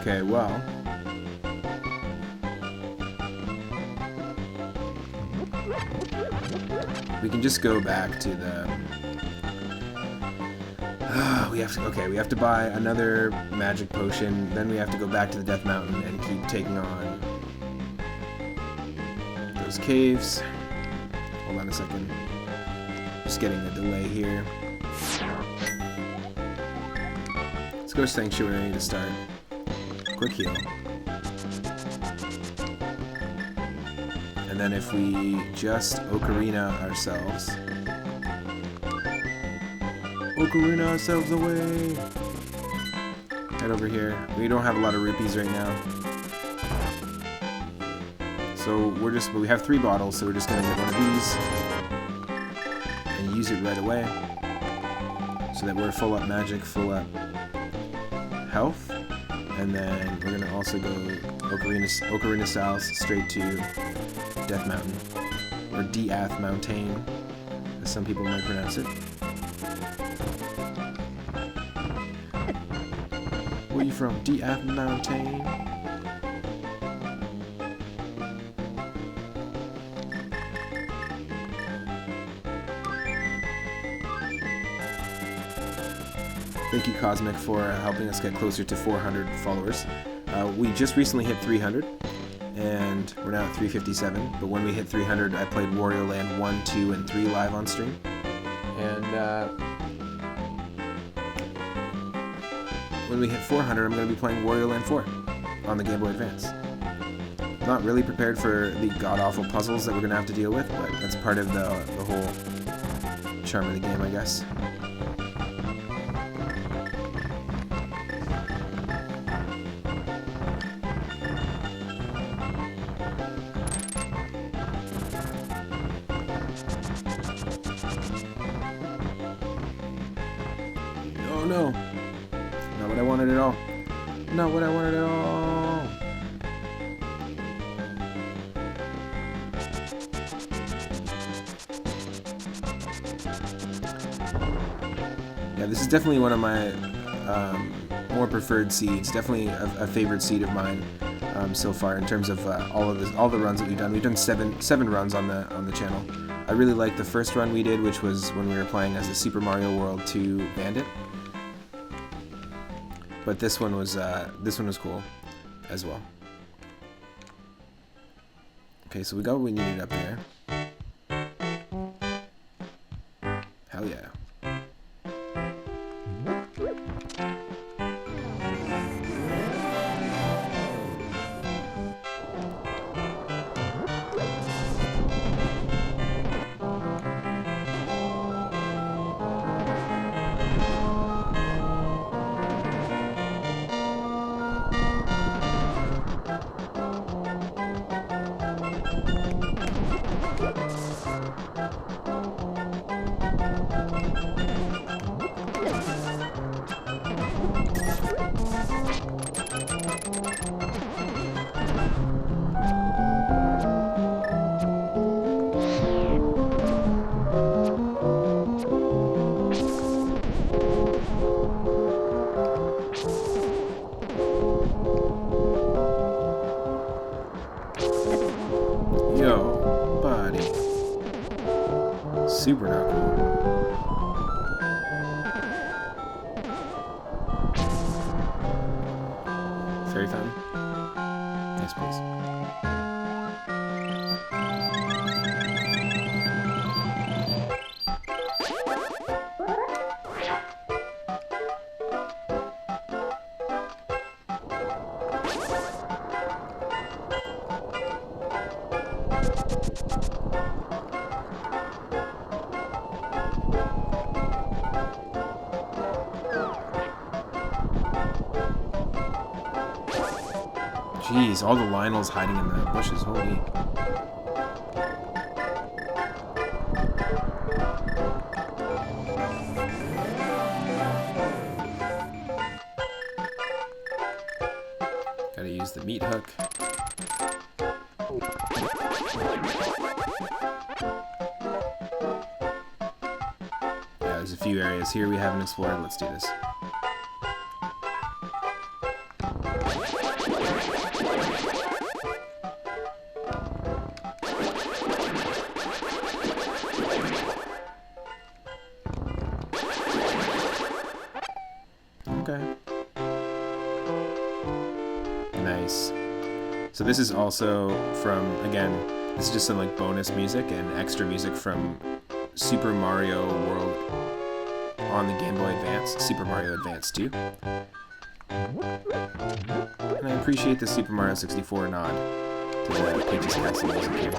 A: Okay, well, we can just go back to the... we have to buy another magic potion, then we have to go back to the Death Mountain and keep taking on those caves. Hold on a second. Just getting a delay here. Let's go to Sanctuary to start. Quick heal. And then if we just Ocarina ourselves... Ocarina ourselves away! Head over here. We don't have a lot of rupees right now. So we have 3 bottles, so we're just gonna get one of these and use it right away. So that we're full up magic, full up health. And then we're gonna also go Ocarina South straight to Death Mountain. Or Death Mountain, as some people might pronounce it. Where are you from? Death Mountain? Thank you, Cosmic, for helping us get closer to 400 followers. We just recently hit 300, and we're now at 357. But when we hit 300, I played Wario Land 1, 2, and 3 live on stream. And when we hit 400, I'm going to be playing Wario Land 4 on the Game Boy Advance. Not really prepared for the god-awful puzzles that we're going to have to deal with, but that's part of the whole charm of the game, I guess. Oh no! Not what I wanted at all. Not what I wanted at all! Yeah, this is definitely one of my more preferred seeds. Definitely a favorite seed of mine so far in terms of all the runs that we've done. We've done seven runs on the channel. I really liked the first run we did, which was when we were playing as the Super Mario World 2 Bandit. But this one was cool as well. Okay, so we got what we needed up there. Hell yeah. Yo, buddy. Super not cool. Fairy fountain? Yes, please. Jeez, all the Lionels hiding in the bushes, holy. Gotta use the meat hook. Yeah, there's a few areas here we haven't explored. Let's do this. Okay. Nice. So this is also from, again, this is just some like bonus music and extra music from Super Mario World on the Game Boy Advance, Super Mario Advance 2. And I appreciate the Super Mario 64 nod to the Peach's Castle music here.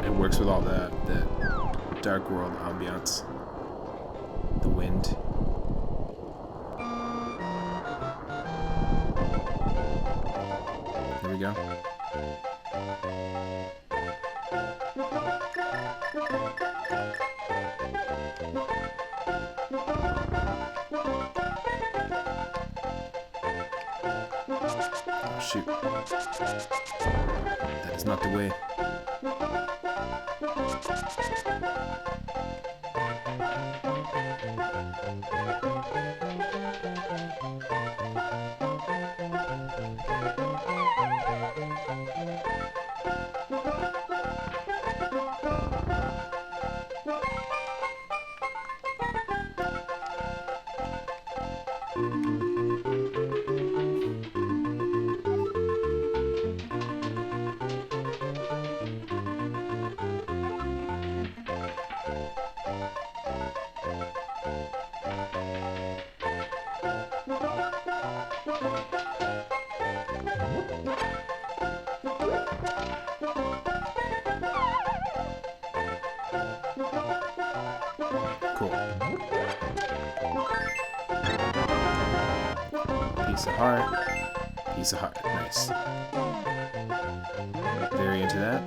A: It works with all the Dark World ambiance. The wind. Here we go. Oh, shoot. That is not the way. Cool. Piece of heart. Piece of heart. Nice. Very into that.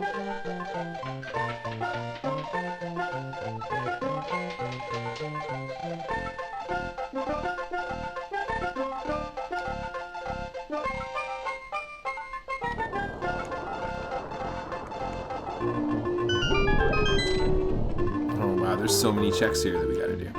A: Oh wow, there's so many checks here that we gotta do.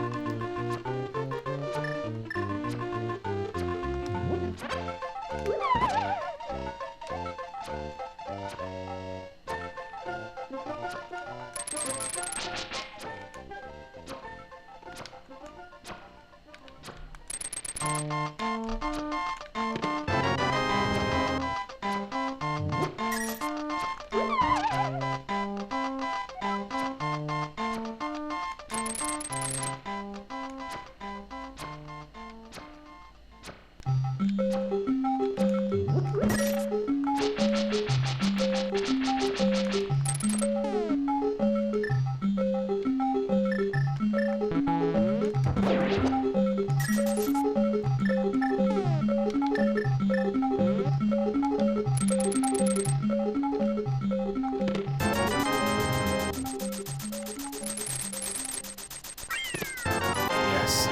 A: Yes.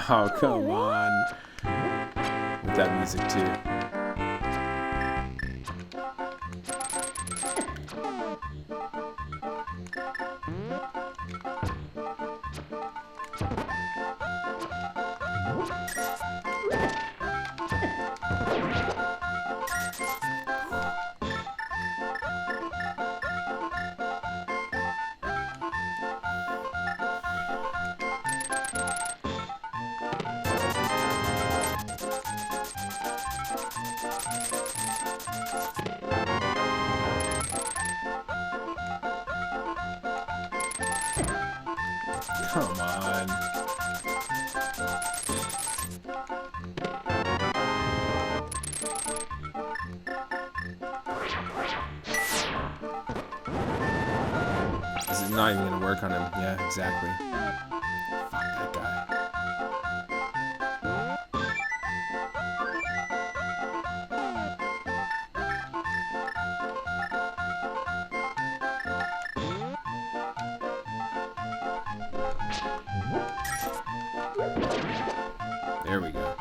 A: Oh, come on. With that music, too. Come on. This is not even gonna work on him. Yeah, exactly. Fuck that guy. There we go.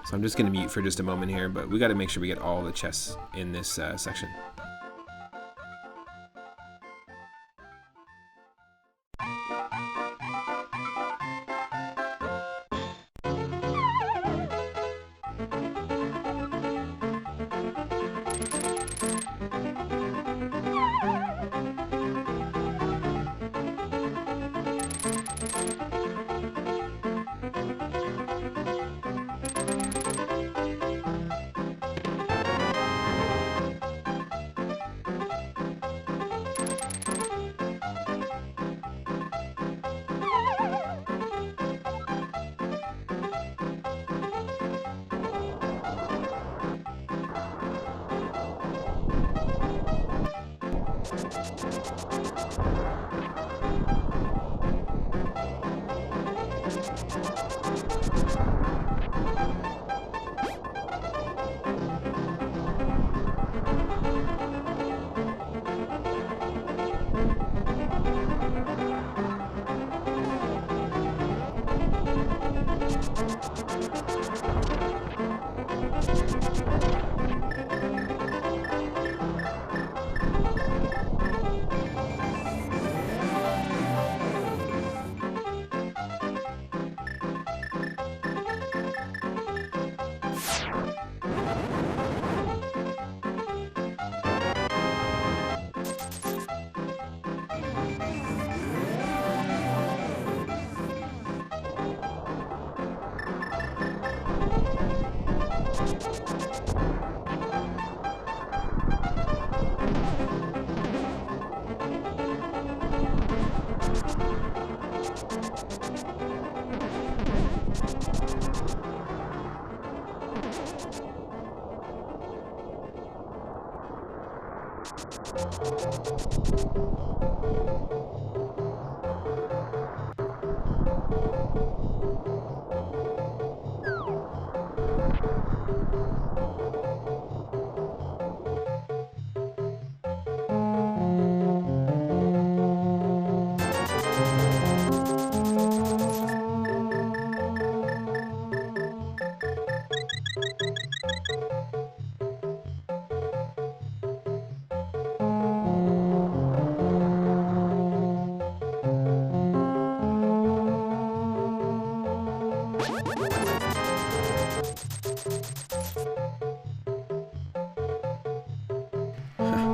A: So I'm just going to mute for just a moment here, but we got to make sure we get all the chests in this section.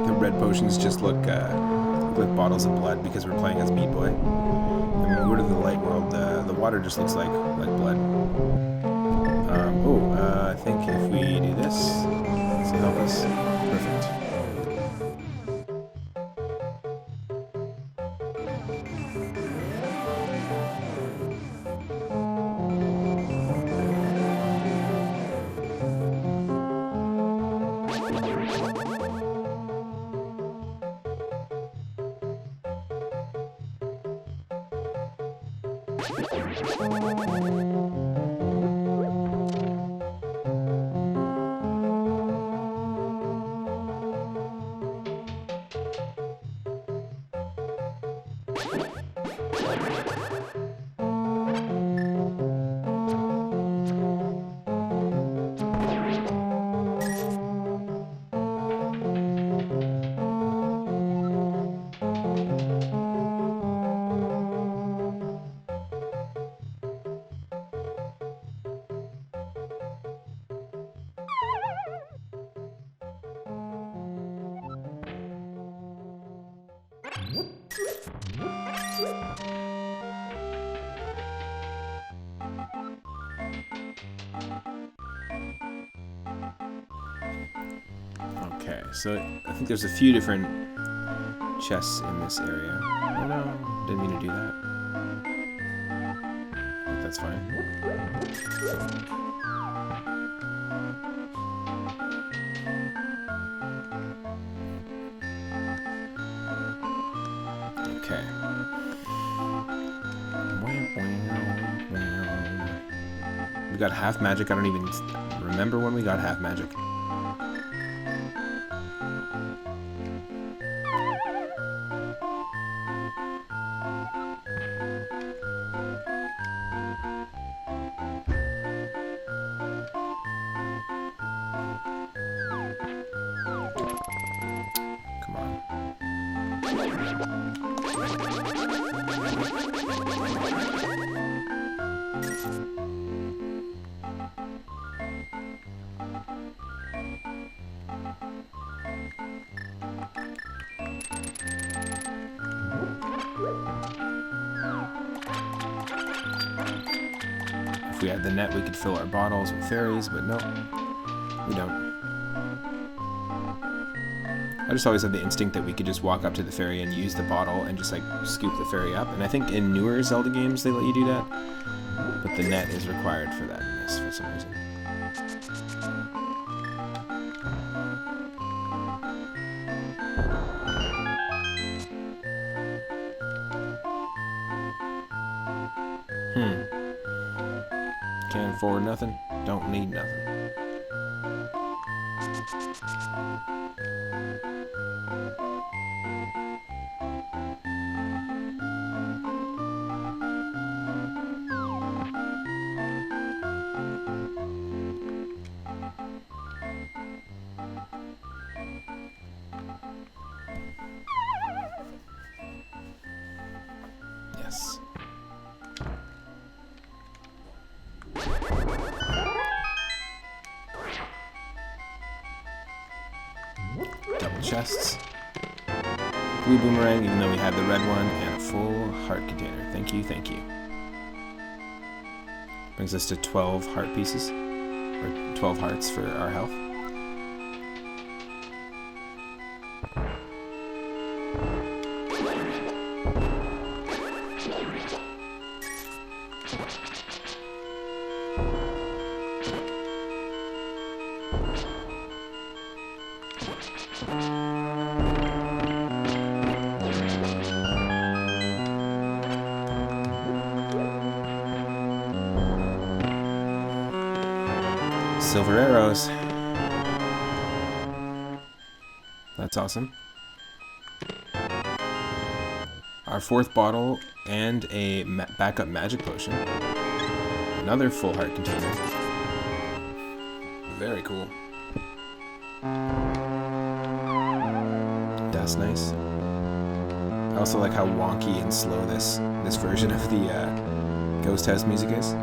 A: The red potions just look like bottles of blood because we're playing as Meat Boy. And when we go to the light world, the water just looks like blood. I think if we do this, this will help us. Perfect. Okay, so I think there's a few different chests in this area. Oh no, didn't mean to do that. But that's fine. Okay. We got half magic. I don't even remember when we got half magic. If we had the net, we could fill our bottles with fairies, but nope, we don't. I just always had the instinct that we could just walk up to the fairy and use the bottle and just like scoop the fairy up. And I think in newer Zelda games they let you do that, but the net is required for that in this for some reason. Can't afford nothing, don't need nothing. Yes. Double chests. Blue boomerang, even though we had the red one, and a full heart container. Thank you, thank you. Brings us to 12 heart pieces, or 12 hearts for our health. Silver arrows. That's awesome. Our fourth bottle and a backup magic potion. Another full heart container. Very cool. That's nice. I also like how wonky and slow this version of the Ghost House music is.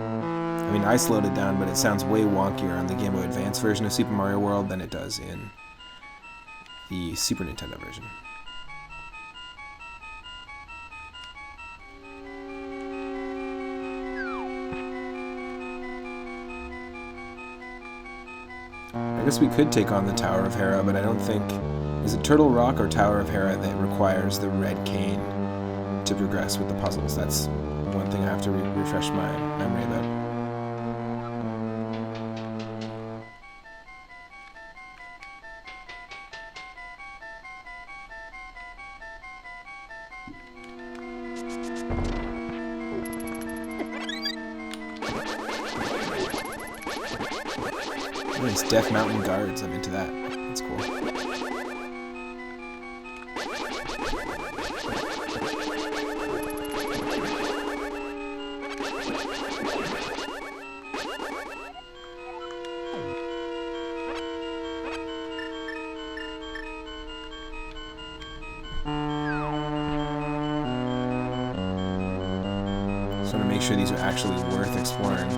A: I mean, I slowed it down, but it sounds way wonkier on the Game Boy Advance version of Super Mario World than it does in the Super Nintendo version. I guess we could take on the Tower of Hera, but I don't think... Is it Turtle Rock or Tower of Hera that requires the red cane to progress with the puzzles? That's one thing I have to refresh my memory about. Nice Death Mountain Guards, I'm into that. That's cool. Just want to make sure these are actually worth exploring.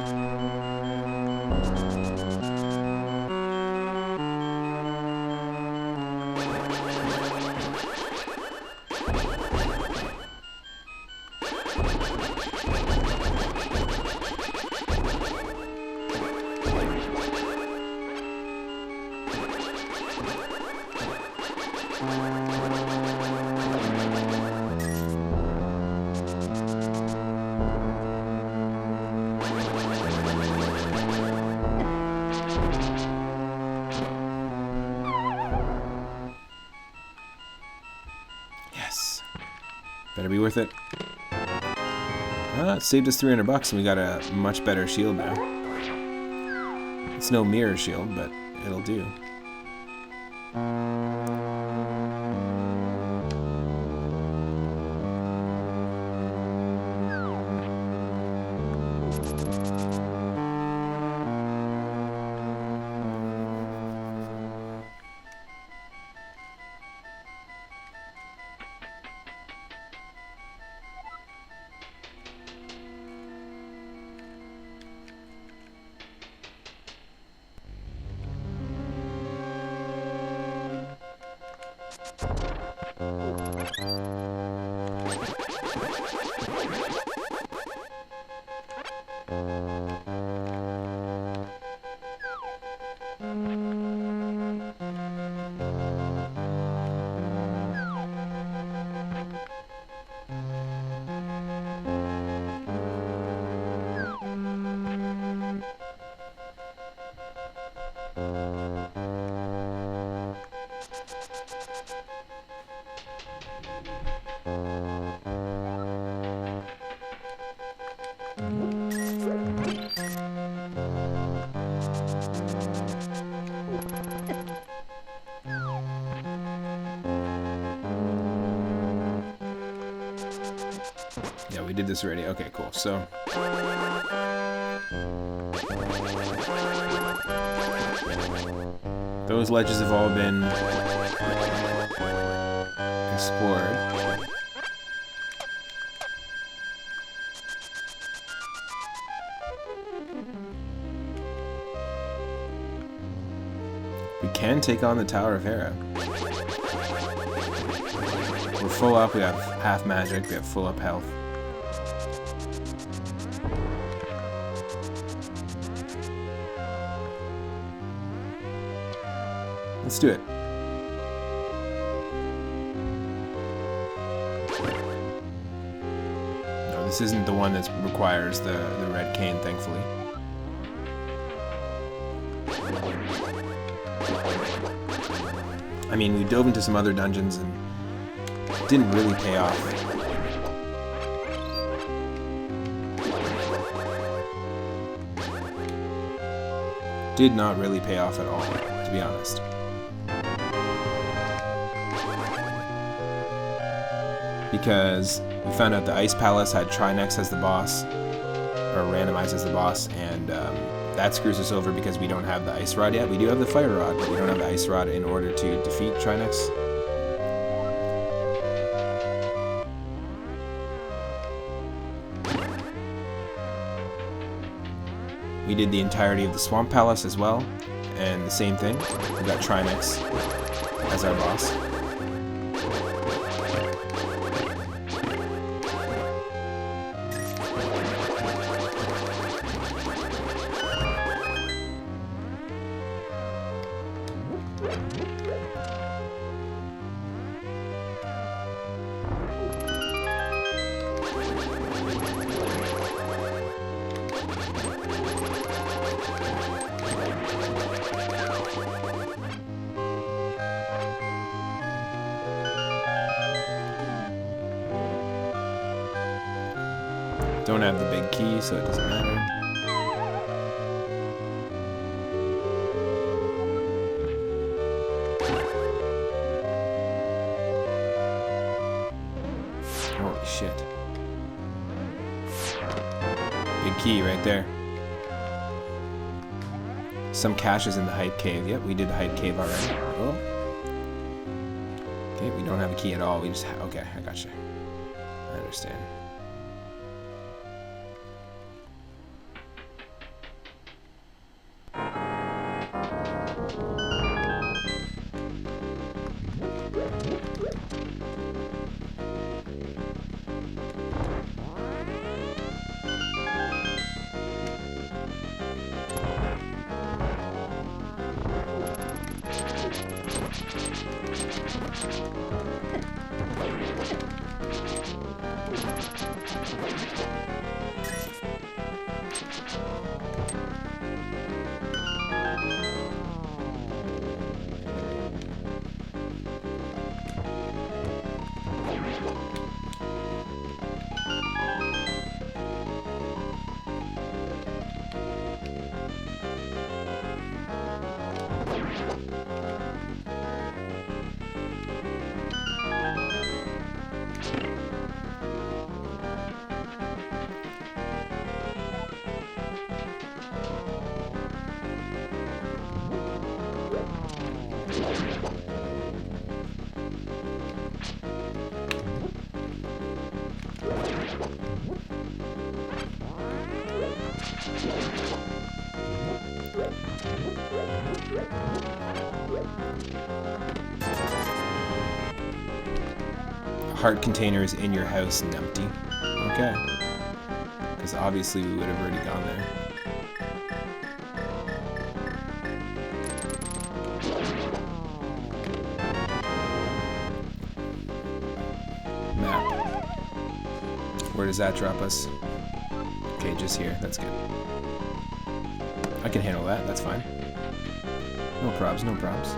A: Better be worth it. It saved us $300 and we got a much better shield now. It's no mirror shield, but it'll do. Yeah, we did this already. Okay, cool. So those ledges have all been explored. We can take on the Tower of Hera. We're full up, we have half magic, we have full up health. Let's do it. No, this isn't the one that requires the red cane, thankfully. I mean, we dove into some other dungeons and it didn't really pay off. Did not really pay off at all, to be honest. Because we found out the Ice Palace had Trinex as the boss, or Randomize as the boss, and that screws us over because we don't have the Ice Rod yet. We do have the Fire Rod, but we don't have the Ice Rod in order to defeat Trinex. We did the entirety of the Swan Palace as well, and the same thing. We got Trinex as our boss. Don't have the big key, so it doesn't matter. Holy shit. Big key right there. Some caches in the Hype Cave. Yep, we did the Hype Cave already. Oh. Okay, we don't have a key at all. We just okay, I gotcha. I understand. Heart container is in your house and empty. Okay. Because obviously we would have already gone there. Map. Where does that drop us? Okay, just here. That's good. I can handle that. That's fine. No probs, no probs.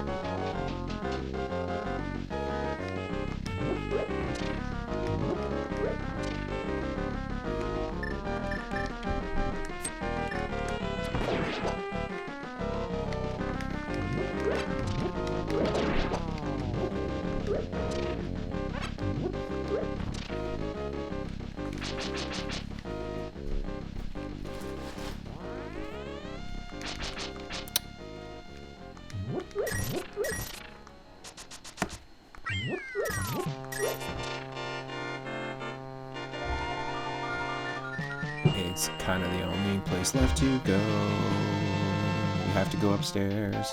A: It's kind of the only place left to go. We have to go upstairs.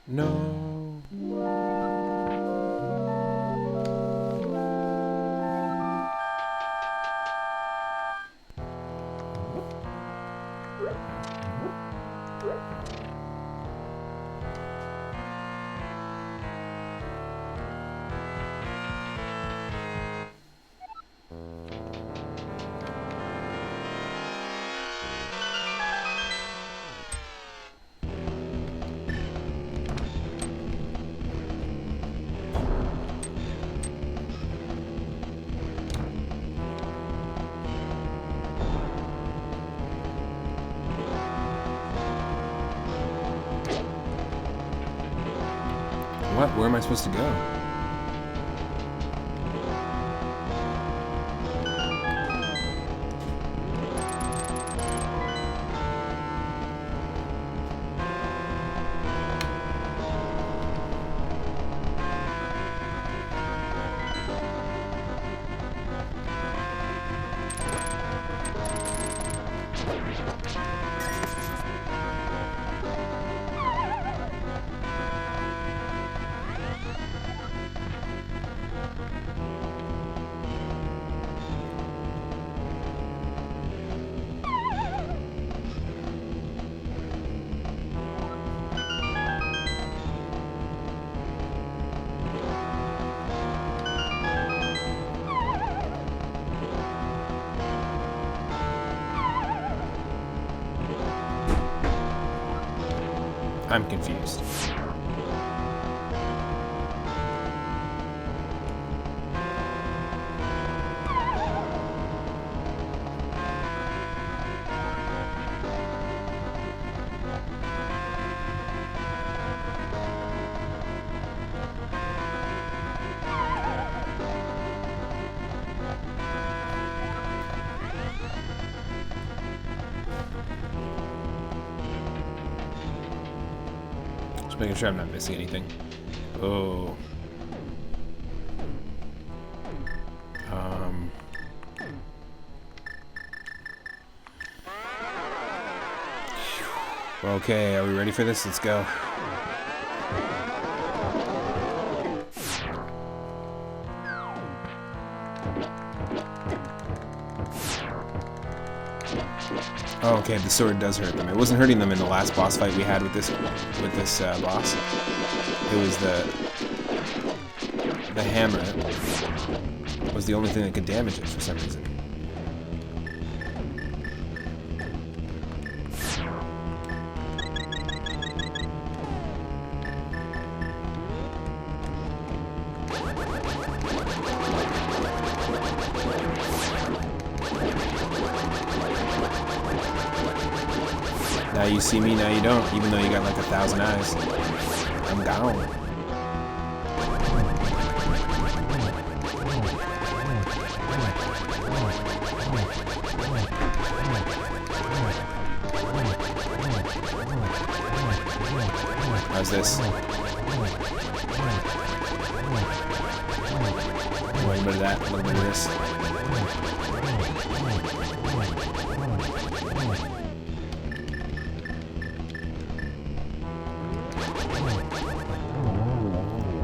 A: No. What? Where am I supposed to go? I'm confused. Making sure I'm not missing anything. Oh. Okay, are we ready for this? Let's go. Oh, okay, the sword does hurt them. It wasn't hurting them in the last boss fight we had with this boss. It was the hammer was the only thing that could damage it for some reason. Now you see me, now you don't, even though you got like 1,000 eyes. I'm gone. How's this? Oh, a little bit of that, a little bit of this.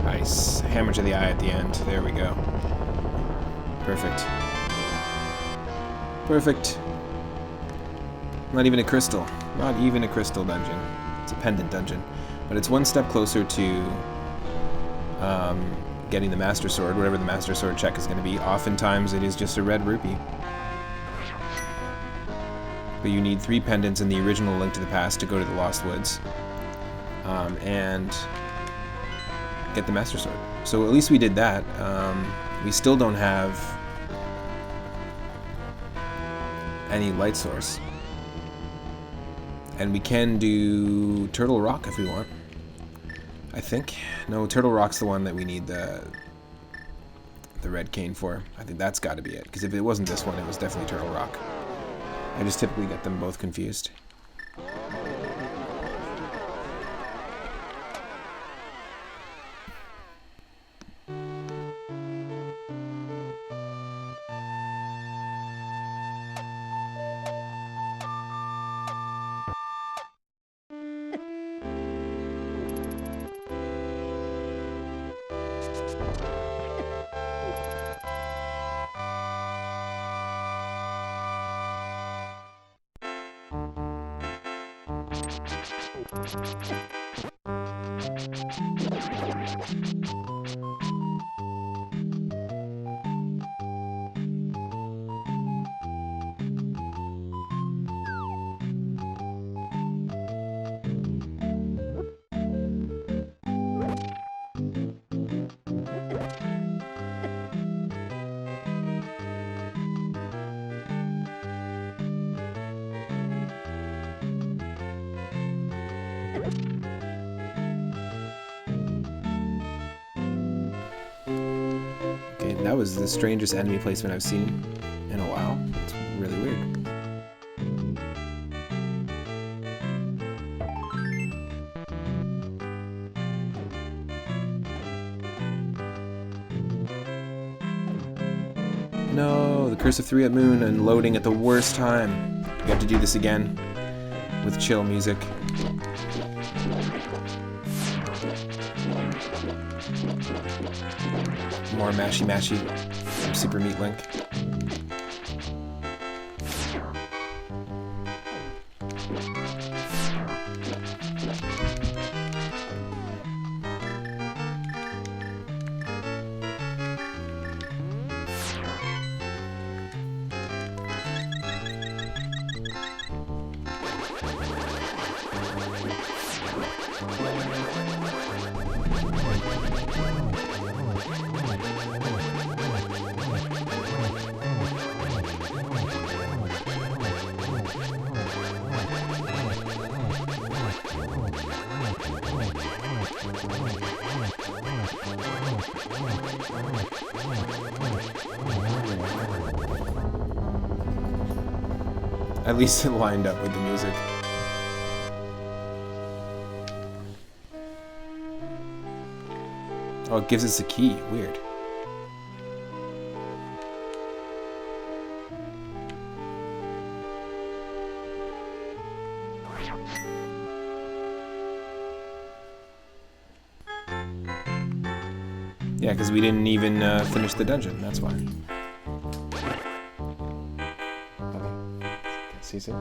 A: Nice. Hammer to the eye at the end. There we go. Perfect. Perfect. Not even a crystal. Not even a crystal dungeon. It's a pendant dungeon. But it's one step closer to getting the Master Sword, whatever the Master Sword check is going to be. Oftentimes it is just a red rupee. But you need 3 pendants in the original Link to the Past to go to the Lost Woods. And get the Master Sword. So at least we did that. We still don't have any light source. And we can do Turtle Rock if we want. I think. No, Turtle Rock's the one that we need the red cane for. I think that's got to be it. Because if it wasn't this one, it was definitely Turtle Rock. I just typically get them both confused. Okay, that was the strangest enemy placement I've seen in a while. It's really weird. No, the Curse of Three at Moon and loading at the worst time. We have to do this again with chill music. More mashy from Super Meat Link. At least it lined up with the music. Oh, it gives us a key. Weird. Yeah, because we didn't even finish the dungeon. That's why. See it? My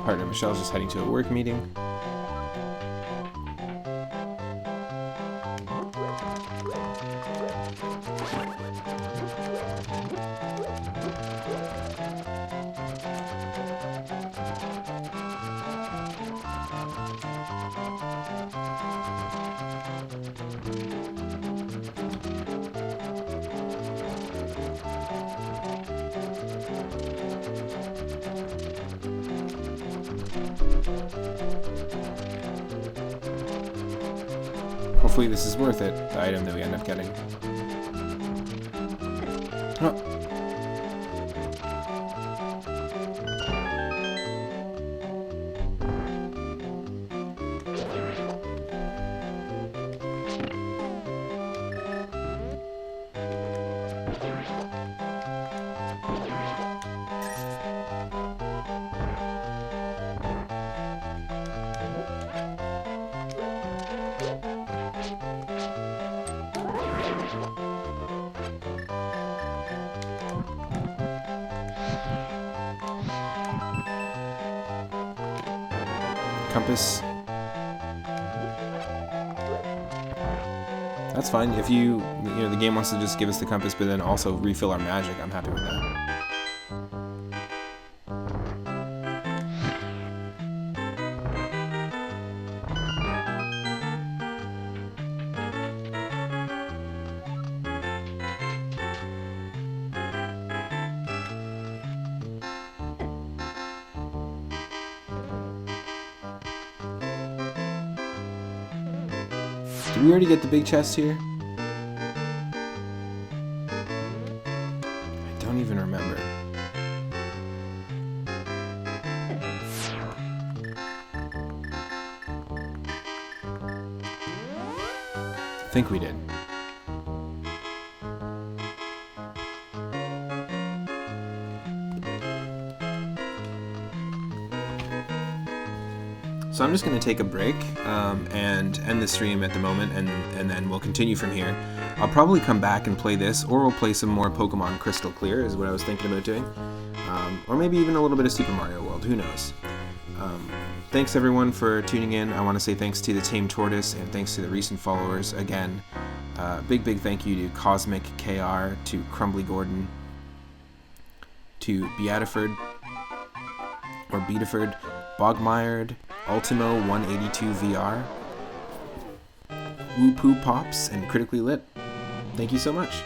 A: partner Michelle's just heading to a work meeting. Hopefully this is worth it, the item that we end up getting. Oh. Compass. That's fine. If you know, the game wants to just give us the compass, but then also refill our magic, I'm happy with that. we already get the big chest here? I don't even remember. I think we did. So I'm just going to take a break and end the stream at the moment, and then we'll continue from here. I'll probably come back and play this, or we'll play some more Pokemon Crystal Clear, is what I was thinking about doing. Or maybe even a little bit of Super Mario World, who knows. Thanks everyone for tuning in. I want to say thanks to the Tame Tortoise, and thanks to the recent followers again. Big thank you to Cosmic KR, to Crumbly Gordon, to Beatiford, or Beatiford, Bogmired, Ultimo 182 VR, Woo Poo Pops, and Critically Lit. Thank you so much.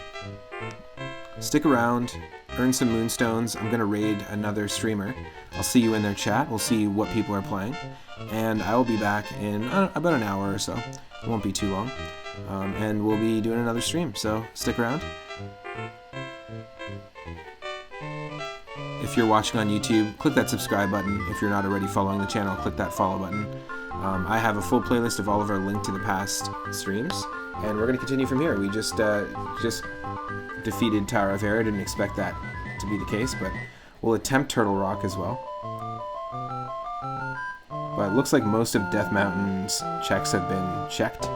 A: Stick around, earn some moonstones. I'm going to raid another streamer. I'll see you in their chat. We'll see what people are playing. And I will be back in about an hour or so. It won't be too long. And we'll be doing another stream, so stick around. If you're watching on YouTube, click that subscribe button. If you're not already following the channel, click that follow button. I have a full playlist of all of our Link to the Past streams, and we're going to continue from here. We just defeated Tower of Hera. Didn't expect that to be the case, but we'll attempt Turtle Rock as well. But it looks like most of Death Mountain's checks have been checked.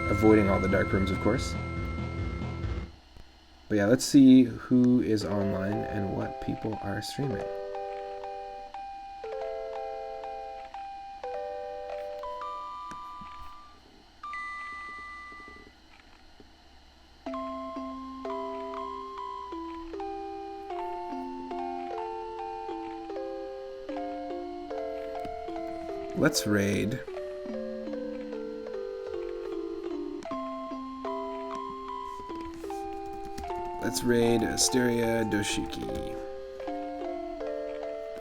A: Avoiding all the dark rooms, of course. But yeah, let's see who is online and what people are streaming. Let's raid. Let's raid Asteria Doshiki.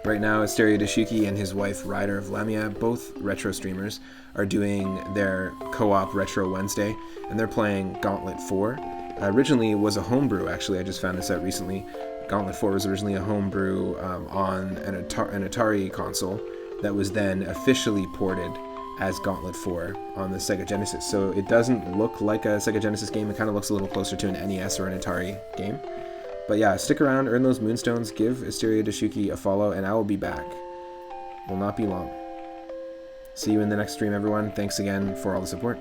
A: Right now, Asteria Doshiki and his wife Ryder of Lamia, both retro streamers, are doing their co-op Retro Wednesday, and they're playing Gauntlet 4. Originally, it was a homebrew, actually. I just found this out recently. Gauntlet 4 was originally a homebrew on an Atari console that was then officially ported as Gauntlet 4 on the Sega Genesis. So it doesn't look like a Sega Genesis game. It kind of looks a little closer to an NES or an Atari game. But yeah, stick around, earn those moonstones, give Asteria Doshiki a follow, and I will be back. Will not be long. See you in the next stream, everyone. Thanks again for all the support.